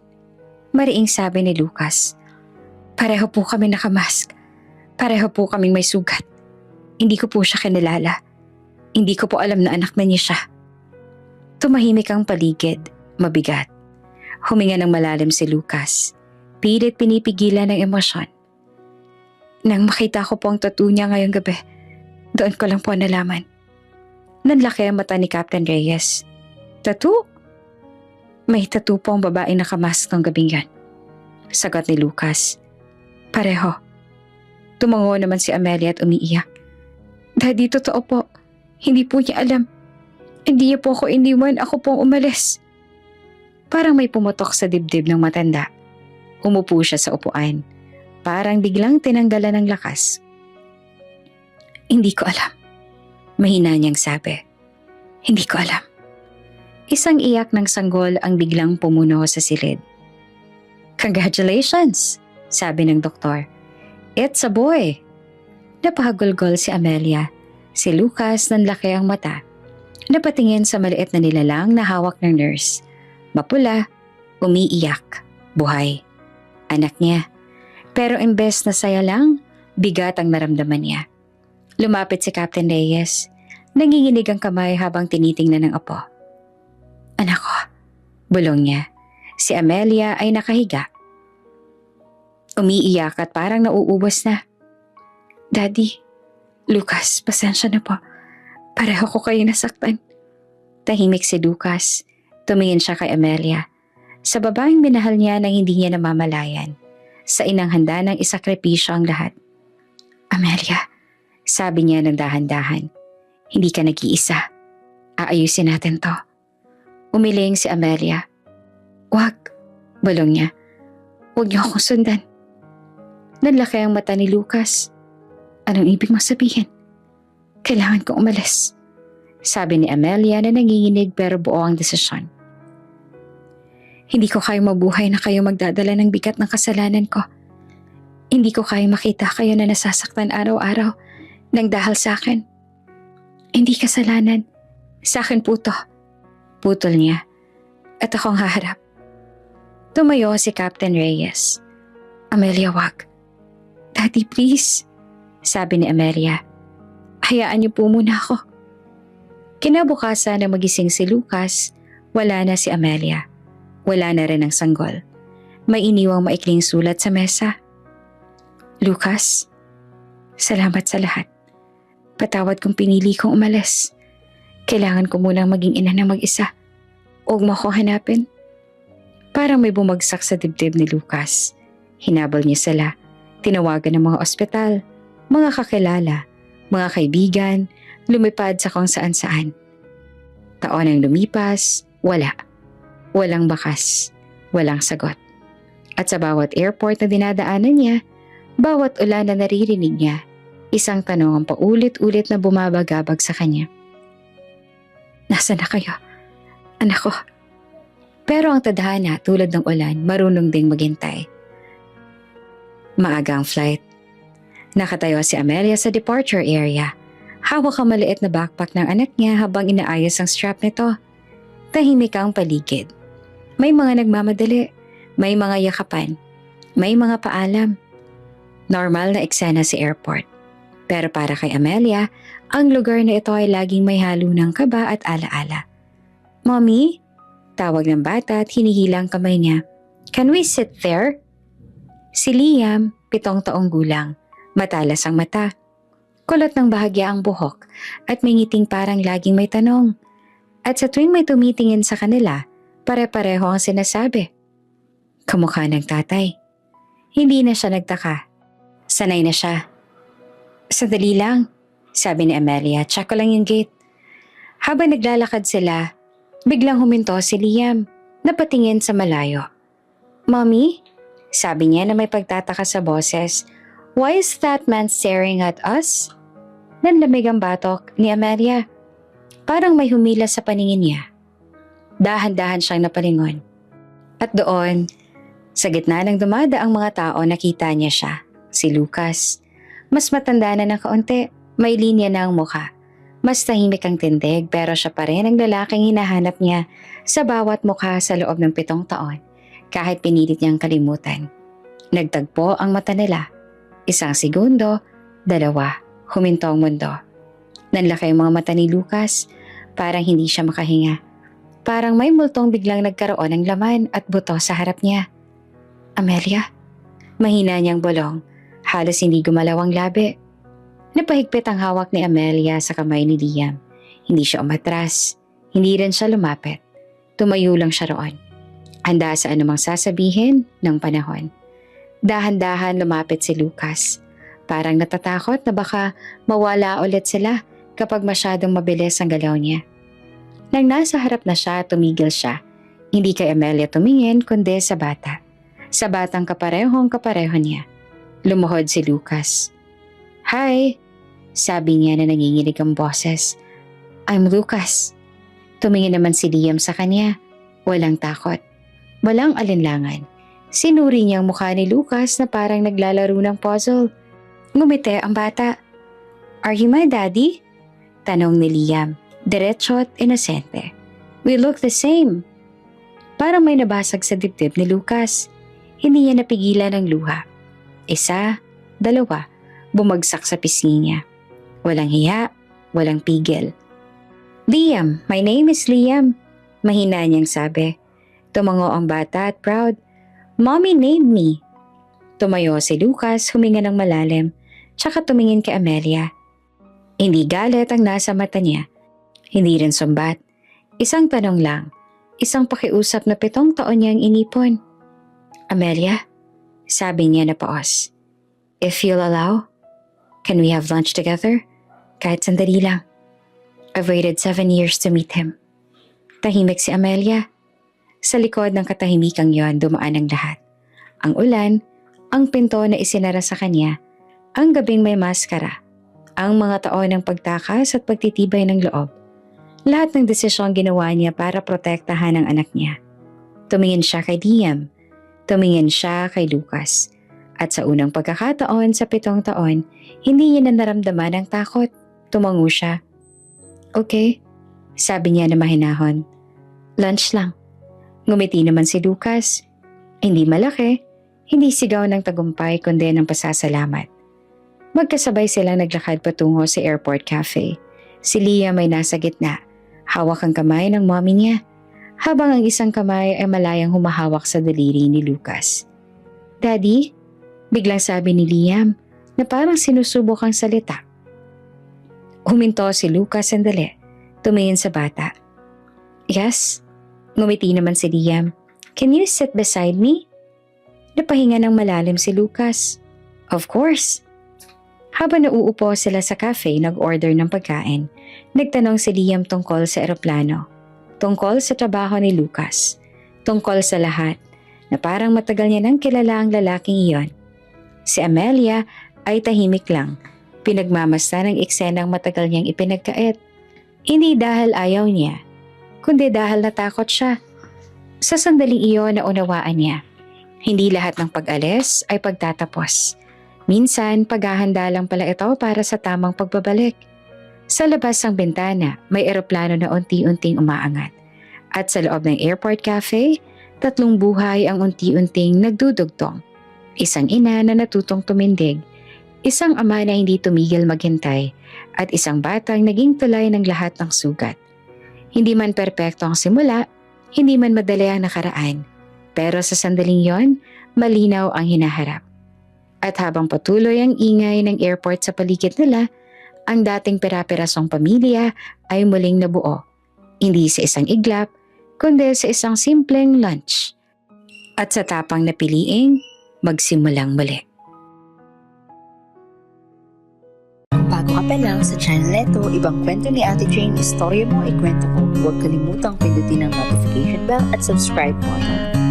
Mariing sabi ni Lucas. Pareho po kami nakamask. Pareho po kaming may sugat. Hindi ko po siya kinilala. Hindi ko po alam na anak na niya siya. Tumahimik ang paligid. Mabigat. Huminga ng malalim si Lucas. Pilit pinipigilan ng emosyon. Nang makita ko po ang tattoo niya ngayong gabi, doon ko lang po nalaman. Nanlaki ang mata ni Captain Reyes. Tattoo? May tattoo po ang babae nakamask ng gabing yan. Sagot ni Lucas. Pareho. Tumango naman si Amelia at umiiyak. Daddy, totoo po. Hindi po niya alam. Hindi niya po ako iniwan, ako pong umalis. Parang may pumutok sa dibdib ng matanda. Umupo siya sa upuan. Parang biglang tinanggalan ng lakas. Hindi ko alam. Mahina niyang sabi. Hindi ko alam. Isang iyak ng sanggol ang biglang pumuno sa silid. Congratulations, sabi ng doktor. It's a boy. Napahagulgol si Amelia. Si Lucas nanlaki ang mata. Napatingin sa maliit na nilalang na hawak ng nurse. Mapula, umiiyak, buhay. Anak niya. Pero imbes na saya lang, bigat ang naramdaman niya. Lumapit si Captain Reyes. Nanginginig ang kamay habang tinitingnan ng apo. Anak ko, bulong niya. Si Amelia ay nakahiga. Umiiyak at parang nauubos na. Daddy, Lucas, pasensya na po. Pareho ko kayo nasaktan. Tahimik si Lucas. Tumingin siya kay Amelia. Sa babaeng minahal niya nang hindi niya namamalayan. Sa inang handa ng isakripisyo ang lahat. Amelia, sabi niya ng dahan-dahan. Hindi ka nag-iisa. Aayusin natin to. Umiling si Amelia. Wag, bulong niya. Huwag niyo akong sundan. Nanlaki ang mata ni Lucas. Anong ibig mo sabihin? Kailangan kong umalis. Sabi ni Amelia na nanginginig pero buo ang desisyon. Hindi ko kayo mabuhay na kayo magdadala ng bigat ng kasalanan ko. Hindi ko kayo makita kayo na nasasaktan araw-araw nang dahil sa akin. Hindi kasalanan. Sa akin po to. Putol niya. At akong haharap. Tumayo si Captain Reyes. Amelia, wag. Daddy, please. Sabi ni Amelia. Hayaan niyo po muna ako. Kinabukasan na magising si Lucas, wala na si Amelia. Wala na rin ang sanggol. May iniwang maikling sulat sa mesa. Lucas, salamat sa lahat. Patawad kung pinili kong umalis. Kailangan ko munang maging ina ng mag-isa. Huwag mo ako hanapin. Parang may bumagsak sa dibdib ni Lucas. Hinabol niya sila. Tinawagan ng mga ospital, mga kakilala, mga kaibigan, lumipad sa kung saan-saan. Taon ang lumipas, wala. Walang bakas, walang sagot. At sa bawat airport na dinadaanan niya, bawat ulan na naririnig niya, isang tanong ang paulit-ulit na bumabagabag sa kanya. Nasaan na kayo? Anak ko. Pero ang tadhana tulad ng ulan, marunong ding maghintay. Maaga ang flight. Nakatayo si Amelia sa departure area. Hawak ang maliit na backpack ng anak niya habang inaayos ang strap nito. Tahimik ang paligid. May mga nagmamadali, may mga yakapan, may mga paalam. Normal na eksena sa airport. Pero para kay Amelia, ang lugar na ito ay laging may halo ng kaba at alaala. Mommy? Tawag ng bata at hinihilang kamay niya. Can we sit there? Si Liam, 7 taong gulang, matalas ang mata. Kulot ng bahagya ang buhok at may ngiting parang laging may tanong. At sa tuwing may tumitingin sa kanila, pare-pareho ang sinasabi. Kamukha ng tatay. Hindi na siya nagtaka. Sanay na siya. Sandali lang, sabi ni Amelia. Check ko lang yung gate. Habang naglalakad sila, biglang huminto si Liam, napatingin sa malayo. Mommy? Sabi niya na may pagtataka sa boses. Why is that man staring at us? Nanlamig ang batok ni Amelia. Parang may humila sa paningin niya. Dahan-dahan siyang napalingon. At doon, sa gitna ng dumadaang mga tao, nakita niya siya, si Lucas. Mas matanda na ng kaunti, may linya na ang mukha. Mas tahimik ang tindig pero siya pa rin ang lalaking hinahanap niya sa bawat mukha sa loob ng 7 taon. Kahit pinilit niyang kalimutan. Nagtagpo ang mata nila. 1 segundo, 2, huminto ang mundo. Nanlaki ang mga mata ni Lucas, parang hindi siya makahinga. Parang may multong biglang nagkaroon ng laman at buto sa harap niya. Amelia? Mahina niyang bulong, halos hindi gumalaw ang labi. Napahigpit ang hawak ni Amelia sa kamay ni Liam. Hindi siya umatras, hindi rin siya lumapit. Tumayo lang siya roon. Handa sa anumang sasabihin ng panahon. Dahan-dahan lumapit si Lucas. Parang natatakot na baka mawala ulit sila kapag masyadong mabilis ang galaw niya. Nang nasa harap na siya, tumigil siya. Hindi kay Amelia tumingin kundi sa bata. Sa batang kaparehong-kapareho niya. Lumuhod si Lucas. Hi, sabi niya na nanginginig ang boses. I'm Lucas. Tumingin naman si Liam sa kanya. Walang takot. Walang alinlangan. Sinuri niya ang mukha ni Lucas na parang naglalaro ng puzzle. Ngumiti ang bata. Are you my daddy? Tanong ni Liam, diretso at inosente. We look the same. Parang may nabasag sa dibdib ni Lucas. Hindi niya napigilan ang luha. 1, 2, bumagsak sa pisngi niya. Walang hiya, walang pigil. Liam, my name is Liam. Mahina niyang sabi. Tumango ang bata at proud. Mommy named me. Tumayo si Lucas, huminga ng malalim, tsaka tumingin kay Amelia. Hindi galit ang nasa mata niya. Hindi rin sumbat. Isang tanong lang. Isang pakiusap na 7 taon niyang inipon. Amelia, sabi niya na paos. If you'll allow, can we have lunch together? Kahit sandali lang. I've waited 7 years to meet him. Tahimik si Amelia. Sa likod ng katahimikang yon dumaan ang lahat. Ang ulan, ang pinto na isinara sa kanya, ang gabing may maskara, ang mga taon ng pagtakas at pagtitibay ng loob. Lahat ng desisyong ginawa niya para protektahan ang anak niya. Tumingin siya kay Liam, tumingin siya kay Lucas. At sa unang pagkakataon sa 7 taon, hindi niya na naramdaman ang takot. Tumango siya. Okay, sabi niya na mahinahon. Lunch lang. Ngumiti naman si Lucas. Hindi malaki, hindi sigaw ng tagumpay kundi ng pasasalamat. Magkasabay silang naglakad patungo sa airport cafe. Si Liam ay nasa gitna, hawak ang kamay ng mommy niya, habang ang isang kamay ay malayang humahawak sa daliri ni Lucas. Daddy? Biglang sabi ni Liam na parang sinusubok ang salita. Huminto si Lucas sandali, tumingin sa bata. Yes? Ngumiti naman si Liam. Can you sit beside me? Napahinga ng malalim si Lucas. Of course. Habang nauupo sila sa cafe, nag-order ng pagkain. Nagtanong si Liam tungkol sa eroplano. Tungkol sa trabaho ni Lucas. Tungkol sa lahat na parang matagal niya nang kilala ang lalaking iyon. Si Amelia ay tahimik lang. Pinagmamasta ng eksenang matagal niyang ipinagkait. Hindi dahil ayaw niya, kundi dahil natakot siya. Sa sandaling iyon na unawaan niya, hindi lahat ng pag-alis ay pagtatapos. Minsan, paghahanda lang pala ito para sa tamang pagbabalik. Sa labas ng bintana, may eroplano na unti-unting umaangat. At sa loob ng airport cafe, 3 buhay ang unti-unting nagdudugtong. Isang ina na natutong tumindig, isang ama na hindi tumigil maghintay, at isang batang naging tulay ng lahat ng sugat. Hindi man perpekto ang simula, hindi man madali ang nakaraan, pero sa sandaling yon, malinaw ang hinaharap. At habang patuloy ang ingay ng airport sa paligid nila, ang dating pera-perasong pamilya ay muling nabuo. Hindi sa isang iglap, kundi sa isang simpleng lunch. At sa tapang na piliing, magsimulang muli. Bago ka pa lang sa channel neto, ibang kwento ni Ate Jane, istorya mo, ikwento ko. Huwag kalimutang pindutin ang notification bell at subscribe button.